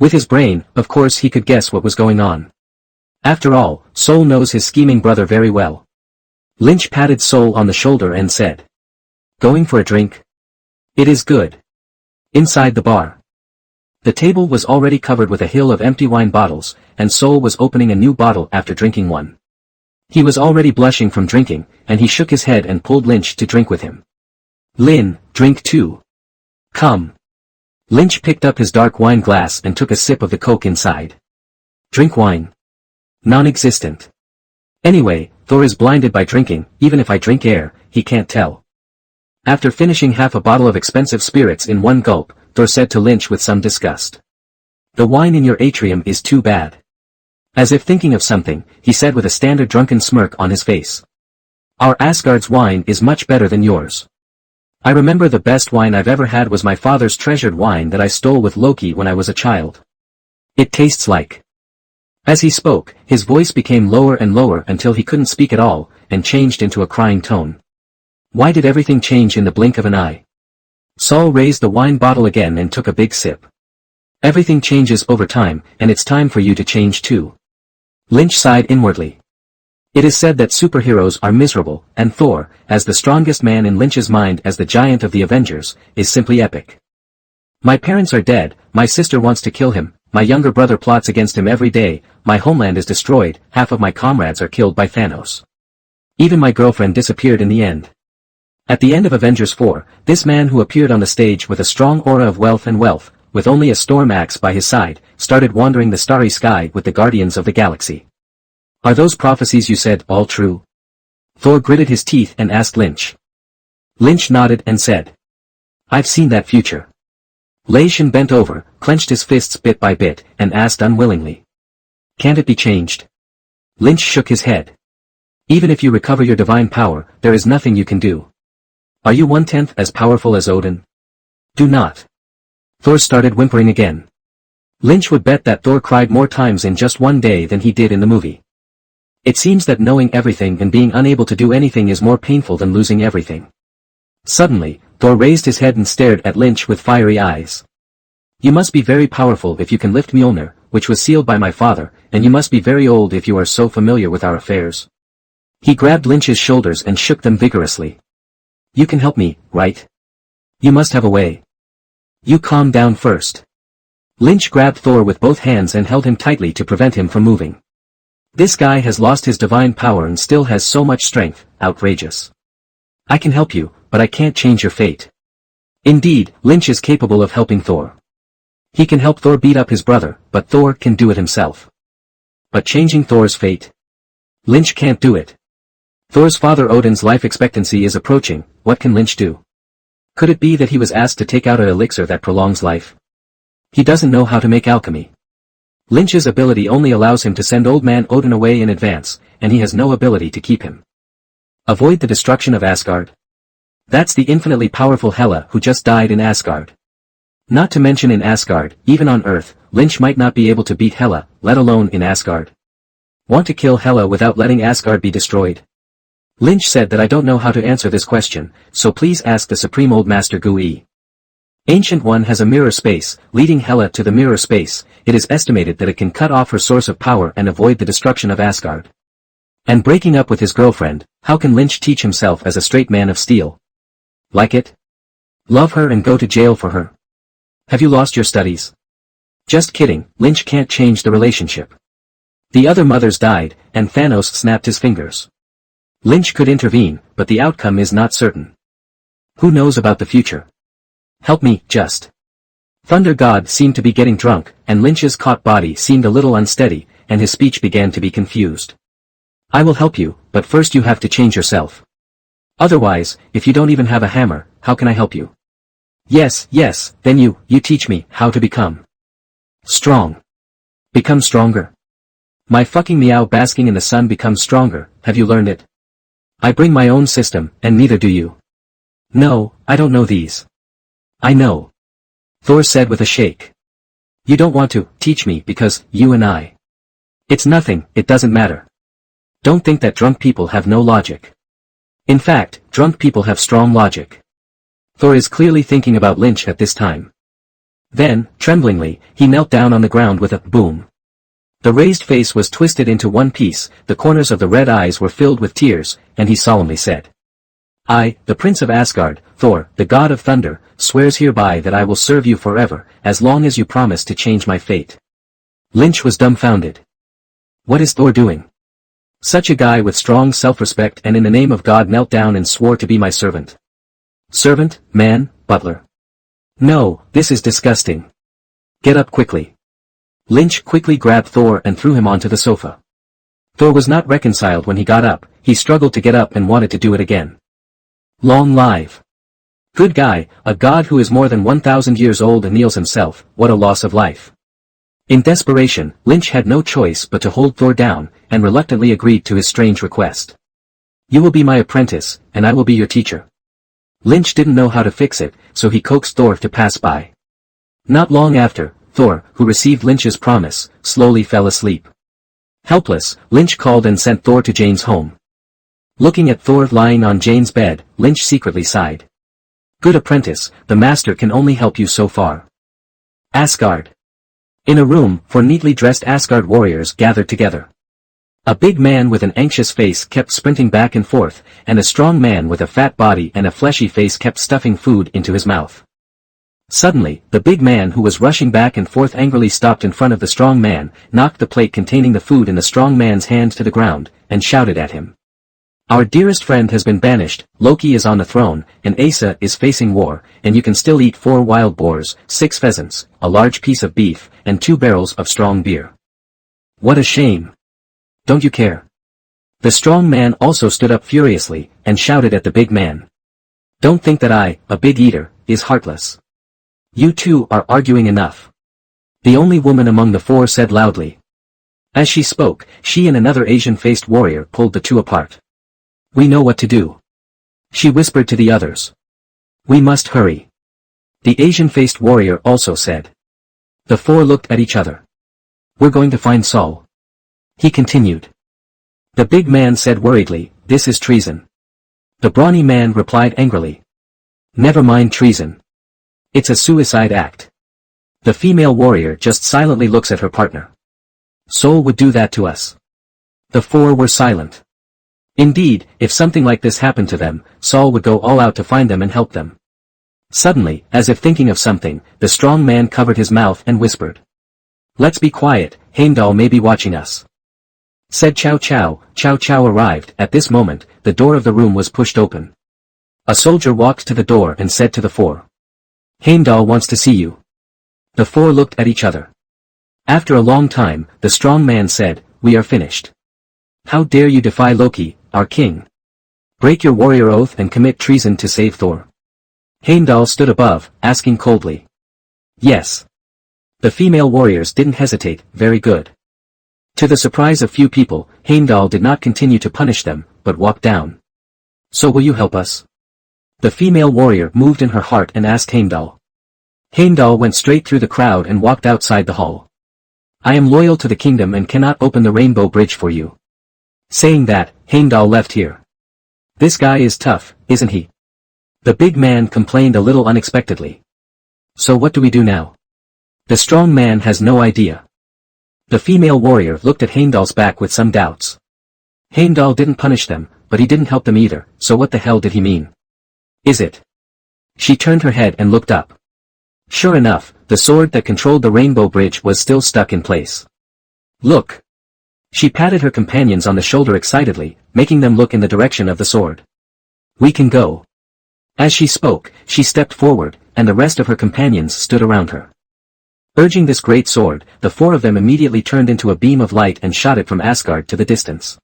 [SPEAKER 1] With his brain, of course he could guess what was going on. After all, Sol knows his scheming brother very well. Lynch patted Sol on the shoulder and said. Going for a drink? It is good. Inside the bar. The table was already covered with a hill of empty wine bottles, and Sol was opening a new bottle after drinking one. He was already blushing from drinking, and he shook his head and pulled Lynch to drink with him. Lynn, drink too. Come. Lynch picked up his dark wine glass and took a sip of the coke inside. Drink wine. Non-existent. Anyway, Thor is blinded by drinking, even if I drink air, he can't tell. After finishing half a bottle of expensive spirits in one gulp, Thor said to Lynch with some disgust. The wine in your atrium is too bad. As if thinking of something, he said with a standard drunken smirk on his face. Our Asgard's wine is much better than yours. I remember the best wine I've ever had was my father's treasured wine that I stole with Loki when I was a child. It tastes like. As he spoke, his voice became lower and lower until he couldn't speak at all, and changed into a crying tone. Why did everything change in the blink of an eye? Sol raised the wine bottle again and took a big sip. Everything changes over time, and it's time for you to change too. Lynch sighed inwardly. It is said that superheroes are miserable, and Thor, as the strongest man in Lynch's mind as the giant of the Avengers, is simply epic. My parents are dead, my sister wants to kill him, my younger brother plots against him every day, my homeland is destroyed, half of my comrades are killed by Thanos. Even my girlfriend disappeared in the end. At the end of Avengers 4, this man who appeared on the stage with a strong aura of wealth, with only a storm axe by his side, started wandering the starry sky with the Guardians of the Galaxy. Are those prophecies you said all true? Thor gritted his teeth and asked Lynch. Lynch nodded and said. I've seen that future. Leishan bent over, clenched his fists bit by bit, and asked unwillingly. Can't it be changed? Lynch shook his head. Even if you recover your divine power, there is nothing you can do. Are you 1/10 as powerful as Odin? Do not. Thor started whimpering again. Lynch would bet that Thor cried more times in just one day than he did in the movie. It seems that knowing everything and being unable to do anything is more painful than losing everything. Suddenly, Thor raised his head and stared at Lynch with fiery eyes. You must be very powerful if you can lift Mjolnir, which was sealed by my father, and you must be very old if you are so familiar with our affairs. He grabbed Lynch's shoulders and shook them vigorously. You can help me, right? You must have a way. You calm down first. Lynch grabbed Thor with both hands and held him tightly to prevent him from moving. This guy has lost his divine power and still has so much strength, outrageous. I can help you, but I can't change your fate. Indeed, Lynch is capable of helping Thor. He can help Thor beat up his brother, but Thor can do it himself. But changing Thor's fate? Lynch can't do it. Thor's father Odin's life expectancy is approaching. What can Lynch do? Could it be that he was asked to take out an elixir that prolongs life? He doesn't know how to make alchemy. Lynch's ability only allows him to send Old Man Odin away in advance, and he has no ability to keep him. Avoid the destruction of Asgard? That's the infinitely powerful Hela who just died in Asgard. Not to mention in Asgard, even on Earth, Lynch might not be able to beat Hela, let alone in Asgard. Want to kill Hela without letting Asgard be destroyed? Lynch said that I don't know how to answer this question, so please ask the Supreme Old Master Gui. Ancient One has a mirror space, leading Hela to the mirror space. It is estimated that it can cut off her source of power and avoid the destruction of Asgard. And breaking up with his girlfriend, how can Lynch teach himself as a straight man of steel? Like it? Love her and go to jail for her? Have you lost your studies? Just kidding, Lynch can't change the relationship. The other mothers died, and Thanos snapped his fingers. Lynch could intervene, but the outcome is not certain. Who knows about the future? Help me, just. Thunder God seemed to be getting drunk, and Lynch's caught body seemed a little unsteady, and his speech began to be confused. I will help you, but first you have to change yourself. Otherwise, if you don't even have a hammer, how can I help you? Yes, then you teach me how to become strong. Become stronger. My fucking meow basking in the sun becomes stronger, have you learned it? I bring my own system, and neither do you. No, I don't know these. I know. Thor said with a shake. You don't want to teach me because you and I. It's nothing, it doesn't matter. Don't think that drunk people have no logic. In fact, drunk people have strong logic. Thor is clearly thinking about Lynch at this time. Then, tremblingly, he knelt down on the ground with a boom. The raised face was twisted into one piece, the corners of the red eyes were filled with tears, and he solemnly said, I, the Prince of Asgard, Thor, the God of Thunder, swears hereby that I will serve you forever, as long as you promise to change my fate. Lynch was dumbfounded. What is Thor doing? Such a guy with strong self-respect and in the name of God knelt down and swore to be my servant. Servant, man, butler. No, this is disgusting. Get up quickly. Lynch quickly grabbed Thor and threw him onto the sofa. Thor was not reconciled when he got up, he struggled to get up and wanted to do it again. Long live. Good guy, a god who is more than 1,000 years old and kneels himself, what a loss of life. In desperation, Lynch had no choice but to hold Thor down, and reluctantly agreed to his strange request. You will be my apprentice, and I will be your teacher. Lynch didn't know how to fix it, so he coaxed Thor to pass by. Not long after, Thor, who received Lynch's promise, slowly fell asleep. Helpless, Lynch called and sent Thor to Jane's home. Looking at Thor lying on Jane's bed, Lynch secretly sighed. Good apprentice, the master can only help you so far. Asgard. In a room, 4 neatly dressed Asgard warriors gathered together. A big man with an anxious face kept sprinting back and forth, and a strong man with a fat body and a fleshy face kept stuffing food into his mouth. Suddenly, the big man who was rushing back and forth angrily stopped in front of the strong man, knocked the plate containing the food in the strong man's hands to the ground, and shouted at him. Our dearest friend has been banished, Loki is on the throne, and Asa is facing war, and you can still eat 4 wild boars, 6 pheasants, a large piece of beef, and 2 barrels of strong beer. What a shame. Don't you care? The strong man also stood up furiously, and shouted at the big man. Don't think that I, a big eater, is heartless. You two are arguing enough. The only woman among the 4 said loudly. As she spoke, she and another Asian-faced warrior pulled the 2 apart. We know what to do. She whispered to the others. We must hurry. The Asian-faced warrior also said. The 4 looked at each other. We're going to find Saul. He continued. The big man said worriedly, this is treason. The brawny man replied angrily. Never mind treason. It's a suicide act. The female warrior just silently looks at her partner. Saul would do that to us. The 4 were silent. Indeed, if something like this happened to them, Saul would go all out to find them and help them. Suddenly, as if thinking of something, the strong man covered his mouth and whispered. "Let's be quiet, Heimdall may be watching us." Said Chow Chow. Chow Chow arrived. At this moment, the door of the room was pushed open. A soldier walked to the door and said to the four. "Heimdall wants to see you." The four looked at each other. After a long time, the strong man said, "We are finished. How dare you defy Loki, our king? Break your warrior oath and commit treason to save Thor." Heimdall stood above, asking coldly. "Yes." The female warriors didn't hesitate. "Very good." To the surprise of few people, Heimdall did not continue to punish them, but walked down. "So will you help us?" The female warrior moved in her heart and asked Heimdall. Heimdall went straight through the crowd and walked outside the hall. "I am loyal to the kingdom and cannot open the rainbow bridge for you." Saying that, Heimdall left here. "This guy is tough, isn't he?" The big man complained a little unexpectedly. "So what do we do now?" The strong man has no idea. The female warrior looked at Heimdall's back with some doubts. Heimdall didn't punish them, but he didn't help them either, so what the hell did he mean? Is it? She turned her head and looked up. Sure enough, the sword that controlled the rainbow bridge was still stuck in place. "Look!" She patted her companions on the shoulder excitedly, making them look in the direction of the sword. "We can go." As she spoke, she stepped forward, and the rest of her companions stood around her. Urging this great sword, the four of them immediately turned into a beam of light and shot it from Asgard to the distance.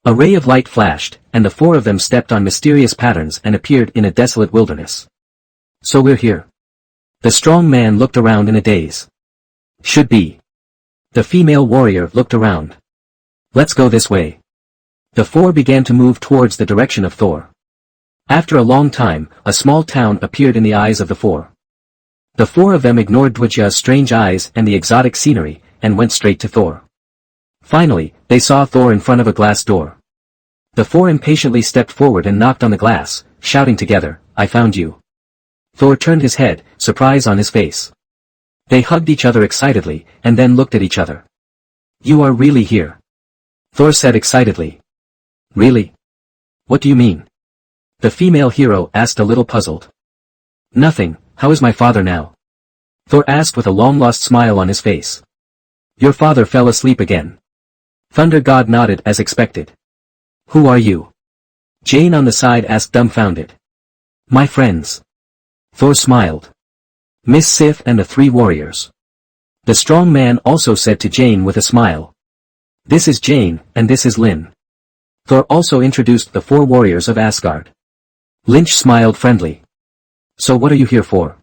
[SPEAKER 1] A ray of light flashed, and the four of them stepped on mysterious patterns and appeared in a desolate wilderness. "So we're here." The strong man looked around in a daze. "Should be." The female warrior looked around. "Let's go this way." The four began to move towards the direction of Thor. After a long time, a small town appeared in the eyes of the four. The four of them ignored Dwajja's strange eyes and the exotic scenery, and went straight to Thor. Finally, they saw Thor in front of a glass door. The four impatiently stepped forward and knocked on the glass, shouting together, "I found you." Thor turned his head, surprise on his face. They hugged each other excitedly, and then looked at each other. "You are really here?" Thor said excitedly. "Really? What do you mean?" The female hero asked a little puzzled. "Nothing, how is my father now?" Thor asked with a long-lost smile on his face. "Your father fell asleep again." Thunder God nodded as expected. "Who are you?" Jane on the side asked dumbfounded. "My friends." Thor smiled. "Miss Sif and the three warriors." The strong man also said to Jane with a smile. "This is Jane, and this is Lynn." Thor also introduced the four warriors of Asgard. Lynch smiled friendly. "So what are you here for?"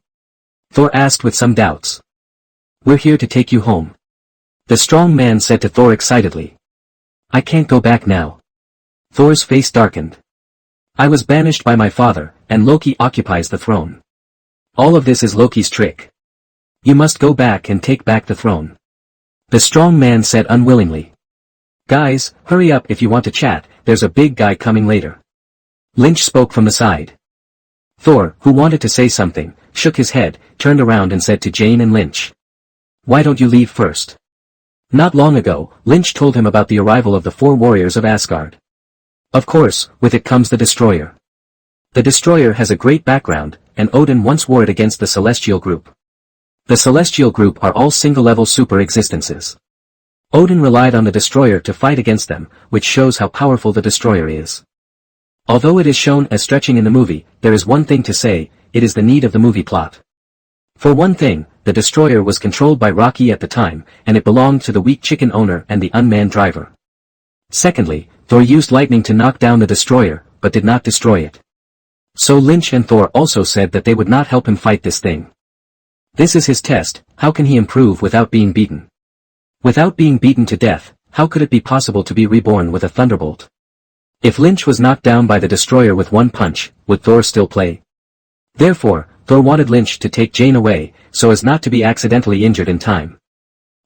[SPEAKER 1] Thor asked with some doubts. "We're here to take you home." The strong man said to Thor excitedly. "I can't go back now." Thor's face darkened. "I was banished by my father, and Loki occupies the throne. All of this is Loki's trick. You must go back and take back the throne." The strong man said unwillingly. "Guys, hurry up if you want to chat, there's a big guy coming later." Lynch spoke from the side. Thor, who wanted to say something, shook his head, turned around and said to Jane and Lynch. "Why don't you leave first?" Not long ago, Lynch told him about the arrival of the four warriors of Asgard. Of course, with it comes the Destroyer. The Destroyer has a great background, and Odin once wore it against the Celestial Group. The Celestial Group are all single-level super-existences. Odin relied on the Destroyer to fight against them, which shows how powerful the Destroyer is. Although it is shown as stretching in the movie, there is one thing to say, it is the need of the movie plot. For one thing, the Destroyer was controlled by Rocky at the time, and it belonged to the weak chicken owner and the unmanned driver. Secondly, Thor used lightning to knock down the Destroyer, but did not destroy it. So Lynch and Thor also said that they would not help him fight this thing. This is his test, how can he improve without being beaten? Without being beaten to death, how could it be possible to be reborn with a thunderbolt? If Lynch was knocked down by the Destroyer with one punch, would Thor still play? Therefore, Thor wanted Lynch to take Jane away, so as not to be accidentally injured in time.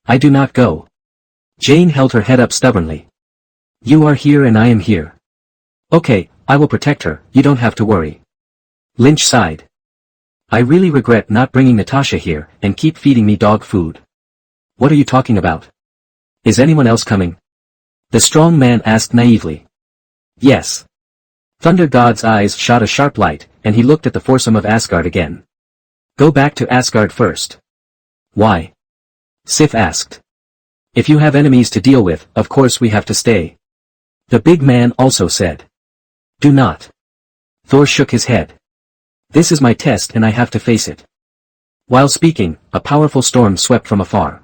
[SPEAKER 1] "I do not go." Jane held her head up stubbornly. "You are here and I am here." "Okay, I will protect her, you don't have to worry." Lynch sighed. "I really regret not bringing Natasha here, and keep feeding me dog food." "What are you talking about? Is anyone else coming?" The strong man asked naively. Yes. Thunder God's eyes shot a sharp light, and he looked at the foursome of Asgard again. Go back to Asgard first. Why? Sif asked. If you have enemies to deal with, of course we have to stay. The big man also said. Do not. Thor shook his head. This is my test and I have to face it. While speaking, a powerful storm swept from afar.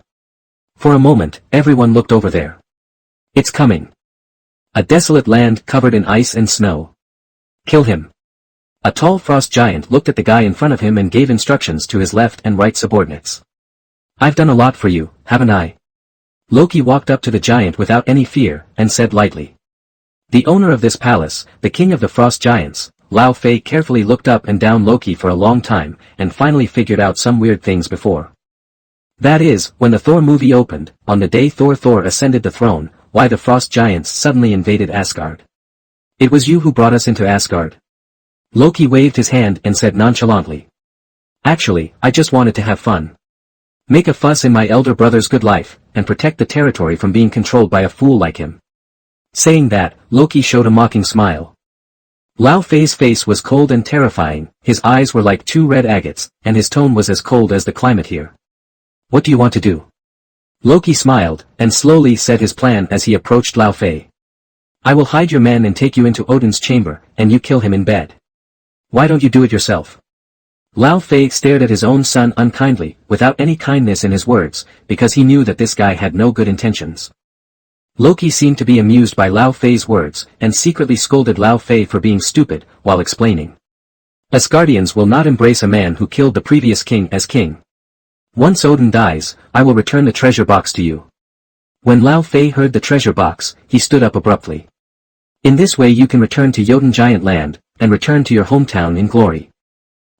[SPEAKER 1] For a moment, everyone looked over there. It's coming. A desolate land covered in ice and snow. Kill him. A tall frost giant looked at the guy in front of him and gave instructions to his left and right subordinates. I've done a lot for you, haven't I? Loki walked up to the giant without any fear, and said lightly. The owner of this palace, the king of the frost giants, Lao Fei carefully looked up and down Loki for a long time, and finally figured out some weird things before. That is, when the Thor movie opened, on the day Thor ascended the throne, why the frost giants suddenly invaded Asgard. It was you who brought us into Asgard. Loki waved his hand and said nonchalantly. Actually, I just wanted to have fun. Make a fuss in my elder brother's good life, and protect the territory from being controlled by a fool like him. Saying that, Loki showed a mocking smile. Lao Fei's face was cold and terrifying, his eyes were like two red agates, and his tone was as cold as the climate here. What do you want to do? Loki smiled, and slowly said his plan as he approached Lao Fei. I will hide your men and take you into Odin's chamber, and you kill him in bed. Why don't you do it yourself? Lao Fei stared at his own son unkindly, without any kindness in his words, because he knew that this guy had no good intentions. Loki seemed to be amused by Lao Fei's words, and secretly scolded Lao Fei for being stupid, while explaining. Asgardians will not embrace a man who killed the previous king as king. Once Odin dies, I will return the treasure box to you. When Lao Fei heard the treasure box, he stood up abruptly. In this way you can return to Jotun giant land, and return to your hometown in glory.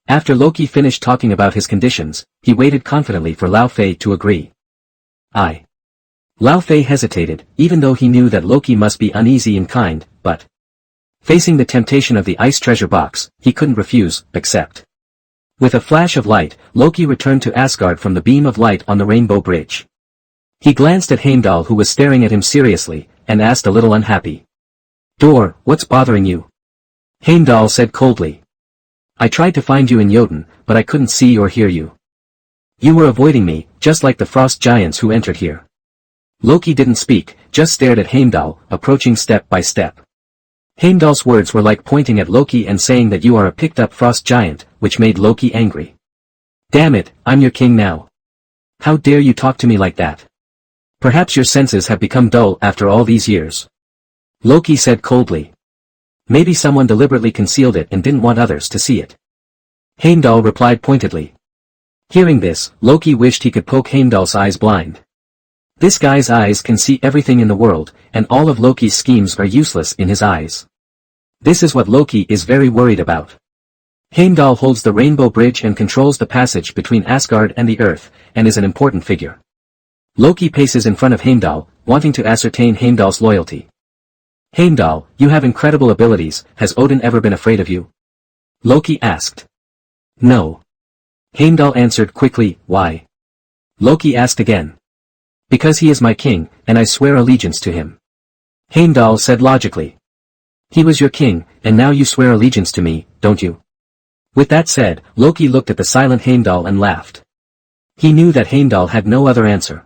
[SPEAKER 1] After Loki finished talking about his conditions, he waited confidently for Lao Fei to agree. Lao Fei hesitated, even though he knew that Loki must be uneasy and kind, but facing the temptation of the ice treasure box, he couldn't refuse, accept. With a flash of light, Loki returned to Asgard from the beam of light on the Rainbow Bridge. He glanced at Heimdall who was staring at him seriously, and asked a little unhappy. Thor, what's bothering you? Heimdall said coldly. I tried to find you in Jotun, but I couldn't see or hear you. You were avoiding me, just like the frost giants who entered here. Loki didn't speak, just stared at Heimdall, approaching step by step. Heimdall's words were like pointing at Loki and saying that you are a picked-up frost giant, which made Loki angry. Damn it, I'm your king now. How dare you talk to me like that? Perhaps your senses have become dull after all these years. Loki said coldly. Maybe someone deliberately concealed it and didn't want others to see it. Heimdall replied pointedly. Hearing this, Loki wished he could poke Heimdall's eyes blind. This guy's eyes can see everything in the world, and all of Loki's schemes are useless in his eyes. This is what Loki is very worried about. Heimdall holds the Rainbow Bridge and controls the passage between Asgard and the Earth, and is an important figure. Loki paces in front of Heimdall, wanting to ascertain Heimdall's loyalty. Heimdall, you have incredible abilities, has Odin ever been afraid of you? Loki asked. No. Heimdall answered quickly, why? Loki asked again. Because he is my king, and I swear allegiance to him. Heimdall said logically. He was your king, and now you swear allegiance to me, don't you? With that said, Loki looked at the silent Heimdall and laughed. He knew that Heimdall had no other answer.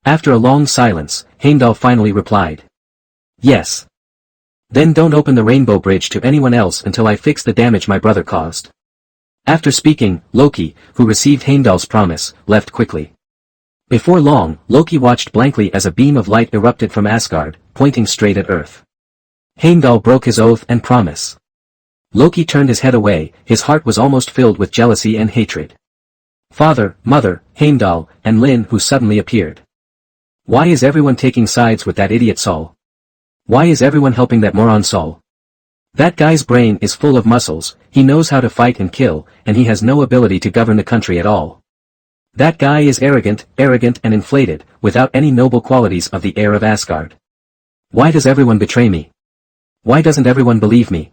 [SPEAKER 1] After a long silence, Heimdall finally replied. Yes. Then don't open the Rainbow Bridge to anyone else until I fix the damage my brother caused. After speaking, Loki, who received Heimdall's promise, left quickly. Before long, Loki watched blankly as a beam of light erupted from Asgard, pointing straight at Earth. Heimdall broke his oath and promise. Loki turned his head away, his heart was almost filled with jealousy and hatred. Father, mother, Heimdall, and Lin who suddenly appeared. Why is everyone taking sides with that idiot Saul? Why is everyone helping that moron Saul? That guy's brain is full of muscles, he knows how to fight and kill, and he has no ability to govern the country at all. That guy is arrogant and inflated, without any noble qualities of the heir of Asgard. Why does everyone betray me? Why doesn't everyone believe me?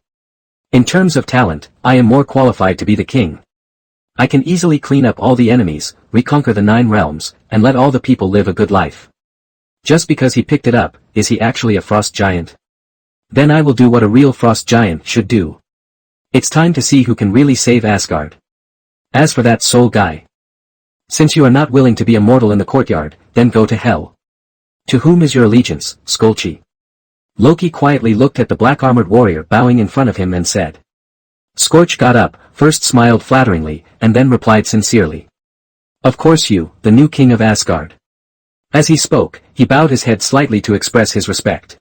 [SPEAKER 1] In terms of talent, I am more qualified to be the king. I can easily clean up all the enemies, reconquer the 9 realms, and let all the people live a good life. Just because he picked it up, is he actually a frost giant? Then I will do what a real frost giant should do. It's time to see who can really save Asgard. As for that soul guy. Since you are not willing to be immortal in the courtyard, then go to hell. To whom is your allegiance, Skolchi? Loki quietly looked at the black-armored warrior bowing in front of him and said. Scorch got up, first smiled flatteringly, and then replied sincerely. Of course you, the new king of Asgard. As he spoke, he bowed his head slightly to express his respect.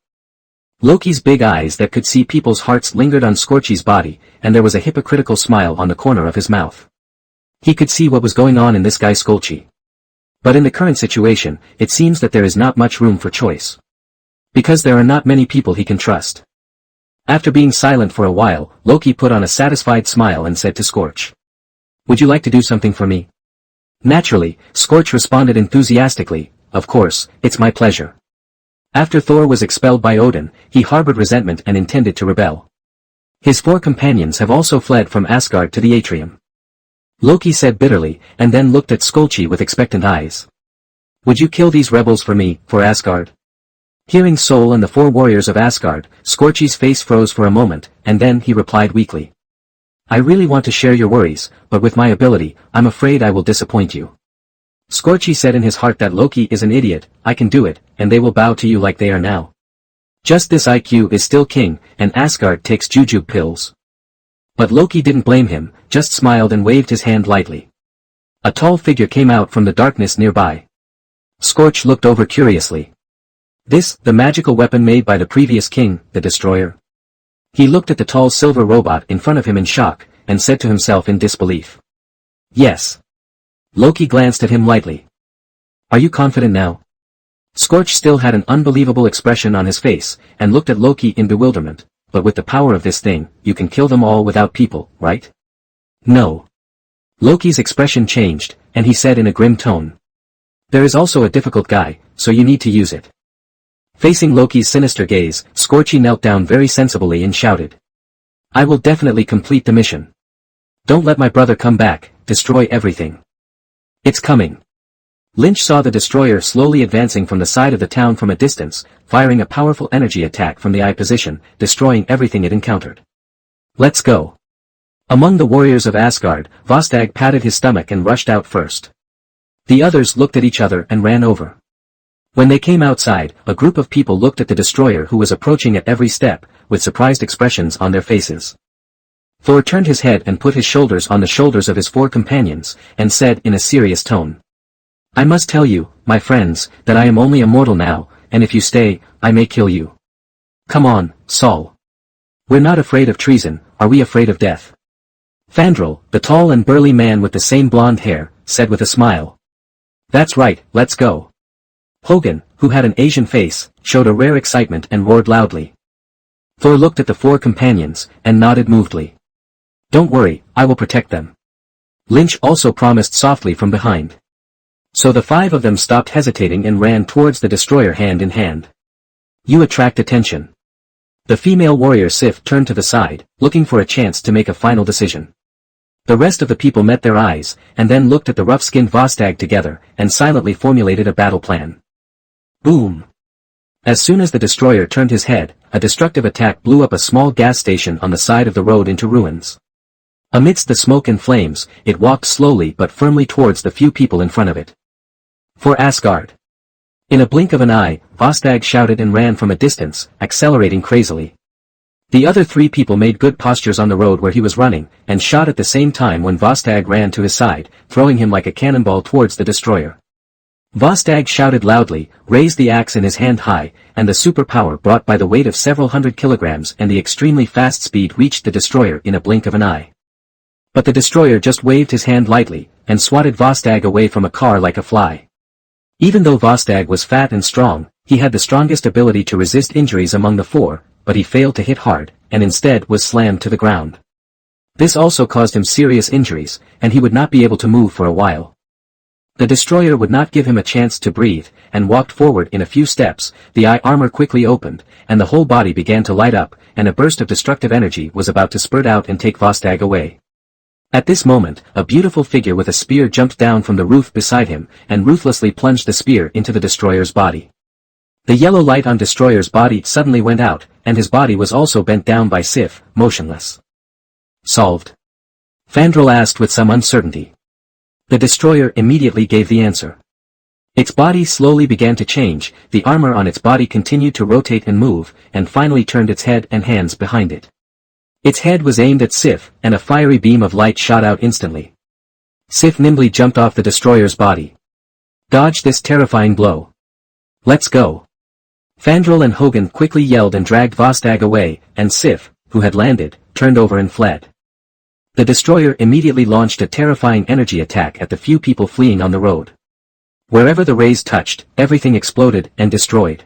[SPEAKER 1] Loki's big eyes that could see people's hearts lingered on Scorchy's body, and there was a hypocritical smile on the corner of his mouth. He could see what was going on in this guy Skolchi. But in the current situation, it seems that there is not much room for choice. Because there are not many people he can trust. After being silent for a while, Loki put on a satisfied smile and said to Scorch. Would you like to do something for me? Naturally, Scorch responded enthusiastically, of course, it's my pleasure. After Thor was expelled by Odin, he harbored resentment and intended to rebel. His 4 companions have also fled from Asgard to the atrium. Loki said bitterly, and then looked at Skolchi with expectant eyes. Would you kill these rebels for me, for Asgard? Hearing Sol and the 4 warriors of Asgard, Scorchy's face froze for a moment, and then he replied weakly. I really want to share your worries, but with my ability, I'm afraid I will disappoint you. Scorchy said in his heart that Loki is an idiot, I can do it, and they will bow to you like they are now. Just this IQ is still king, and Asgard takes jujube pills. But Loki didn't blame him, just smiled and waved his hand lightly. A tall figure came out from the darkness nearby. Scorch looked over curiously. This, the magical weapon made by the previous king, the Destroyer? He looked at the tall silver robot in front of him in shock, and said to himself in disbelief. Yes. Loki glanced at him lightly. Are you confident now? Scorch still had an unbelievable expression on his face, and looked at Loki in bewilderment, but with the power of this thing, you can kill them all without people, right? No. Loki's expression changed, and he said in a grim tone. There is also a difficult guy, so you need to use it. Facing Loki's sinister gaze, Scorchy knelt down very sensibly and shouted. I will definitely complete the mission. Don't let my brother come back, destroy everything. It's coming. Lynch saw the destroyer slowly advancing from the side of the town from a distance, firing a powerful energy attack from the eye position, destroying everything it encountered. Let's go. Among the warriors of Asgard, Vostag patted his stomach and rushed out first. The others looked at each other and ran over. When they came outside, a group of people looked at the destroyer who was approaching at every step, with surprised expressions on their faces. Thor turned his head and put his shoulders on the shoulders of his 4 companions, and said in a serious tone. I must tell you, my friends, that I am only a mortal now, and if you stay, I may kill you. Come on, Saul. We're not afraid of treason, are we afraid of death? Fandral, the tall and burly man with the same blonde hair, said with a smile. That's right, let's go. Hogan, who had an Asian face, showed a rare excitement and roared loudly. Thor looked at the 4 companions, and nodded movedly. Don't worry, I will protect them. Lynch also promised softly from behind. So the 5 of them stopped hesitating and ran towards the destroyer hand in hand. You attract attention. The female warrior Sif turned to the side, looking for a chance to make a final decision. The rest of the people met their eyes, and then looked at the rough-skinned Vostag together, and silently formulated a battle plan. Boom! As soon as the destroyer turned his head, a destructive attack blew up a small gas station on the side of the road into ruins. Amidst the smoke and flames, it walked slowly but firmly towards the few people in front of it. For Asgard. In a blink of an eye, Vostag shouted and ran from a distance, accelerating crazily. The other 3 people made good postures on the road where he was running, and shot at the same time when Vostag ran to his side, throwing him like a cannonball towards the destroyer. Vostag shouted loudly, raised the axe in his hand high, and the superpower brought by the weight of several hundred kilograms and the extremely fast speed reached the destroyer in a blink of an eye. But the destroyer just waved his hand lightly, and swatted Vostag away from a car like a fly. Even though Vostag was fat and strong, he had the strongest ability to resist injuries among the 4, but he failed to hit hard, and instead was slammed to the ground. This also caused him serious injuries, and he would not be able to move for a while. The destroyer would not give him a chance to breathe, and walked forward in a few steps. The eye armor quickly opened, and the whole body began to light up, and a burst of destructive energy was about to spurt out and take Vostag away. At this moment, a beautiful figure with a spear jumped down from the roof beside him, and ruthlessly plunged the spear into the destroyer's body. The yellow light on destroyer's body suddenly went out, and his body was also bent down by Sif, motionless. Solved? Fandral asked with some uncertainty. The destroyer immediately gave the answer. Its body slowly began to change, the armor on its body continued to rotate and move, and finally turned its head and hands behind it. Its head was aimed at Sif, and a fiery beam of light shot out instantly. Sif nimbly jumped off the destroyer's body. Dodge this terrifying blow. Let's go. Fandral and Hogan quickly yelled and dragged Vostag away, and Sif, who had landed, turned over and fled. The destroyer immediately launched a terrifying energy attack at the few people fleeing on the road. Wherever the rays touched, everything exploded and destroyed.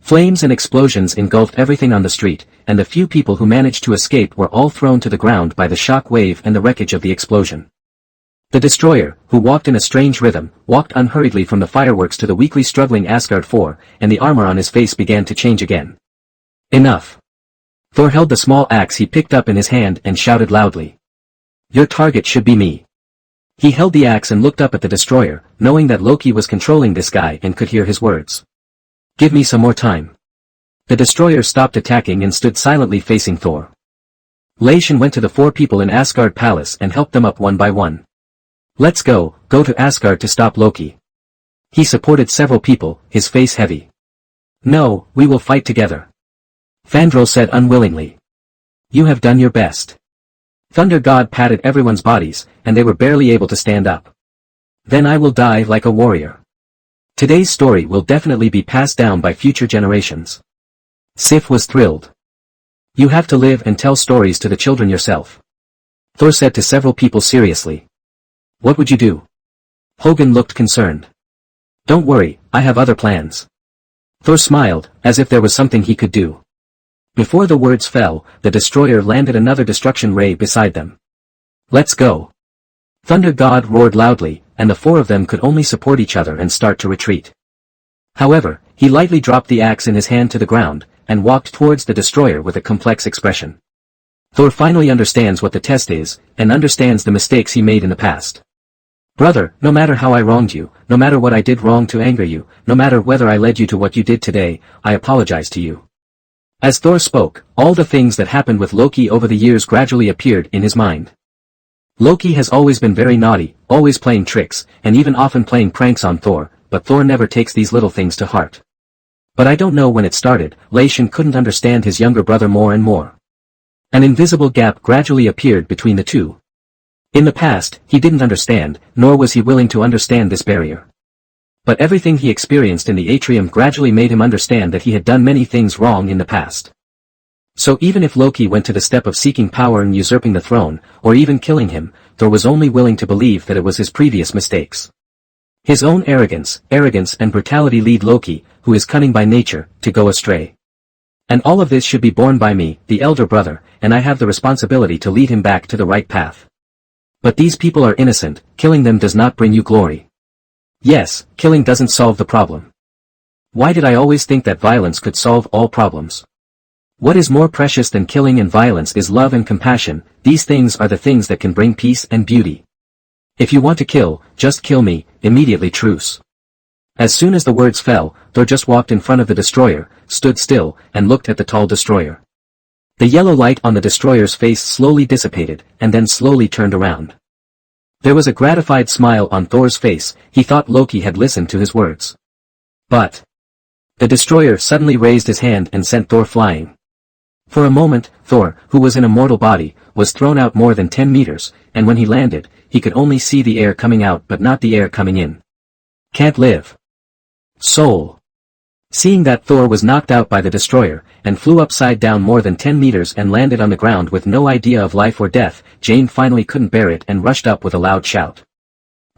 [SPEAKER 1] Flames and explosions engulfed everything on the street, and the few people who managed to escape were all thrown to the ground by the shock wave and the wreckage of the explosion. The destroyer, who walked in a strange rhythm, walked unhurriedly from the fireworks to the weakly struggling Asgard 4, and the armor on his face began to change again. Enough. Thor held the small axe he picked up in his hand and shouted loudly. Your target should be me. He held the axe and looked up at the destroyer, knowing that Loki was controlling this guy and could hear his words. Give me some more time. The destroyer stopped attacking and stood silently facing Thor. Leishan went to the 4 people in Asgard Palace and helped them up one by one. Let's go to Asgard to stop Loki. He supported several people, his face heavy. No, we will fight together. Fandral said unwillingly. You have done your best. Thunder God patted everyone's bodies, and they were barely able to stand up. Then I will die like a warrior. Today's story will definitely be passed down by future generations. Sif was thrilled. You have to live and tell stories to the children yourself. Thor said to several people seriously. What would you do? Hogan looked concerned. Don't worry, I have other plans. Thor smiled, as if there was something he could do. Before the words fell, the destroyer landed another destruction ray beside them. Let's go. Thunder God roared loudly, and the 4 of them could only support each other and start to retreat. However, he lightly dropped the axe in his hand to the ground, and walked towards the destroyer with a complex expression. Thor finally understands what the test is, and understands the mistakes he made in the past. Brother, no matter how I wronged you, no matter what I did wrong to anger you, no matter whether I led you to what you did today, I apologize to you. As Thor spoke, all the things that happened with Loki over the years gradually appeared in his mind. Loki has always been very naughty, always playing tricks, and even often playing pranks on Thor, but Thor never takes these little things to heart. But I don't know when it started, Leishan couldn't understand his younger brother more and more. An invisible gap gradually appeared between the two. In the past, he didn't understand, nor was he willing to understand this barrier. But everything he experienced in the atrium gradually made him understand that he had done many things wrong in the past. So even if Loki went to the step of seeking power and usurping the throne, or even killing him, Thor was only willing to believe that it was his previous mistakes. His own arrogance and brutality lead Loki, who is cunning by nature, to go astray. And all of this should be borne by me, the elder brother, and I have the responsibility to lead him back to the right path. But these people are innocent, killing them does not bring you glory. Yes, killing doesn't solve the problem. Why did I always think that violence could solve all problems? What is more precious than killing and violence is love and compassion, these things are the things that can bring peace and beauty. If you want to kill, just kill me, immediately truce. As soon as the words fell, Thor just walked in front of the destroyer, stood still, and looked at the tall destroyer. The yellow light on the destroyer's face slowly dissipated, and then slowly turned around. There was a gratified smile on Thor's face, he thought Loki had listened to his words. But the destroyer suddenly raised his hand and sent Thor flying. For a moment, Thor, who was in a mortal body, was thrown out more than 10 meters, and when he landed, he could only see the air coming out but not the air coming in. Can't live. Soul. Seeing that Thor was knocked out by the destroyer, and flew upside down more than 10 meters and landed on the ground with no idea of life or death, Jane finally couldn't bear it and rushed up with a loud shout.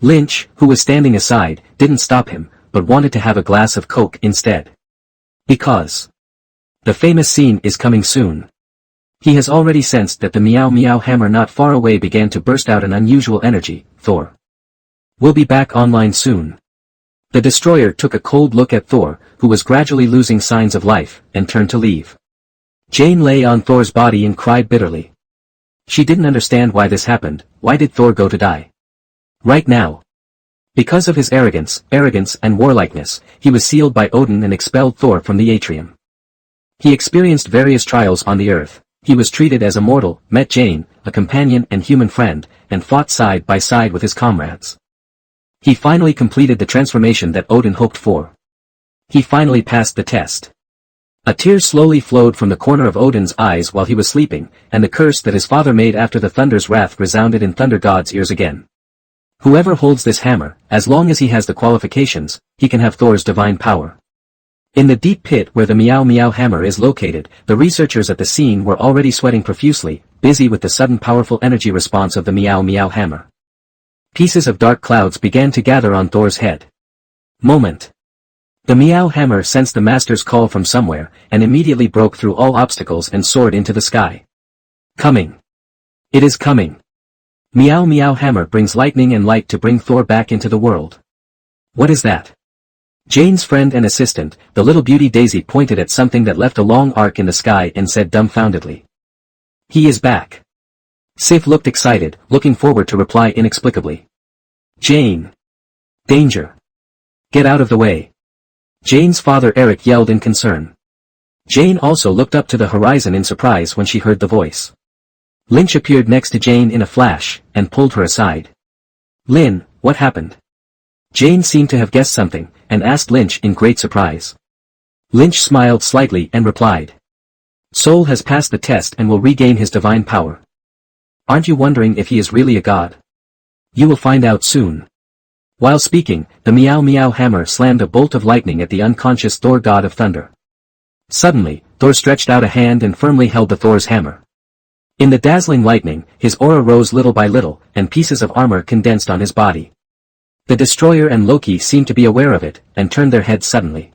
[SPEAKER 1] Lynch, who was standing aside, didn't stop him, but wanted to have a glass of Coke instead. Because the famous scene is coming soon. He has already sensed that the Meow Meow hammer not far away began to burst out an unusual energy. Thor will be back online soon. The destroyer took a cold look at Thor, who was gradually losing signs of life, and turned to leave. Jane lay on Thor's body and cried bitterly. She didn't understand why this happened. Why did Thor go to die right now? Because of his arrogance and warlikeness, he was sealed by Odin and expelled Thor from the atrium. He experienced various trials on the earth. He was treated as a mortal, met Jane, a companion and human friend, and fought side by side with his comrades. He finally completed the transformation that Odin hoped for. He finally passed the test. A tear slowly flowed from the corner of Odin's eyes while he was sleeping, and the curse that his father made after the thunder's wrath resounded in Thunder God's ears again. Whoever holds this hammer, as long as he has the qualifications, he can have Thor's divine power. In the deep pit where the Meow Meow hammer is located, the researchers at the scene were already sweating profusely, busy with the sudden powerful energy response of the Meow Meow hammer. Pieces of dark clouds began to gather on Thor's head. Moment. The Meow hammer sensed the master's call from somewhere, and immediately broke through all obstacles and soared into the sky. Coming. It is coming. Meow Meow hammer brings lightning and light to bring Thor back into the world. What is that? Jane's friend and assistant, the little beauty Daisy, pointed at something that left a long arc in the sky and said dumbfoundedly. He is back. Sif looked excited, looking forward to reply inexplicably. Jane. Danger. Get out of the way. Jane's father Eric yelled in concern. Jane also looked up to the horizon in surprise when she heard the voice. Lynch appeared next to Jane in a flash, and pulled her aside. Lynn, what happened? Jane seemed to have guessed something, and asked Lynch in great surprise. Lynch smiled slightly and replied. Soul has passed the test and will regain his divine power. Aren't you wondering if he is really a god? You will find out soon. While speaking, the Meow Meow hammer slammed a bolt of lightning at the unconscious Thor, god of thunder. Suddenly, Thor stretched out a hand and firmly held the Thor's hammer. In the dazzling lightning, his aura rose little by little, and pieces of armor condensed on his body. The Destroyer and Loki seemed to be aware of it, and turned their heads suddenly.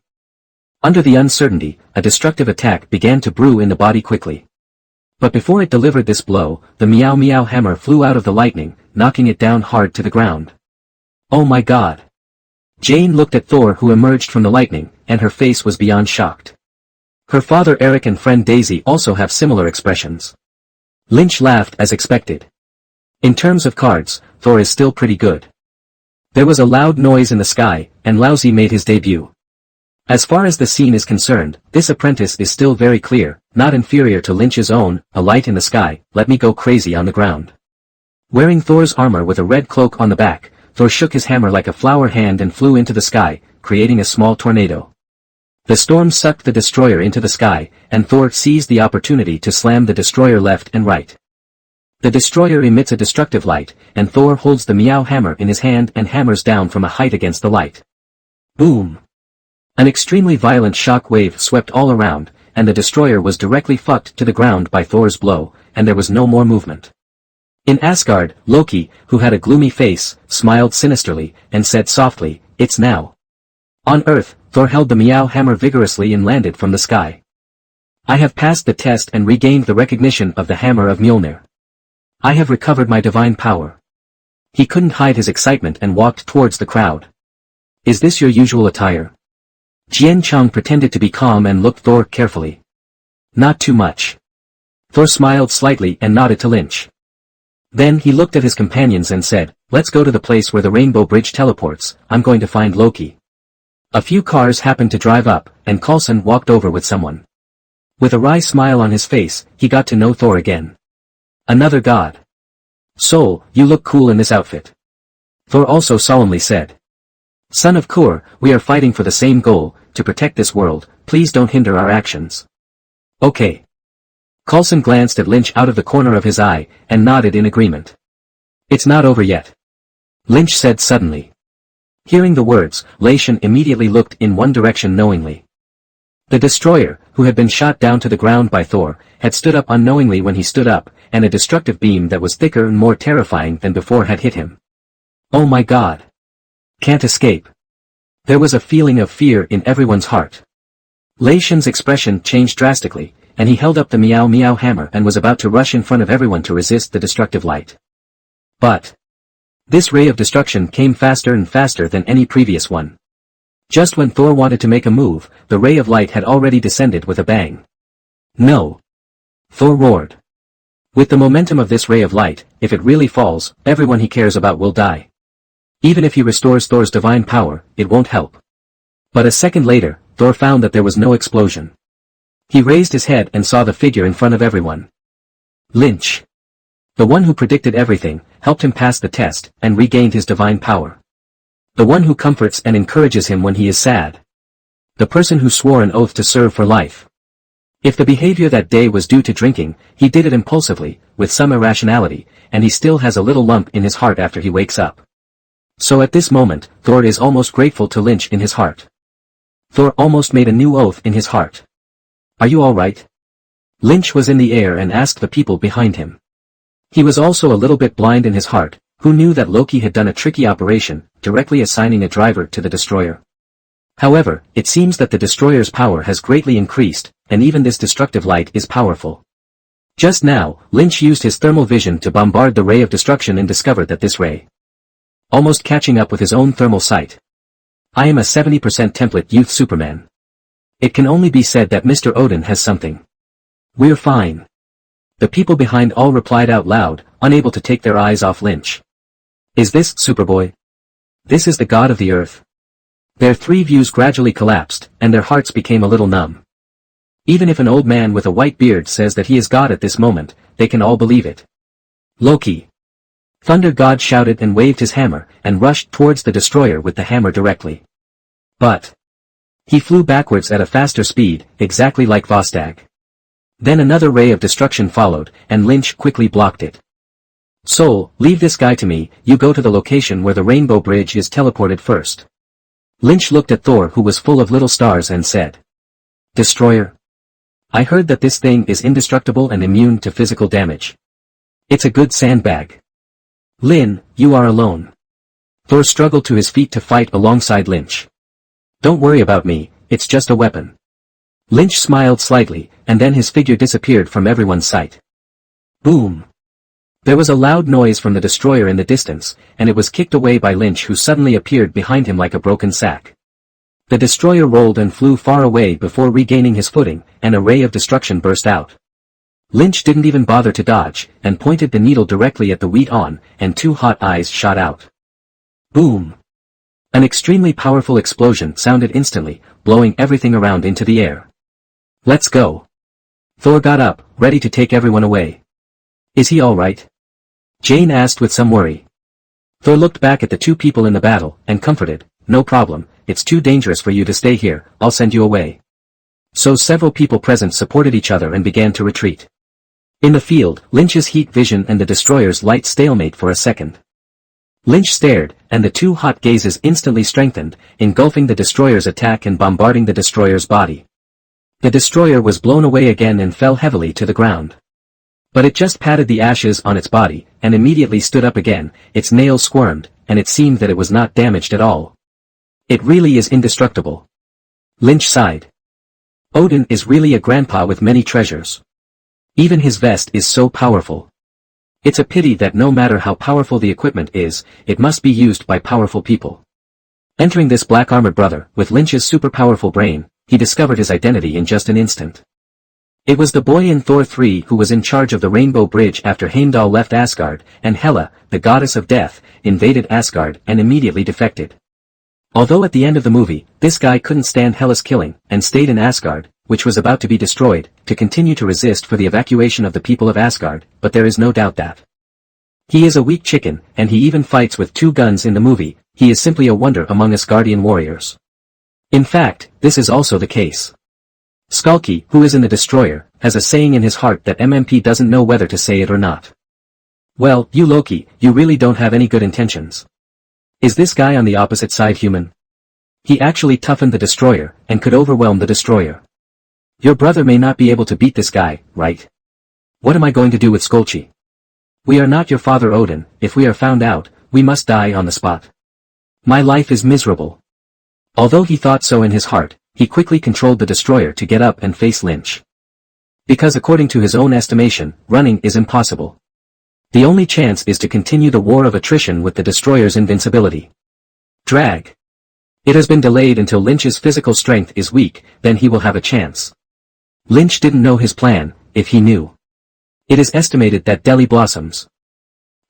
[SPEAKER 1] Under the uncertainty, a destructive attack began to brew in the body quickly. But before it delivered this blow, the Meow Meow hammer flew out of the lightning, knocking it down hard to the ground. Oh my god! Jane looked at Thor, who emerged from the lightning, and her face was beyond shocked. Her father Eric and friend Daisy also have similar expressions. Lynch laughed as expected. In terms of cards, Thor is still pretty good. There was a loud noise in the sky, and Lousy made his debut. As far as the scene is concerned, this apprentice is still very clear, not inferior to Lynch's own, a light in the sky, let me go crazy on the ground. Wearing Thor's armor with a red cloak on the back, Thor shook his hammer like a flower hand and flew into the sky, creating a small tornado. The storm sucked the destroyer into the sky, and Thor seized the opportunity to slam the destroyer left and right. The destroyer emits a destructive light, and Thor holds the Meow hammer in his hand and hammers down from a height against the light. Boom! An extremely violent shock wave swept all around, and the destroyer was directly fucked to the ground by Thor's blow, and there was no more movement. In Asgard, Loki, who had a gloomy face, smiled sinisterly, and said softly, it's now. On Earth, Thor held the Meow hammer vigorously and landed from the sky. I have passed the test and regained the recognition of the hammer of Mjolnir. I have recovered my divine power. He couldn't hide his excitement and walked towards the crowd. Is this your usual attire? Jian Chung pretended to be calm and looked Thor carefully. Not too much. Thor smiled slightly and nodded to Lynch. Then he looked at his companions and said, let's go to the place where the Rainbow Bridge teleports, I'm going to find Loki. A few cars happened to drive up, and Coulson walked over with someone. With a wry smile on his face, he got to know Thor again. Another god. Soul, you look cool in this outfit. Thor also solemnly said. Son of Kur, we are fighting for the same goal, to protect this world, please don't hinder our actions. Okay. Coulson glanced at Lynch out of the corner of his eye, and nodded in agreement. It's not over yet. Lynch said suddenly. Hearing the words, Laishan immediately looked in one direction knowingly. The destroyer, who had been shot down to the ground by Thor, had stood up unknowingly when he stood up, and a destructive beam that was thicker and more terrifying than before had hit him. Oh my god. Can't escape. There was a feeling of fear in everyone's heart. Laishan's expression changed drastically, and he held up the Meow Meow hammer and was about to rush in front of everyone to resist the destructive light. But this ray of destruction came faster and faster than any previous one. Just when Thor wanted to make a move, the ray of light had already descended with a bang. No! Thor roared. With the momentum of this ray of light, if it really falls, everyone he cares about will die. Even if he restores Thor's divine power, it won't help. But a second later, Thor found that there was no explosion. He raised his head and saw the figure in front of everyone. Lynch. The one who predicted everything, helped him pass the test, and regained his divine power. The one who comforts and encourages him when he is sad. The person who swore an oath to serve for life. If the behavior that day was due to drinking, he did it impulsively, with some irrationality, and he still has a little lump in his heart after he wakes up. So at this moment, Thor is almost grateful to Lynch in his heart. Thor almost made a new oath in his heart. Are you all right? Lynch was in the air and asked the people behind him. He was also a little bit blind in his heart, who knew that Loki had done a tricky operation, directly assigning a driver to the destroyer. However, it seems that the destroyer's power has greatly increased, and even this destructive light is powerful. Just now, Lynch used his thermal vision to bombard the ray of destruction and discovered that this ray, almost catching up with his own thermal sight. I am a 70% template youth Superman. It can only be said that Mr. Odin has something. We're fine. The people behind all replied out loud, unable to take their eyes off Lynch. Is this Superboy? This is the god of the earth. Their three views gradually collapsed, and their hearts became a little numb. Even if an old man with a white beard says that he is God at this moment, they can all believe it. Loki. Thunder God shouted and waved his hammer, and rushed towards the destroyer with the hammer directly. But he flew backwards at a faster speed, exactly like Vostag. Then another ray of destruction followed, and Lynch quickly blocked it. Soul, leave this guy to me, you go to the location where the Rainbow Bridge is teleported first. Lynch looked at Thor, who was full of little stars, and said, Destroyer. I heard that this thing is indestructible and immune to physical damage. It's a good sandbag. Lynn, you are alone. Thor struggled to his feet to fight alongside Lynch. Don't worry about me, it's just a weapon. Lynch smiled slightly, and then his figure disappeared from everyone's sight. Boom! There was a loud noise from the destroyer in the distance, and it was kicked away by Lynch, who suddenly appeared behind him like a broken sack. The destroyer rolled and flew far away before regaining his footing, and a ray of destruction burst out. Lynch didn't even bother to dodge, and pointed the needle directly at the wheat on, and two hot eyes shot out. Boom! An extremely powerful explosion sounded instantly, blowing everything around into the air. Let's go. Thor got up, ready to take everyone away. Is he all right? Jane asked with some worry. Thor looked back at the two people in the battle, and comforted, no problem, it's too dangerous for you to stay here, I'll send you away. So several people present supported each other and began to retreat. In the field, Lynch's heat vision and the destroyer's light stalemate for a second. Lynch stared, and the two hot gazes instantly strengthened, engulfing the destroyer's attack and bombarding the destroyer's body. The destroyer was blown away again and fell heavily to the ground. But it just patted the ashes on its body, and immediately stood up again, its nails squirmed, and it seemed that it was not damaged at all. It really is indestructible. Lynch sighed. Odin is really a grandpa with many treasures. Even his vest is so powerful. It's a pity that no matter how powerful the equipment is, it must be used by powerful people. Entering this black-armored brother, with Lynch's super-powerful brain, he discovered his identity in just an instant. It was the boy in Thor 3 who was in charge of the Rainbow Bridge after Heimdall left Asgard, and Hela, the goddess of death, invaded Asgard and immediately defected. Although at the end of the movie, this guy couldn't stand Hela's killing, and stayed in Asgard, which was about to be destroyed, to continue to resist for the evacuation of the people of Asgard, but there is no doubt that he is a weak chicken, and he even fights with two guns in the movie. He is simply a wonder among Asgardian warriors. In fact, this is also the case. Skulky, who is in the destroyer, has a saying in his heart that MMP doesn't know whether to say it or not. Well, you Loki, you really don't have any good intentions. Is this guy on the opposite side human? He actually toughened the destroyer, and could overwhelm the destroyer. Your brother may not be able to beat this guy, right? What am I going to do with Skulky? We are not your father Odin, if we are found out, we must die on the spot. My life is miserable. Although he thought so in his heart, he quickly controlled the destroyer to get up and face Lynch. Because according to his own estimation, running is impossible. The only chance is to continue the war of attrition with the destroyer's invincibility. Drag. It has been delayed until Lynch's physical strength is weak, then he will have a chance. Lynch didn't know his plan, if he knew. It is estimated that Deli blossoms.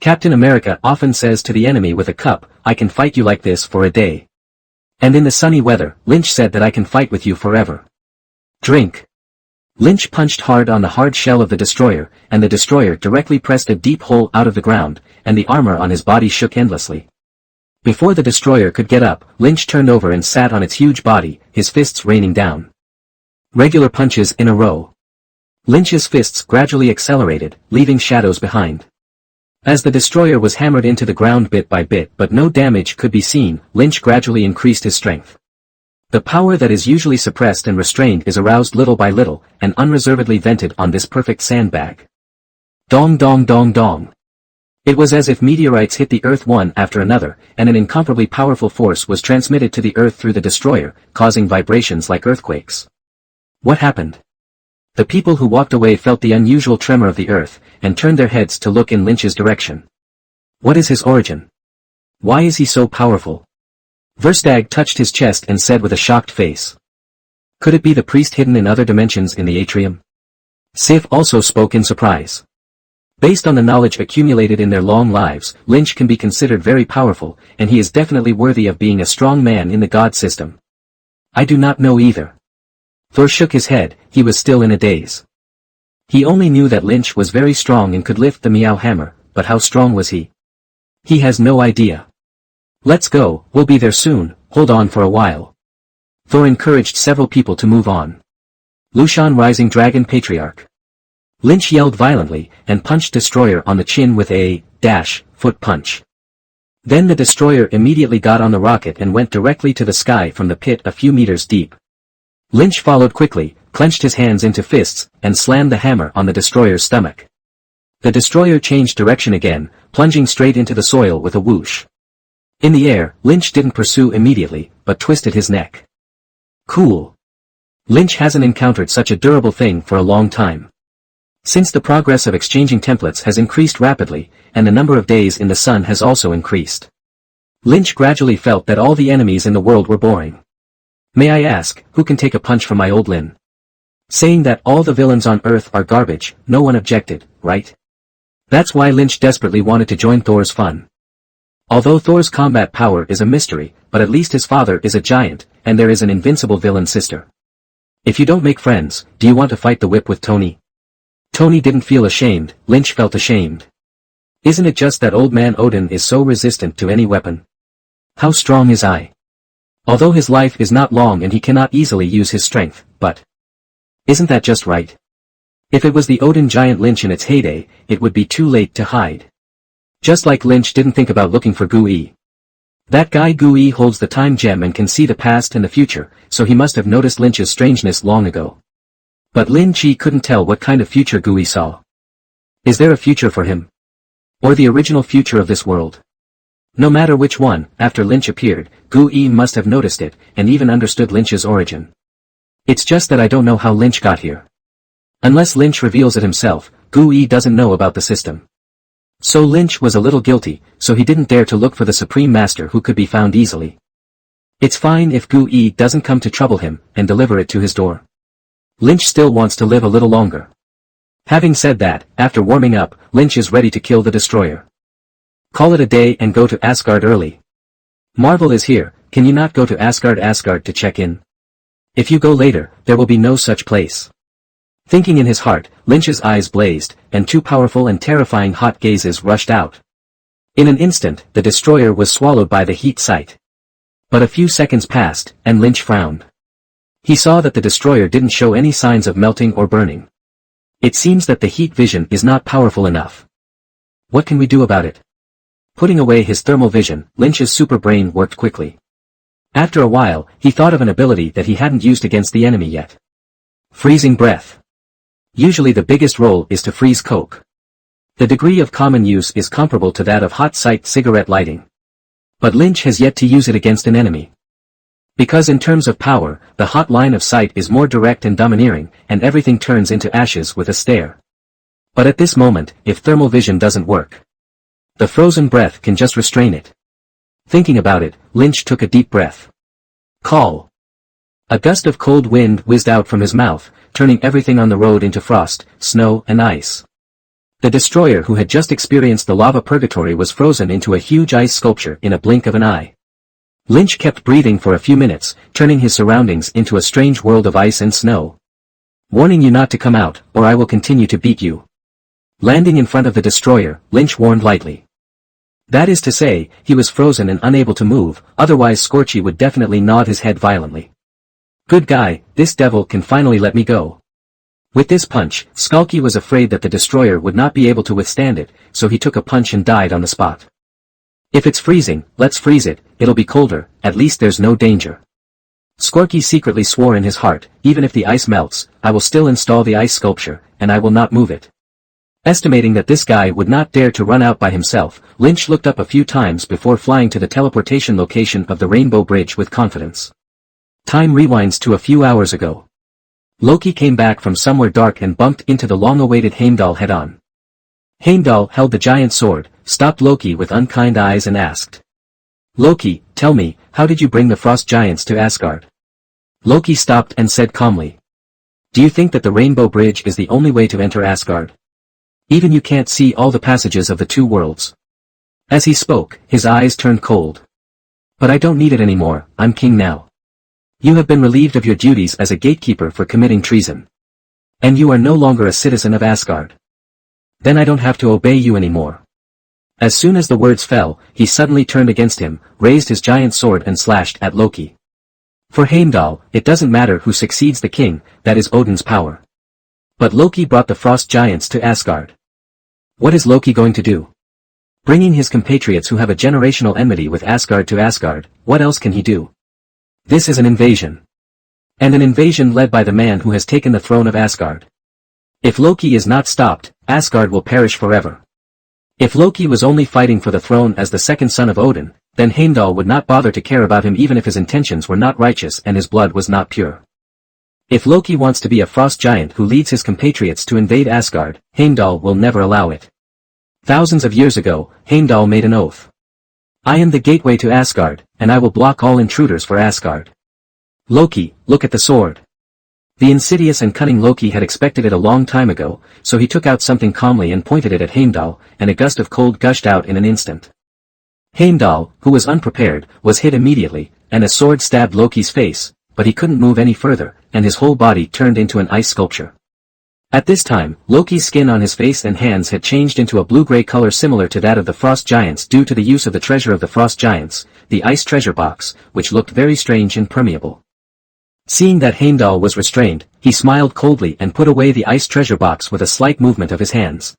[SPEAKER 1] Captain America often says to the enemy with a cup, I can fight you like this for a day. And in the sunny weather, Lynch said that I can fight with you forever. Drink. Lynch punched hard on the hard shell of the destroyer, and the destroyer directly pressed a deep hole out of the ground, and the armor on his body shook endlessly. Before the destroyer could get up, Lynch turned over and sat on its huge body, his fists raining down. Regular punches in a row. Lynch's fists gradually accelerated, leaving shadows behind. As the destroyer was hammered into the ground bit by bit but no damage could be seen, Lynch gradually increased his strength. The power that is usually suppressed and restrained is aroused little by little, and unreservedly vented on this perfect sandbag. Dong dong dong dong. It was as if meteorites hit the Earth one after another, and an incomparably powerful force was transmitted to the Earth through the destroyer, causing vibrations like earthquakes. What happened? The people who walked away felt the unusual tremor of the Earth, and turned their heads to look in Lynch's direction. What is his origin? Why is he so powerful? Verstag touched his chest and said with a shocked face. Could it be the priest hidden in other dimensions in the atrium? Sif also spoke in surprise. Based on the knowledge accumulated in their long lives, Lynch can be considered very powerful, and he is definitely worthy of being a strong man in the god system. I do not know either. Thor shook his head, he was still in a daze. He only knew that Lynch was very strong and could lift the Meow hammer, but how strong was he? He has no idea. Let's go, we'll be there soon, hold on for a while. Thor encouraged several people to move on. Lushan Rising Dragon Patriarch. Lynch yelled violently, and punched Destroyer on the chin with a foot punch. Then the Destroyer immediately got on the rocket and went directly to the sky from the pit a few meters deep. Lynch followed quickly, clenched his hands into fists, and slammed the hammer on the Destroyer's stomach. The Destroyer changed direction again, plunging straight into the soil with a whoosh. In the air, Lynch didn't pursue immediately, but twisted his neck. Cool. Lynch hasn't encountered such a durable thing for a long time. Since the progress of exchanging templates has increased rapidly, and the number of days in the sun has also increased. Lynch gradually felt that all the enemies in the world were boring. May I ask, who can take a punch from my old Lin? Saying that all the villains on Earth are garbage, no one objected, right? That's why Lynch desperately wanted to join Thor's fun. Although Thor's combat power is a mystery, but at least his father is a giant, and there is an invincible villain sister. If you don't make friends, do you want to fight the whip with Tony? Tony didn't feel ashamed, Lynch felt ashamed. Isn't it just that old man Odin is so resistant to any weapon? How strong is I? Although his life is not long and he cannot easily use his strength, but... Isn't that just right? If it was the Odin giant Lynch in its heyday, it would be too late to hide. Just like Lynch didn't think about looking for Gui. That guy Gui holds the time gem and can see the past and the future, so he must have noticed Lynch's strangeness long ago. But Lin Chi couldn't tell what kind of future Gui saw. Is there a future for him? Or the original future of this world? No matter which one, after Lynch appeared, Gui must have noticed it, and even understood Lynch's origin. It's just that I don't know how Lynch got here. Unless Lynch reveals it himself, Gui doesn't know about the system. So Lynch was a little guilty, so he didn't dare to look for the Supreme Master who could be found easily. It's fine if Gui doesn't come to trouble him, and deliver it to his door. Lynch still wants to live a little longer. Having said that, after warming up, Lynch is ready to kill the Destroyer. Call it a day and go to Asgard early. Marvel is here, can you not go to Asgard to check in? If you go later, there will be no such place. Thinking in his heart, Lynch's eyes blazed, and two powerful and terrifying hot gazes rushed out. In an instant, the Destroyer was swallowed by the heat sight. But a few seconds passed, and Lynch frowned. He saw that the Destroyer didn't show any signs of melting or burning. It seems that the heat vision is not powerful enough. What can we do about it? Putting away his thermal vision, Lynch's super brain worked quickly. After a while, he thought of an ability that he hadn't used against the enemy yet. Freezing breath. Usually the biggest role is to freeze coke. The degree of common use is comparable to that of hot sight cigarette lighting. But Lynch has yet to use it against an enemy. Because in terms of power, the hot line of sight is more direct and domineering, and everything turns into ashes with a stare. But at this moment, if thermal vision doesn't work, the frozen breath can just restrain it. Thinking about it, Lynch took a deep breath. Call. A gust of cold wind whizzed out from his mouth, turning everything on the road into frost, snow, and ice. The Destroyer who had just experienced the lava purgatory was frozen into a huge ice sculpture in a blink of an eye. Lynch kept breathing for a few minutes, turning his surroundings into a strange world of ice and snow. Warning you not to come out, or I will continue to beat you. Landing in front of the destroyer, Lynch warned lightly. That is to say, he was frozen and unable to move, otherwise Scorchy would definitely nod his head violently. Good guy, this devil can finally let me go. With this punch, Skulky was afraid that the destroyer would not be able to withstand it, so he took a punch and died on the spot. If it's freezing, let's freeze it, it'll be colder, at least there's no danger. Scorky secretly swore in his heart, even if the ice melts, I will still install the ice sculpture, and I will not move it. Estimating that this guy would not dare to run out by himself, Lynch looked up a few times before flying to the teleportation location of the Rainbow Bridge with confidence. Time rewinds to a few hours ago. Loki came back from somewhere dark and bumped into the long-awaited Heimdall head-on. Heimdall held the giant sword, stopped Loki with unkind eyes and asked. Loki, tell me, how did you bring the frost giants to Asgard? Loki stopped and said calmly. Do you think that the Rainbow Bridge is the only way to enter Asgard? Even you can't see all the passages of the two worlds. As he spoke, his eyes turned cold. But I don't need it anymore, I'm king now. You have been relieved of your duties as a gatekeeper for committing treason. And you are no longer a citizen of Asgard. Then I don't have to obey you anymore. As soon as the words fell, he suddenly turned against him, raised his giant sword and slashed at Loki. For Heimdall, it doesn't matter who succeeds the king, that is Odin's power. But Loki brought the frost giants to Asgard. What is Loki going to do? Bringing his compatriots who have a generational enmity with Asgard to Asgard, what else can he do? This is an invasion. And an invasion led by the man who has taken the throne of Asgard. If Loki is not stopped, Asgard will perish forever. If Loki was only fighting for the throne as the second son of Odin, then Heimdall would not bother to care about him even if his intentions were not righteous and his blood was not pure. If Loki wants to be a frost giant who leads his compatriots to invade Asgard, Heimdall will never allow it. Thousands of years ago, Heimdall made an oath. I am the gateway to Asgard, and I will block all intruders for Asgard. Loki, look at the sword. The insidious and cunning Loki had expected it a long time ago, so he took out something calmly and pointed it at Heimdall, and a gust of cold gushed out in an instant. Heimdall, who was unprepared, was hit immediately, and a sword stabbed Loki's face, but he couldn't move any further, and his whole body turned into an ice sculpture. At this time, Loki's skin on his face and hands had changed into a blue-gray color similar to that of the frost giants due to the use of the treasure of the frost giants, the ice treasure box, which looked very strange and permeable. Seeing that Heimdall was restrained, he smiled coldly and put away the ice treasure box with a slight movement of his hands.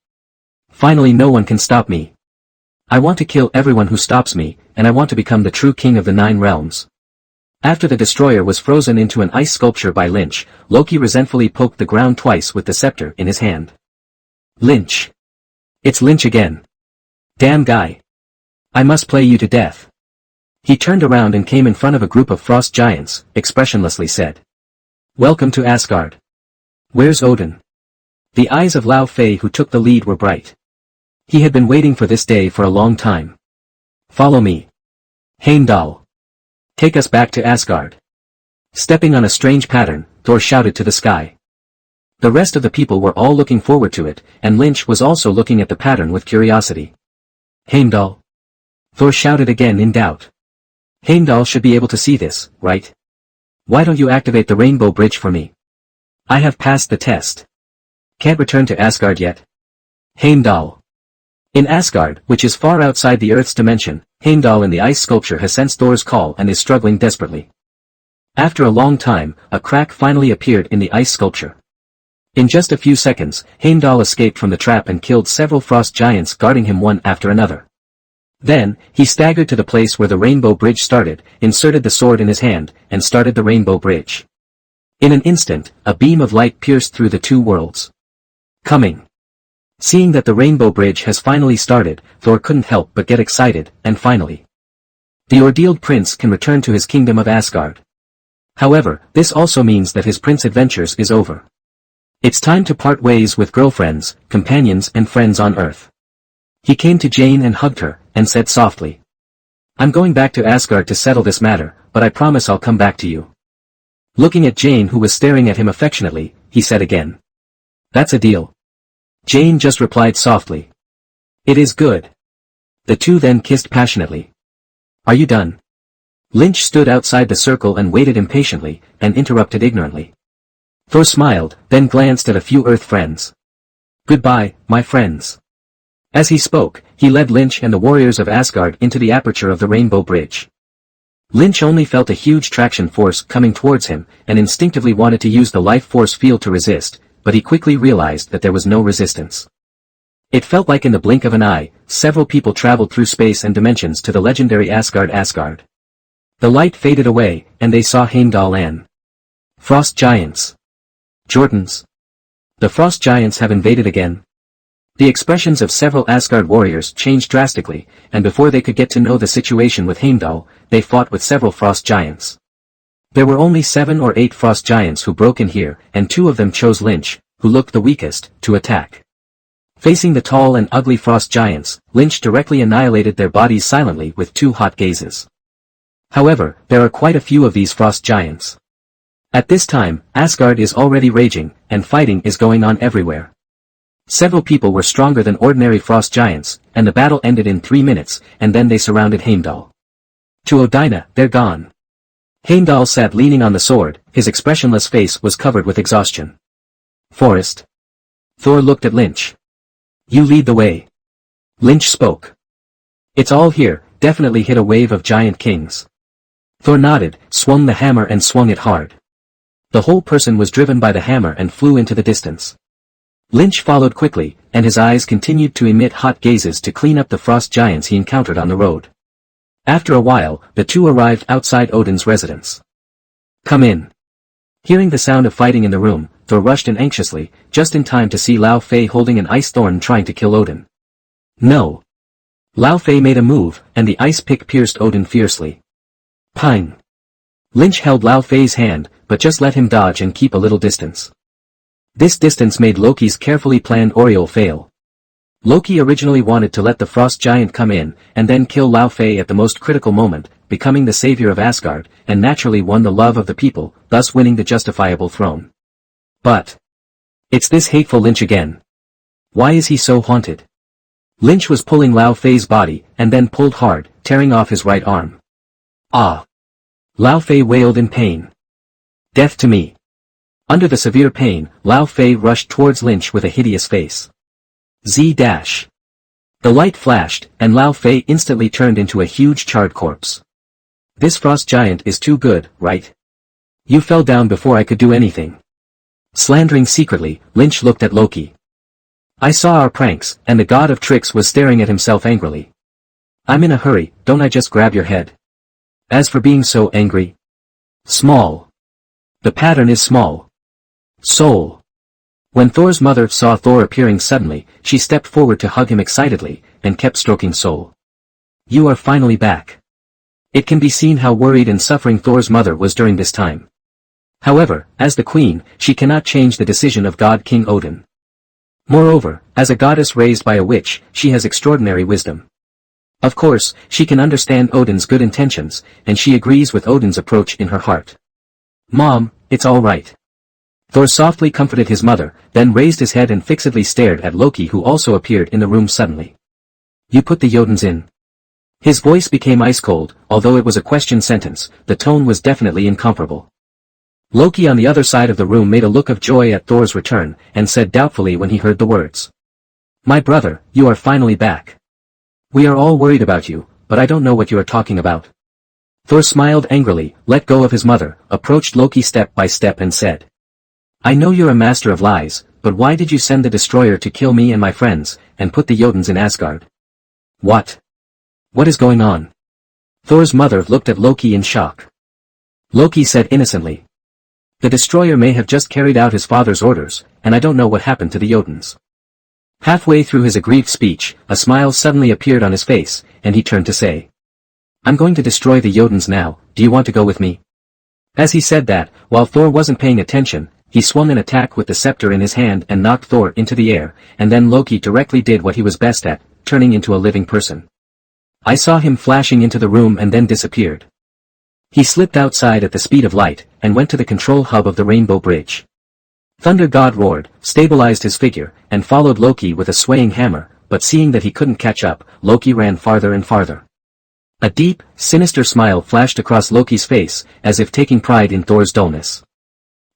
[SPEAKER 1] Finally, no one can stop me. I want to kill everyone who stops me, and I want to become the true king of the 9 realms. After the destroyer was frozen into an ice sculpture by Lynch, Loki resentfully poked the ground twice with the scepter in his hand. Lynch. It's Lynch again. Damn guy. I must play you to death. He turned around and came in front of a group of frost giants, expressionlessly said. Welcome to Asgard. Where's Odin? The eyes of Lao Fei who took the lead were bright. He had been waiting for this day for a long time. Follow me. Heimdall. Take us back to Asgard. Stepping on a strange pattern, Thor shouted to the sky. The rest of the people were all looking forward to it, and Lynch was also looking at the pattern with curiosity. Heimdall. Thor shouted again in doubt. Heimdall should be able to see this, right? Why don't you activate the Rainbow Bridge for me? I have passed the test. Can't return to Asgard yet. Heimdall. In Asgard, which is far outside the Earth's dimension, Heimdall in the ice sculpture has sensed Thor's call and is struggling desperately. After a long time, a crack finally appeared in the ice sculpture. In just a few seconds, Heimdall escaped from the trap and killed several frost giants guarding him one after another. Then, he staggered to the place where the Rainbow Bridge started, inserted the sword in his hand, and started the Rainbow Bridge. In an instant, a beam of light pierced through the two worlds. Coming. Seeing that the Rainbow Bridge has finally started, Thor couldn't help but get excited, and finally. The ordealed prince can return to his kingdom of Asgard. However, this also means that his prince adventures is over. It's time to part ways with girlfriends, companions and friends on Earth. He came to Jane and hugged her, and said softly. I'm going back to Asgard to settle this matter, but I promise I'll come back to you. Looking at Jane who was staring at him affectionately, he said again. That's a deal. Jane just replied softly. It is good. The two then kissed passionately. Are you done? Lynch stood outside the circle and waited impatiently, and interrupted ignorantly. Thor smiled, then glanced at a few Earth friends. Goodbye, my friends. As he spoke, he led Lynch and the warriors of Asgard into the aperture of the Rainbow Bridge. Lynch only felt a huge traction force coming towards him, and instinctively wanted to use the life force field to resist, but he quickly realized that there was no resistance. It felt like in the blink of an eye, several people traveled through space and dimensions to the legendary Asgard. The light faded away, and they saw Heimdall and Frost Giants. Jordans. The Frost Giants have invaded again. The expressions of several Asgard warriors changed drastically, and before they could get to know the situation with Heimdall, they fought with several Frost Giants. There were only 7 or 8 Frost Giants who broke in here, and 2 of them chose Lynch, who looked the weakest, to attack. Facing the tall and ugly Frost Giants, Lynch directly annihilated their bodies silently with 2 hot gazes. However, there are quite a few of these Frost Giants. At this time, Asgard is already raging, and fighting is going on everywhere. Several people were stronger than ordinary Frost Giants, and the battle ended in 3 minutes, and then they surrounded Heimdall. To Odina, they're gone. Heimdall sat leaning on the sword, his expressionless face was covered with exhaustion. Forest. Thor looked at Lynch. You lead the way. Lynch spoke. It's all here, definitely hit a wave of giant kings. Thor nodded, swung the hammer and swung it hard. The whole person was driven by the hammer and flew into the distance. Lynch followed quickly, and his eyes continued to emit hot gazes to clean up the Frost Giants he encountered on the road. After a while, the 2 arrived outside Odin's residence. Come in. Hearing the sound of fighting in the room, Thor rushed in anxiously, just in time to see Lao Fei holding an ice thorn trying to kill Odin. No. Lao Fei made a move, and the ice pick pierced Odin fiercely. Pine. Lynch held Lao Fei's hand, but just let him dodge and keep a little distance. This distance made Loki's carefully planned Oriole fail. Loki originally wanted to let the Frost Giant come in, and then kill Lao Fei at the most critical moment, becoming the savior of Asgard, and naturally won the love of the people, thus winning the justifiable throne. But it's this hateful Lynch again. Why is he so haunted? Lynch was pulling Lao Fei's body, and then pulled hard, tearing off his right arm. Ah! Lao Fei wailed in pain. Death to me. Under the severe pain, Lao Fei rushed towards Lynch with a hideous face. Z-. The light flashed, and Lao Fei instantly turned into a huge charred corpse. This Frost Giant is too good, right? You fell down before I could do anything. Slandering secretly, Lynch looked at Loki. I saw our pranks, and the god of tricks was staring at himself angrily. I'm in a hurry, don't I just grab your head? As for being so angry. Small. The pattern is small. Soul. When Thor's mother saw Thor appearing suddenly, she stepped forward to hug him excitedly, and kept stroking Soul. You are finally back. It can be seen how worried and suffering Thor's mother was during this time. However, as the queen, she cannot change the decision of God King Odin. Moreover, as a goddess raised by a witch, she has extraordinary wisdom. Of course, she can understand Odin's good intentions, and she agrees with Odin's approach in her heart. Mom, it's all right. Thor softly comforted his mother, then raised his head and fixedly stared at Loki, who also appeared in the room suddenly. You put the Jotuns in. His voice became ice cold, although it was a question sentence, the tone was definitely incomparable. Loki on the other side of the room made a look of joy at Thor's return, and said doubtfully when he heard the words. My brother, you are finally back. We are all worried about you, but I don't know what you are talking about. Thor smiled angrily, let go of his mother, approached Loki step by step and said. I know you're a master of lies, but why did you send the destroyer to kill me and my friends, and put the Jotuns in Asgard? What? What is going on? Thor's mother looked at Loki in shock. Loki said innocently. The destroyer may have just carried out his father's orders, and I don't know what happened to the Jotuns. Halfway through his aggrieved speech, a smile suddenly appeared on his face, and he turned to say. I'm going to destroy the Jotuns now, do you want to go with me? As he said that, while Thor wasn't paying attention, he swung an attack with the scepter in his hand and knocked Thor into the air, and then Loki directly did what he was best at, turning into a living person. I saw him flashing into the room and then disappeared. He slipped outside at the speed of light, and went to the control hub of the Rainbow Bridge. Thunder God roared, stabilized his figure, and followed Loki with a swaying hammer, but seeing that he couldn't catch up, Loki ran farther and farther. A deep, sinister smile flashed across Loki's face, as if taking pride in Thor's dullness.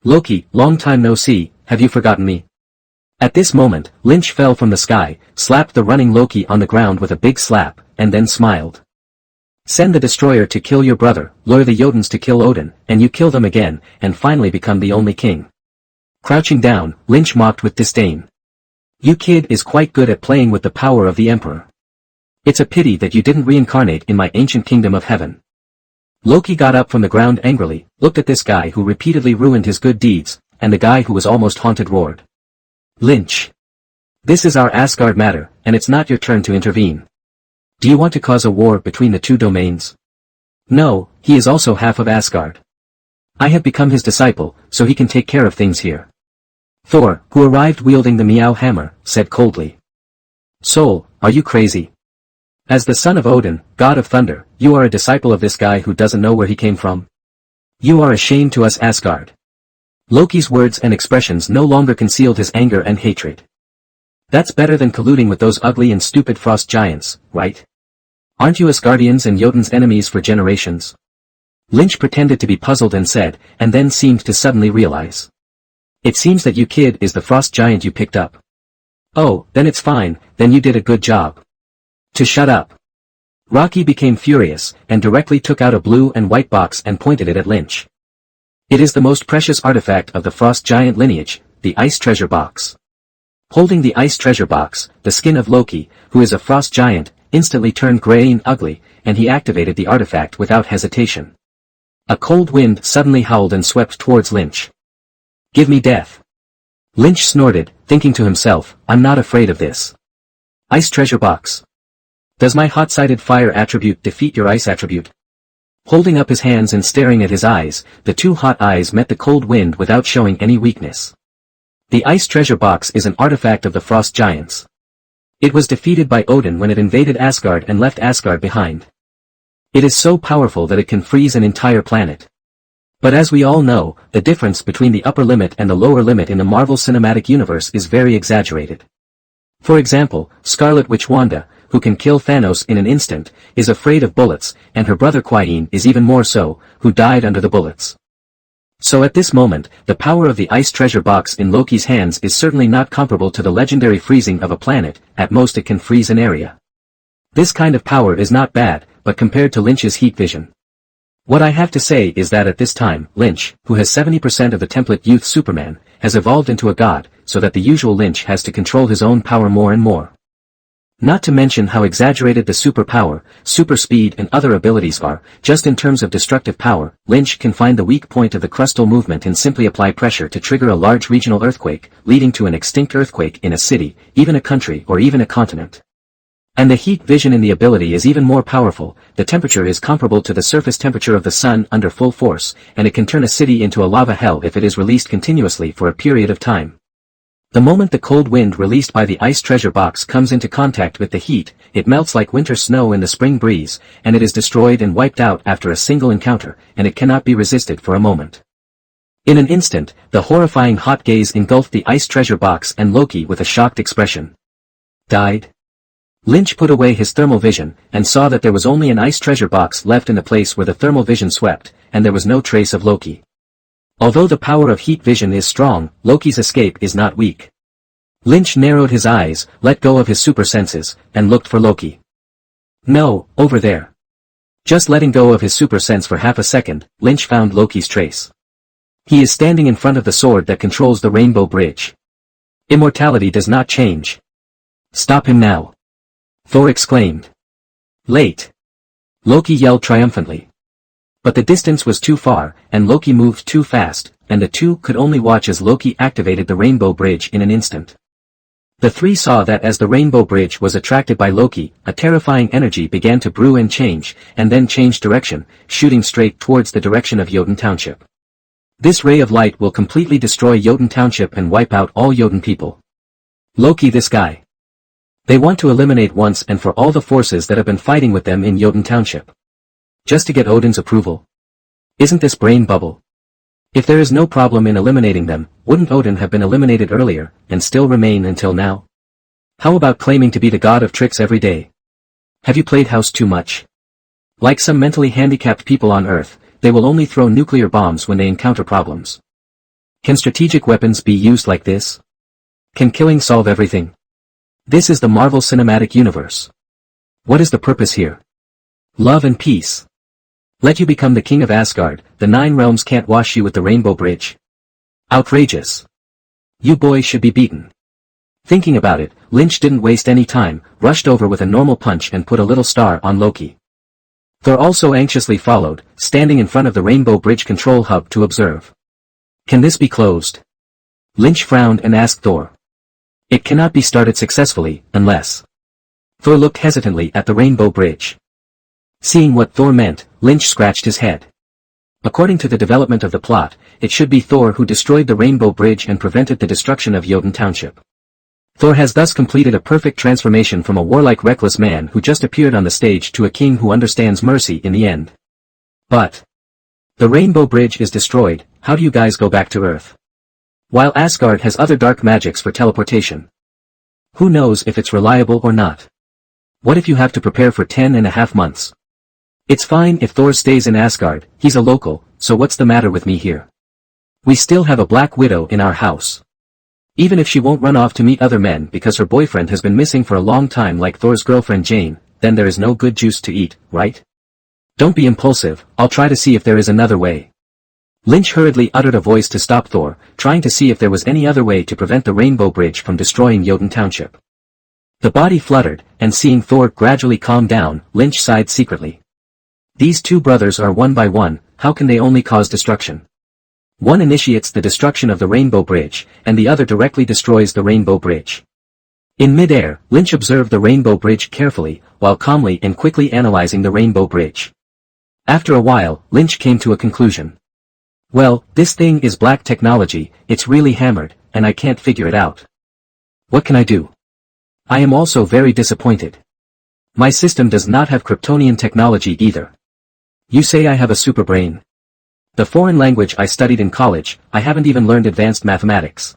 [SPEAKER 1] Loki, long time no see, have you forgotten me? At this moment, Lynch fell from the sky, slapped the running Loki on the ground with a big slap, and then smiled. Send the destroyer to kill your brother, lure the Jotuns to kill Odin, and you kill them again, and finally become the only king. Crouching down, Lynch mocked with disdain. You kid is quite good at playing with the power of the Emperor. It's a pity that you didn't reincarnate in my ancient kingdom of heaven. Loki got up from the ground angrily, looked at this guy who repeatedly ruined his good deeds, and the guy who was almost haunted roared. Lynch. This is our Asgard matter, and it's not your turn to intervene. Do you want to cause a war between the two domains? No, he is also half of Asgard. I have become his disciple, so he can take care of things here. Thor, who arrived wielding the Meow hammer, said coldly. Soul, are you crazy? As the son of Odin, god of thunder, you are a disciple of this guy who doesn't know where he came from? You are a shame to us Asgard. Loki's words and expressions no longer concealed his anger and hatred. That's better than colluding with those ugly and stupid frost giants, right? Aren't you Asgardians and Jotun's enemies for generations? Lynch pretended to be puzzled and said, and then seemed to suddenly realize. It seems that you kid is the frost giant you picked up. Oh, then it's fine, then you did a good job. To shut up. Rocky became furious, and directly took out a blue and white box and pointed it at Lynch. It is the most precious artifact of the frost giant lineage, the ice treasure box. Holding the ice treasure box, the skin of Loki, who is a frost giant, instantly turned gray and ugly, and he activated the artifact without hesitation. A cold wind suddenly howled and swept towards Lynch. Give me death. Lynch snorted, thinking to himself, I'm not afraid of this. Ice treasure box. Does my hot-sided fire attribute defeat your ice attribute? Holding up his hands and staring at his eyes, the two hot eyes met the cold wind without showing any weakness. The ice treasure box is an artifact of the frost giants. It was defeated by Odin when it invaded Asgard and left Asgard behind. It is so powerful that it can freeze an entire planet. But as we all know, the difference between the upper limit and the lower limit in the Marvel Cinematic Universe is very exaggerated. For example, Scarlet Witch Wanda, who can kill Thanos in an instant, is afraid of bullets, and her brother Qui-Gon is even more so, who died under the bullets. So at this moment, the power of the ice treasure box in Loki's hands is certainly not comparable to the legendary freezing of a planet, at most it can freeze an area. This kind of power is not bad, but compared to Lynch's heat vision. What I have to say is that at this time, Lynch, who has 70% of the template youth Superman, has evolved into a god, so that the usual Lynch has to control his own power more and more. Not to mention how exaggerated the superpower, super speed and other abilities are, just in terms of destructive power, Lynch can find the weak point of the crustal movement and simply apply pressure to trigger a large regional earthquake, leading to an extinct earthquake in a city, even a country or even a continent. And the heat vision in the ability is even more powerful, the temperature is comparable to the surface temperature of the sun under full force, and it can turn a city into a lava hell if it is released continuously for a period of time. The moment the cold wind released by the ice treasure box comes into contact with the heat, it melts like winter snow in the spring breeze, and it is destroyed and wiped out after a single encounter, and it cannot be resisted for a moment. In an instant, the horrifying hot gaze engulfed the ice treasure box and Loki with a shocked expression. Died? Lynch put away his thermal vision, and saw that there was only an ice treasure box left in the place where the thermal vision swept, and there was no trace of Loki. Although the power of heat vision is strong, Loki's escape is not weak. Lynch narrowed his eyes, let go of his super senses, and looked for Loki. No, over there. Just letting go of his super sense for half a second, Lynch found Loki's trace. He is standing in front of the sword that controls the Rainbow Bridge. Immortality does not change. Stop him now. Thor exclaimed. Late. Loki yelled triumphantly. But the distance was too far, and Loki moved too fast, and the two could only watch as Loki activated the Rainbow Bridge in an instant. The three saw that as the Rainbow Bridge was attracted by Loki, a terrifying energy began to brew and change, and then change direction, shooting straight towards the direction of Jotun Township. This ray of light will completely destroy Jotun Township and wipe out all Jotun people. Loki, this guy. They want to eliminate once and for all the forces that have been fighting with them in Jotun Township. Just to get Odin's approval? Isn't this brain bubble? If there is no problem in eliminating them, wouldn't Odin have been eliminated earlier, and still remain until now? How about claiming to be the god of tricks every day? Have you played house too much? Like some mentally handicapped people on Earth, they will only throw nuclear bombs when they encounter problems. Can strategic weapons be used like this? Can killing solve everything? This is the Marvel Cinematic Universe. What is the purpose here? Love and peace. Let you become the king of Asgard, the 9 realms can't wash you with the Rainbow Bridge. Outrageous. You boys should be beaten. Thinking about it, Lynch didn't waste any time, rushed over with a normal punch and put a little star on Loki. Thor also anxiously followed, standing in front of the Rainbow Bridge control hub to observe. Can this be closed? Lynch frowned and asked Thor. It cannot be started successfully, unless... Thor looked hesitantly at the Rainbow Bridge. Seeing what Thor meant, Lynch scratched his head. According to the development of the plot, it should be Thor who destroyed the Rainbow Bridge and prevented the destruction of Jotun Township. Thor has thus completed a perfect transformation from a warlike reckless man who just appeared on the stage to a king who understands mercy in the end. But... the Rainbow Bridge is destroyed, how do you guys go back to Earth? While Asgard has other dark magics for teleportation. Who knows if it's reliable or not? What if you have to prepare for 10.5 months? It's fine if Thor stays in Asgard, he's a local, so what's the matter with me here? We still have a Black Widow in our house. Even if she won't run off to meet other men because her boyfriend has been missing for a long time like Thor's girlfriend Jane, then there is no good juice to eat, right? Don't be impulsive, I'll try to see if there is another way. Lynch hurriedly uttered a voice to stop Thor, trying to see if there was any other way to prevent the Rainbow Bridge from destroying Jotun Township. The body fluttered, and seeing Thor gradually calm down, Lynch sighed secretly. These two brothers are one by one, how can they only cause destruction? One initiates the destruction of the Rainbow Bridge, and the other directly destroys the Rainbow Bridge. In mid-air, Lynch observed the Rainbow Bridge carefully, while calmly and quickly analyzing the Rainbow Bridge. After a while, Lynch came to a conclusion. Well, this thing is black technology, it's really hammered, and I can't figure it out. What can I do? I am also very disappointed. My system does not have Kryptonian technology either. You say I have a super brain. The foreign language I studied in college, I haven't even learned advanced mathematics.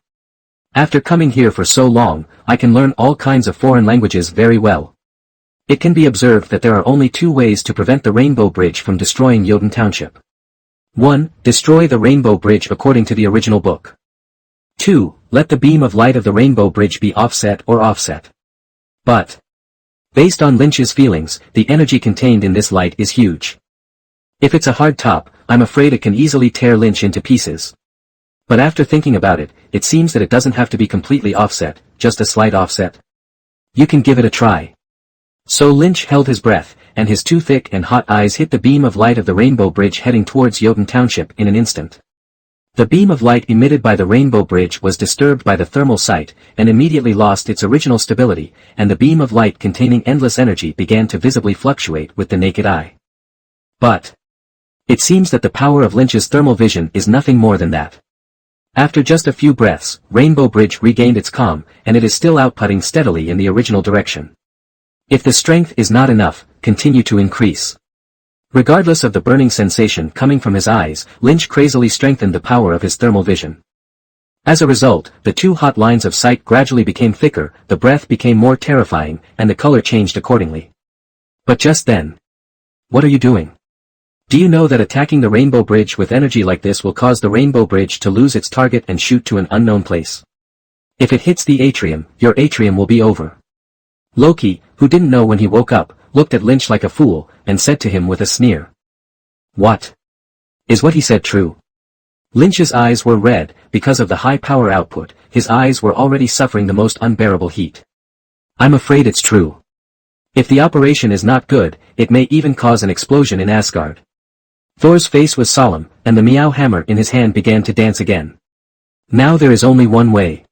[SPEAKER 1] After coming here for so long, I can learn all kinds of foreign languages very well. It can be observed that there are only 2 ways to prevent the Rainbow Bridge from destroying Jotun Township. 1. Destroy the Rainbow Bridge according to the original book. 2. Let the beam of light of the Rainbow Bridge be offset or offset. But, based on Lynch's feelings, the energy contained in this light is huge. If it's a hard top, I'm afraid it can easily tear Lynch into pieces. But after thinking about it, it seems that it doesn't have to be completely offset, just a slight offset. You can give it a try. So Lynch held his breath, and his 2 thick and hot eyes hit the beam of light of the Rainbow Bridge heading towards Jotun Township in an instant. The beam of light emitted by the Rainbow Bridge was disturbed by the thermal sight, and immediately lost its original stability, and the beam of light containing endless energy began to visibly fluctuate with the naked eye. But it seems that the power of Lynch's thermal vision is nothing more than that. After just a few breaths, Rainbow Bridge regained its calm, and it is still outputting steadily in the original direction. If the strength is not enough, continue to increase. Regardless of the burning sensation coming from his eyes, Lynch crazily strengthened the power of his thermal vision. As a result, the 2 hot lines of sight gradually became thicker, the breath became more terrifying, and the color changed accordingly. But just then. What are you doing? Do you know that attacking the Rainbow Bridge with energy like this will cause the Rainbow Bridge to lose its target and shoot to an unknown place? If it hits the atrium, your atrium will be over. Loki, who didn't know when he woke up, looked at Lynch like a fool, and said to him with a sneer. What? Is what he said true? Lynch's eyes were red, because of the high power output, his eyes were already suffering the most unbearable heat. I'm afraid it's true. If the operation is not good, it may even cause an explosion in Asgard. Thor's face was solemn, and the meow hammer in his hand began to dance again. Now there is only one way.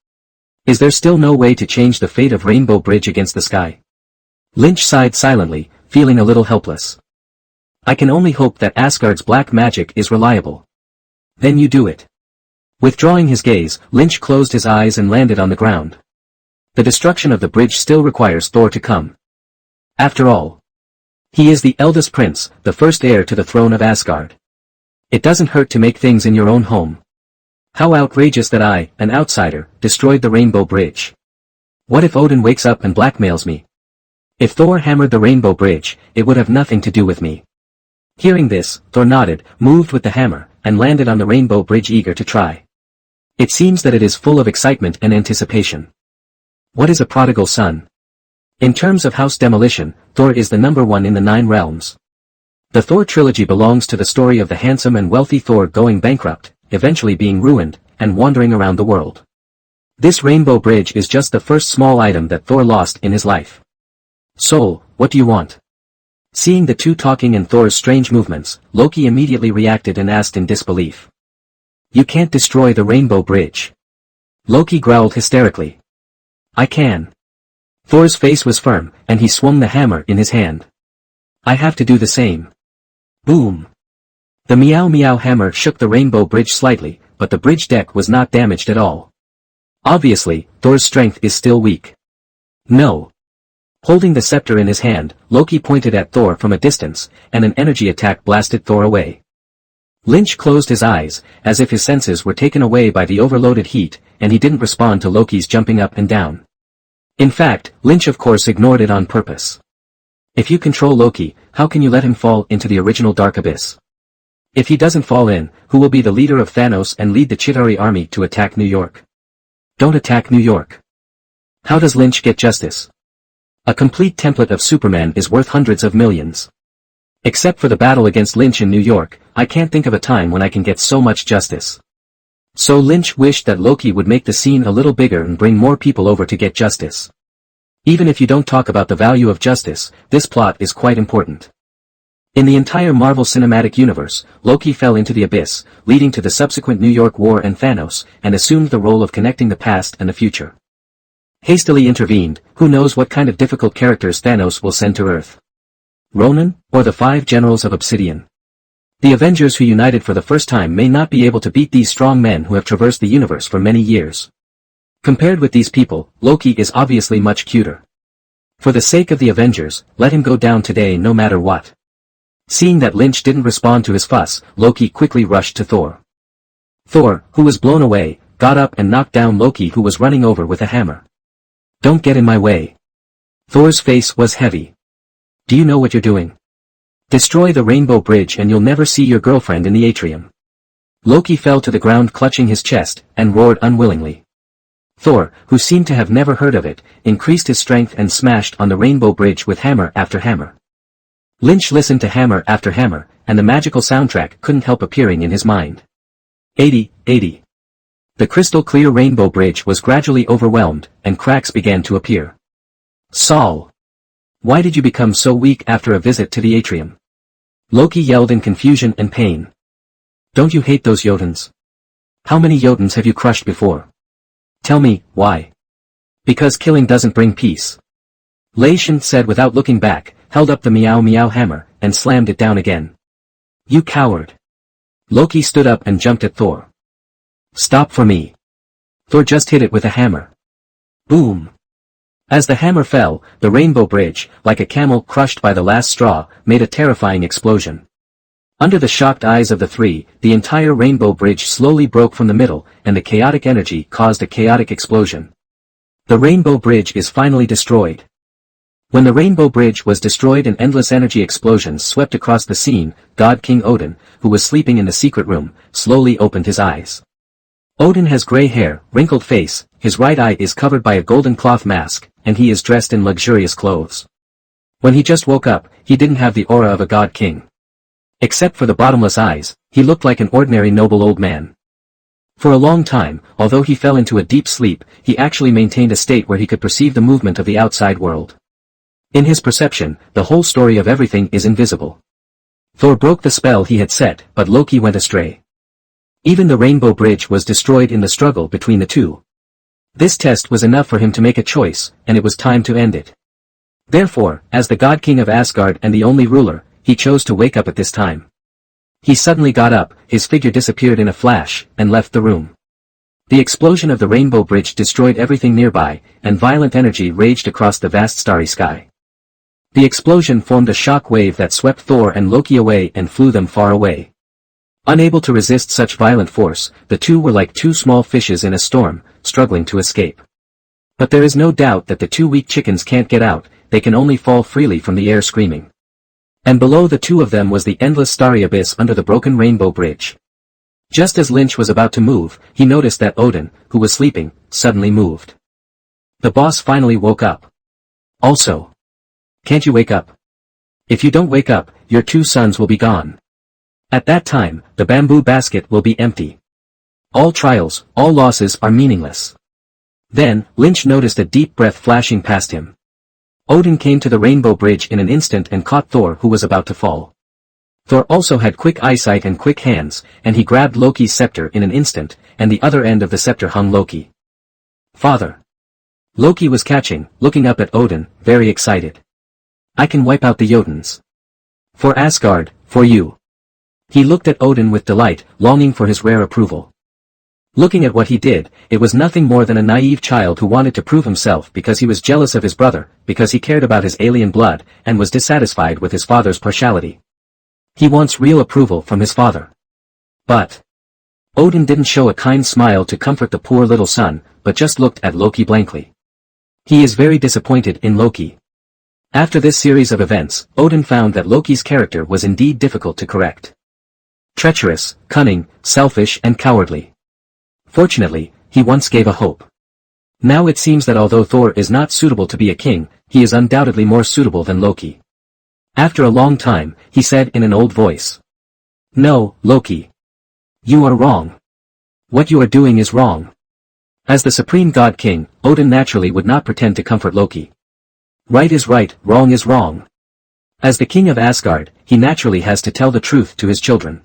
[SPEAKER 1] Is there still no way to change the fate of Rainbow Bridge against the sky? Lynch sighed silently, feeling a little helpless. I can only hope that Asgard's black magic is reliable. Then you do it. Withdrawing his gaze, Lynch closed his eyes and landed on the ground. The destruction of the bridge still requires Thor to come. After all, he is the eldest prince, the first heir to the throne of Asgard. It doesn't hurt to make things in your own home. How outrageous that I, an outsider, destroyed the Rainbow Bridge. What if Odin wakes up and blackmails me? If Thor hammered the Rainbow Bridge, it would have nothing to do with me. Hearing this, Thor nodded, moved with the hammer, and landed on the Rainbow Bridge eager to try. It seems that it is full of excitement and anticipation. What is a prodigal son? In terms of house demolition, Thor is the number one in the 9 realms. The Thor trilogy belongs to the story of the handsome and wealthy Thor going bankrupt, eventually being ruined, and wandering around the world. This rainbow bridge is just the first small item that Thor lost in his life. Soul, what do you want? Seeing the two talking and Thor's strange movements, Loki immediately reacted and asked in disbelief. You can't destroy the rainbow bridge. Loki growled hysterically. I can. Thor's face was firm, and he swung the hammer in his hand. I have to do the same. Boom. The meow meow hammer shook the rainbow bridge slightly, but the bridge deck was not damaged at all. Obviously, Thor's strength is still weak. No. Holding the scepter in his hand, Loki pointed at Thor from a distance, and an energy attack blasted Thor away. Lynch closed his eyes, as if his senses were taken away by the overloaded heat, and he didn't respond to Loki's jumping up and down. In fact, Lynch of course ignored it on purpose. If you control Loki, how can you let him fall into the original Dark Abyss? If he doesn't fall in, who will be the leader of Thanos and lead the Chitauri army to attack New York? Don't attack New York. How does Lynch get justice? A complete template of Superman is worth hundreds of millions. Except for the battle against Lynch in New York, I can't think of a time when I can get so much justice. So Lynch wished that Loki would make the scene a little bigger and bring more people over to get justice. Even if you don't talk about the value of justice, this plot is quite important. In the entire Marvel Cinematic Universe, Loki fell into the abyss, leading to the subsequent New York War and Thanos, and assumed the role of connecting the past and the future. Hastily intervened, who knows what kind of difficult characters Thanos will send to Earth? Ronan, or the 5 generals of Obsidian? The Avengers who united for the first time may not be able to beat these strong men who have traversed the universe for many years. Compared with these people, Loki is obviously much cuter. For the sake of the Avengers, let him go down today no matter what. Seeing that Lynch didn't respond to his fuss, Loki quickly rushed to Thor. Thor, who was blown away, got up and knocked down Loki who was running over with a hammer. Don't get in my way. Thor's face was heavy. Do you know what you're doing? Destroy the rainbow bridge and you'll never see your girlfriend in the atrium. Loki fell to the ground clutching his chest, and roared unwillingly. Thor, who seemed to have never heard of it, increased his strength and smashed on the rainbow bridge with hammer after hammer. Lynch listened to hammer after hammer, and the magical soundtrack couldn't help appearing in his mind. 80, 80. The crystal-clear rainbow bridge was gradually overwhelmed, and cracks began to appear. Saul! Why did you become so weak after a visit to the atrium? Loki yelled in confusion and pain. Don't you hate those Jotuns? How many Jotuns have you crushed before? Tell me, why? Because killing doesn't bring peace. Lei Shen said without looking back, held up the meow meow hammer, and slammed it down again. You coward! Loki stood up and jumped at Thor. Stop for me. Thor just hit it with a hammer. Boom! As the hammer fell, the rainbow bridge, like a camel crushed by the last straw, made a terrifying explosion. Under the shocked eyes of the three, the entire rainbow bridge slowly broke from the middle, and the chaotic energy caused a chaotic explosion. The rainbow bridge is finally destroyed. When the rainbow bridge was destroyed and endless energy explosions swept across the scene, God King Odin, who was sleeping in the secret room, slowly opened his eyes. Odin has gray hair, wrinkled face, his right eye is covered by a golden cloth mask, and he is dressed in luxurious clothes. When he just woke up, he didn't have the aura of a god king. Except for the bottomless eyes, he looked like an ordinary noble old man. For a long time, although he fell into a deep sleep, he actually maintained a state where he could perceive the movement of the outside world. In his perception, the whole story of everything is invisible. Thor broke the spell he had set, but Loki went astray. Even the rainbow bridge was destroyed in the struggle between the two. This test was enough for him to make a choice, and it was time to end it. Therefore, as the God King of Asgard and the only ruler, he chose to wake up at this time. He suddenly got up, his figure disappeared in a flash, and left the room. The explosion of the rainbow bridge destroyed everything nearby, and violent energy raged across the vast starry sky. The explosion formed a shock wave that swept Thor and Loki away and flew them far away. Unable to resist such violent force, the two were like two small fishes in a storm, struggling to escape. But there is no doubt that the two weak chickens can't get out, they can only fall freely from the air screaming. And below the two of them was the endless starry abyss under the broken rainbow bridge. Just as Lynch was about to move, he noticed that Odin, who was sleeping, suddenly moved. The boss finally woke up. Also. Can't you wake up? If you don't wake up, your 2 sons will be gone. At that time, the bamboo basket will be empty. All trials, all losses are meaningless. Then, Lynch noticed a deep breath flashing past him. Odin came to the rainbow bridge in an instant and caught Thor, who was about to fall. Thor also had quick eyesight and quick hands, and he grabbed Loki's scepter in an instant, and the other end of the scepter hung Loki. Father. Loki was catching, looking up at Odin, very excited. I can wipe out the Jotuns. For Asgard, for you. He looked at Odin with delight, longing for his rare approval. Looking at what he did, it was nothing more than a naive child who wanted to prove himself because he was jealous of his brother, because he cared about his alien blood, and was dissatisfied with his father's partiality. He wants real approval from his father. But Odin didn't show a kind smile to comfort the poor little son, but just looked at Loki blankly. He is very disappointed in Loki. After this series of events, Odin found that Loki's character was indeed difficult to correct. Treacherous, cunning, selfish and cowardly. Fortunately, he once gave a hope. Now it seems that although Thor is not suitable to be a king, he is undoubtedly more suitable than Loki. After a long time, he said in an old voice. No, Loki. You are wrong. What you are doing is wrong. As the supreme god king, Odin naturally would not pretend to comfort Loki. Right is right, wrong is wrong. As the king of Asgard, he naturally has to tell the truth to his children.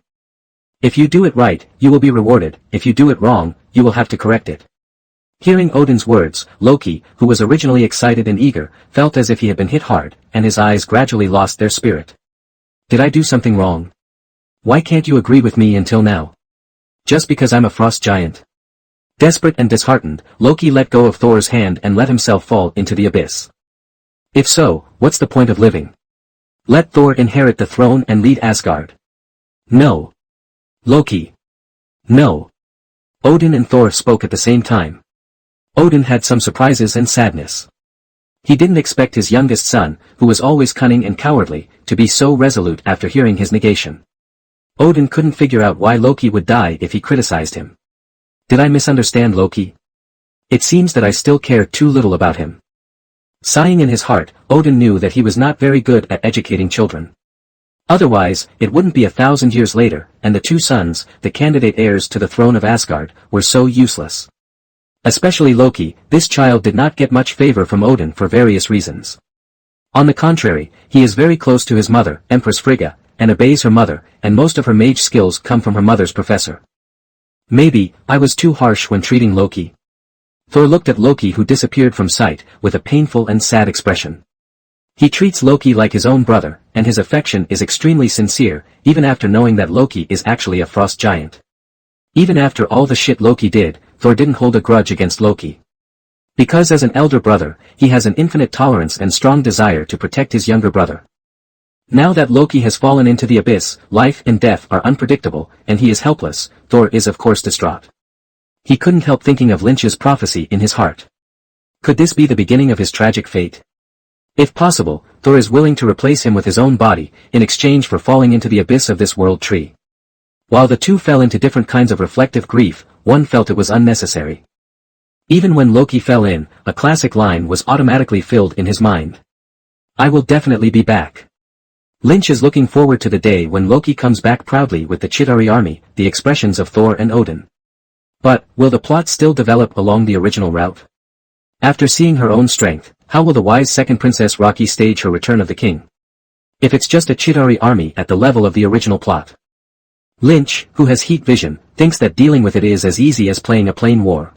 [SPEAKER 1] If you do it right, you will be rewarded, if you do it wrong, you will have to correct it. Hearing Odin's words, Loki, who was originally excited and eager, felt as if he had been hit hard, and his eyes gradually lost their spirit. Did I do something wrong? Why can't you agree with me until now? Just because I'm a frost giant? Desperate and disheartened, Loki let go of Thor's hand and let himself fall into the abyss. If so, what's the point of living? Let Thor inherit the throne and lead Asgard. No. Loki. No. Odin and Thor spoke at the same time. Odin had some surprises and sadness. He didn't expect his youngest son, who was always cunning and cowardly, to be so resolute after hearing his negation. Odin couldn't figure out why Loki would die if he criticized him. Did I misunderstand Loki? It seems that I still care too little about him. Sighing in his heart, Odin knew that he was not very good at educating children. Otherwise, it wouldn't be 1,000 years later, and the 2 sons, the candidate heirs to the throne of Asgard, were so useless. Especially Loki, this child did not get much favor from Odin for various reasons. On the contrary, he is very close to his mother, Empress Frigga, and obeys her mother, and most of her mage skills come from her mother's professor. Maybe, I was too harsh when treating Loki. Thor looked at Loki, who disappeared from sight, with a painful and sad expression. He treats Loki like his own brother, and his affection is extremely sincere, even after knowing that Loki is actually a frost giant. Even after all the shit Loki did, Thor didn't hold a grudge against Loki. Because as an elder brother, he has an infinite tolerance and strong desire to protect his younger brother. Now that Loki has fallen into the abyss, life and death are unpredictable, and he is helpless, Thor is of course distraught. He couldn't help thinking of Lynch's prophecy in his heart. Could this be the beginning of his tragic fate? If possible, Thor is willing to replace him with his own body, in exchange for falling into the abyss of this world tree. While the two fell into different kinds of reflective grief, one felt it was unnecessary. Even when Loki fell in, a classic line was automatically filled in his mind. I will definitely be back. Lynch is looking forward to the day when Loki comes back proudly with the Chitauri army, the expressions of Thor and Odin. But, will the plot still develop along the original route? After seeing her own strength, how will the wise second Princess Rocky stage her return of the king? If it's just a Chitauri army at the level of the original plot. Lynch, who has heat vision, thinks that dealing with it is as easy as playing a plain war.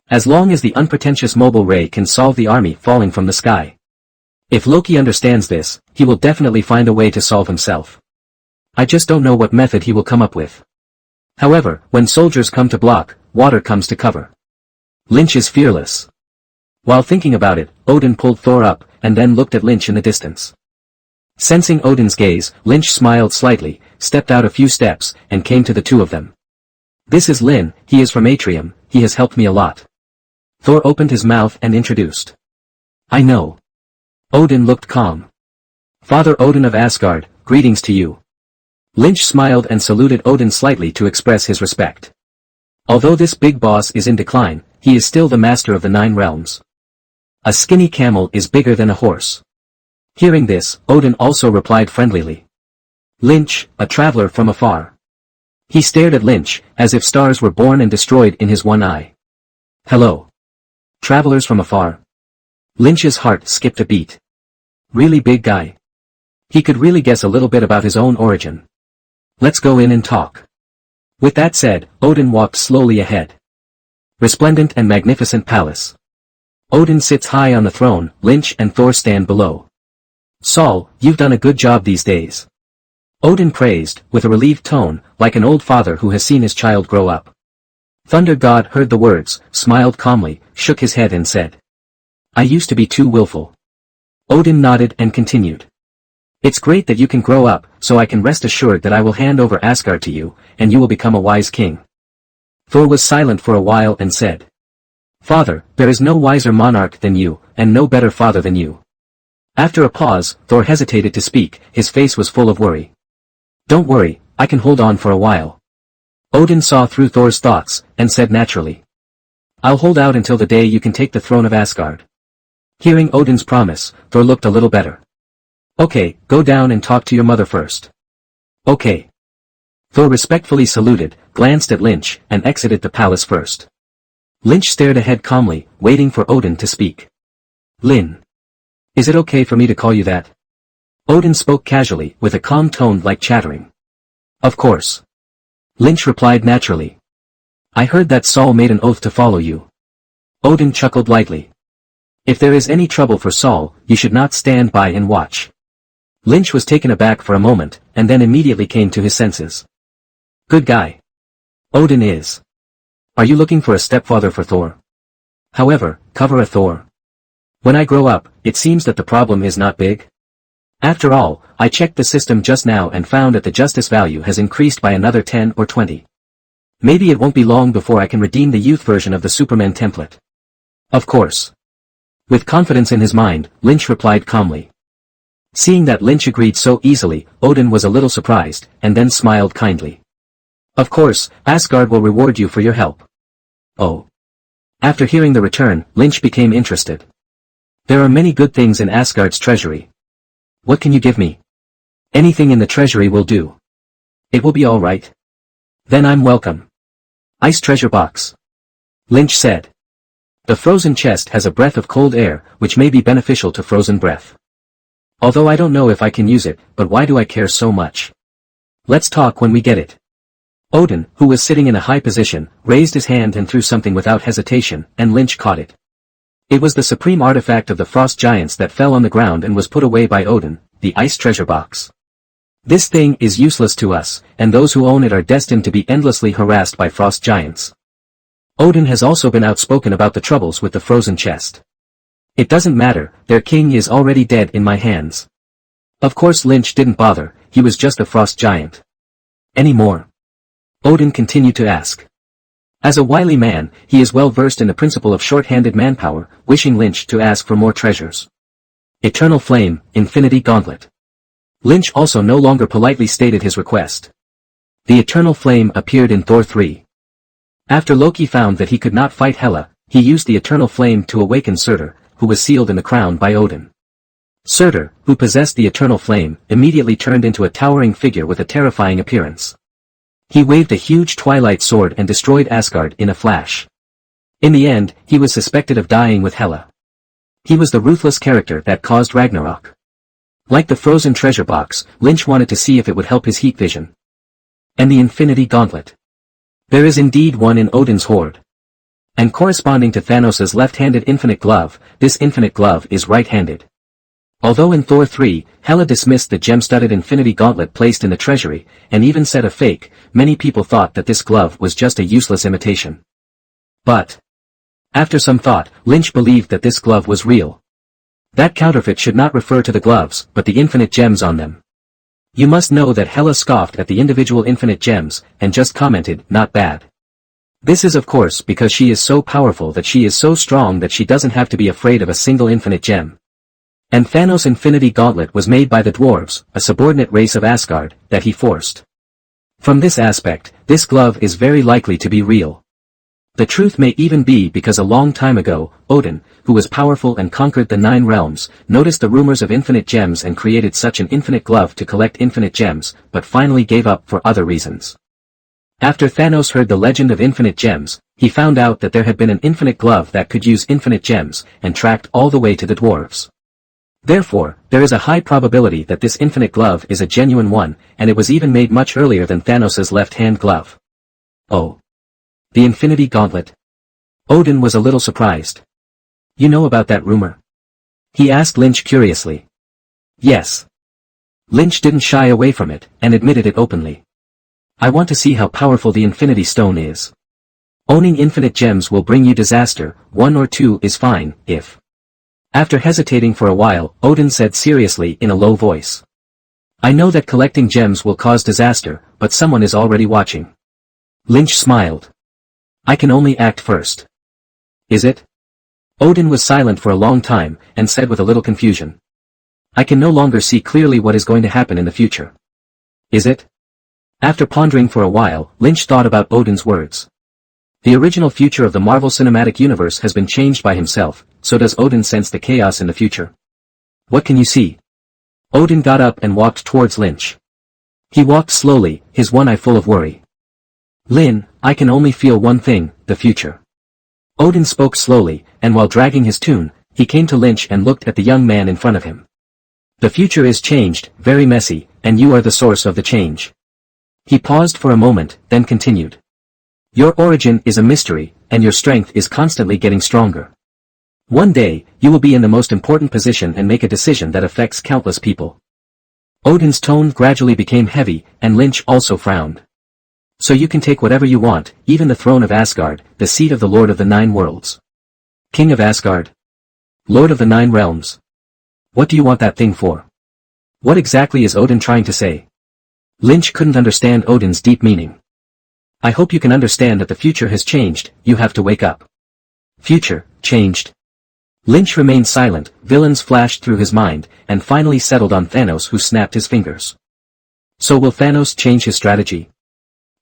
[SPEAKER 1] As long as the unpretentious mobile ray can solve the army falling from the sky. If Loki understands this, he will definitely find a way to solve himself. I just don't know what method he will come up with. However, when soldiers come to block, water comes to cover. Lynch is fearless. While thinking about it, Odin pulled Thor up, and then looked at Lynch in the distance. Sensing Odin's gaze, Lynch smiled slightly, stepped out a few steps, and came to the two of them. This is Lyn, he is from Atrium, he has helped me a lot. Thor opened his mouth and introduced. I know. Odin looked calm. Father Odin of Asgard, greetings to you. Lynch smiled and saluted Odin slightly to express his respect. Although this big boss is in decline, he is still the master of the 9 realms. A skinny camel is bigger than a horse. Hearing this, Odin also replied friendlily. Lynch, a traveler from afar. He stared at Lynch, as if stars were born and destroyed in his one eye. Hello. Travelers from afar. Lynch's heart skipped a beat. Really big guy. He could really guess a little bit about his own origin. Let's go in and talk. With that said, Odin walked slowly ahead. Resplendent and magnificent palace. Odin sits high on the throne, Lynch and Thor stand below. Saul, you've done a good job these days. Odin praised, with a relieved tone, like an old father who has seen his child grow up. Thunder God heard the words, smiled calmly, shook his head and said. I used to be too willful. Odin nodded and continued. It's great that you can grow up, so I can rest assured that I will hand over Asgard to you, and you will become a wise king. Thor was silent for a while and said. Father, there is no wiser monarch than you, and no better father than you. After a pause, Thor hesitated to speak, his face was full of worry. Don't worry, I can hold on for a while. Odin saw through Thor's thoughts, and said naturally. I'll hold out until the day you can take the throne of Asgard. Hearing Odin's promise, Thor looked a little better. Okay, go down and talk to your mother first. Okay. Thor respectfully saluted, glanced at Lynch, and exited the palace first. Lynch stared ahead calmly, waiting for Odin to speak. Lyn. Is it okay for me to call you that? Odin spoke casually, with a calm tone like chattering. Of course. Lynch replied naturally. I heard that Saul made an oath to follow you. Odin chuckled lightly. If there is any trouble for Saul, you should not stand by and watch. Lynch was taken aback for a moment, and then immediately came to his senses. Good guy. Odin is. Are you looking for a stepfather for Thor? However, cover a Thor. When I grow up, it seems that the problem is not big. After all, I checked the system just now and found that the justice value has increased by another 10 or 20. Maybe it won't be long before I can redeem the youth version of the Superman template. Of course. With confidence in his mind, Lynch replied calmly. Seeing that Lynch agreed so easily, Odin was a little surprised, and then smiled kindly. Of course, Asgard will reward you for your help. Oh. After hearing the return, Lynch became interested. There are many good things in Asgard's treasury. What can you give me? Anything in the treasury will do. It will be all right. Then I'm welcome. Ice treasure box. Lynch said. The frozen chest has a breath of cold air, which may be beneficial to frozen breath. Although I don't know if I can use it, but why do I care so much? Let's talk when we get it. Odin, who was sitting in a high position, raised his hand and threw something without hesitation, and Lynch caught it. It was the supreme artifact of the frost giants that fell on the ground and was put away by Odin, the ice treasure box. This thing is useless to us, and those who own it are destined to be endlessly harassed by frost giants. Odin has also been outspoken about the troubles with the frozen chest. It doesn't matter, their king is already dead in my hands. Of course Lynch didn't bother, he was just a frost giant. Any more? Odin continued to ask. As a wily man, he is well versed in the principle of short-handed manpower, wishing Lynch to ask for more treasures. Eternal Flame, Infinity Gauntlet. Lynch also no longer politely stated his request. The Eternal Flame appeared in Thor 3. After Loki found that he could not fight Hela, he used the Eternal Flame to awaken Surtur, who was sealed in the crown by Odin. Surtur, who possessed the Eternal Flame, immediately turned into a towering figure with a terrifying appearance. He waved a huge twilight sword and destroyed Asgard in a flash. In the end, he was suspected of dying with Hela. He was the ruthless character that caused Ragnarok. Like the frozen treasure box, Lynch wanted to see if it would help his heat vision. And the Infinity Gauntlet. There is indeed one in Odin's hoard. And corresponding to Thanos' left-handed infinite glove, this infinite glove is right-handed. Although in Thor 3, Hela dismissed the gem-studded Infinity Gauntlet placed in the treasury, and even said a fake, many people thought that this glove was just a useless imitation. But after some thought, Lynch believed that this glove was real. That counterfeit should not refer to the gloves, but the infinite gems on them. You must know that Hela scoffed at the individual infinite gems, and just commented, not bad. This is of course because she is so powerful that she is so strong that she doesn't have to be afraid of a single infinite gem. And Thanos' Infinity Gauntlet was made by the dwarves, a subordinate race of Asgard, that he forced. From this aspect, this glove is very likely to be real. The truth may even be because a long time ago, Odin, who was powerful and conquered the 9 realms, noticed the rumors of infinite gems and created such an infinite glove to collect infinite gems, but finally gave up for other reasons. After Thanos heard the legend of infinite gems, he found out that there had been an infinite glove that could use infinite gems, and tracked all the way to the dwarves. Therefore, there is a high probability that this infinite glove is a genuine one, and it was even made much earlier than Thanos' left-hand glove. Oh. The Infinity Gauntlet. Odin was a little surprised. You know about that rumor? He asked Lynch curiously. Yes. Lynch didn't shy away from it, and admitted it openly. I want to see how powerful the Infinity Stone is. Owning infinite gems will bring you disaster, 1 or 2 is fine, if. After hesitating for a while, Odin said seriously in a low voice. I know that collecting gems will cause disaster, but someone is already watching. Lynch smiled. I can only act first. Is it? Odin was silent for a long time, and said with a little confusion. I can no longer see clearly what is going to happen in the future. Is it? After pondering for a while, Lynch thought about Odin's words. The original future of the Marvel Cinematic Universe has been changed by himself, so does Odin sense the chaos in the future? What can you see? Odin got up and walked towards Lynch. He walked slowly, his one eye full of worry. Lynn, I can only feel one thing, the future. Odin spoke slowly, and while dragging his tune, he came to Lynch and looked at the young man in front of him. The future is changed, very messy, and you are the source of the change. He paused for a moment, then continued. Your origin is a mystery, and your strength is constantly getting stronger. One day, you will be in the most important position and make a decision that affects countless people. Odin's tone gradually became heavy, and Lynch also frowned. So you can take whatever you want, even the throne of Asgard, the seat of the Lord of the 9 worlds. King of Asgard. Lord of the 9 realms. What do you want that thing for? What exactly is Odin trying to say? Lynch couldn't understand Odin's deep meaning. I hope you can understand that the future has changed, you have to wake up. Future, changed. Lynch remained silent, villains flashed through his mind, and finally settled on Thanos, who snapped his fingers. So will Thanos change his strategy?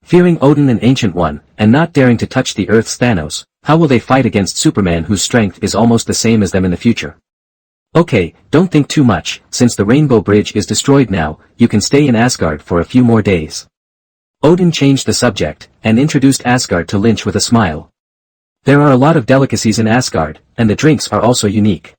[SPEAKER 1] Fearing Odin, an ancient one, and not daring to touch the Earth's Thanos, how will they fight against Superman, whose strength is almost the same as them in the future? Okay, don't think too much, since the Rainbow Bridge is destroyed now, you can stay in Asgard for a few more days. Odin changed the subject, and introduced Asgard to Lynch with a smile. There are a lot of delicacies in Asgard, and the drinks are also unique.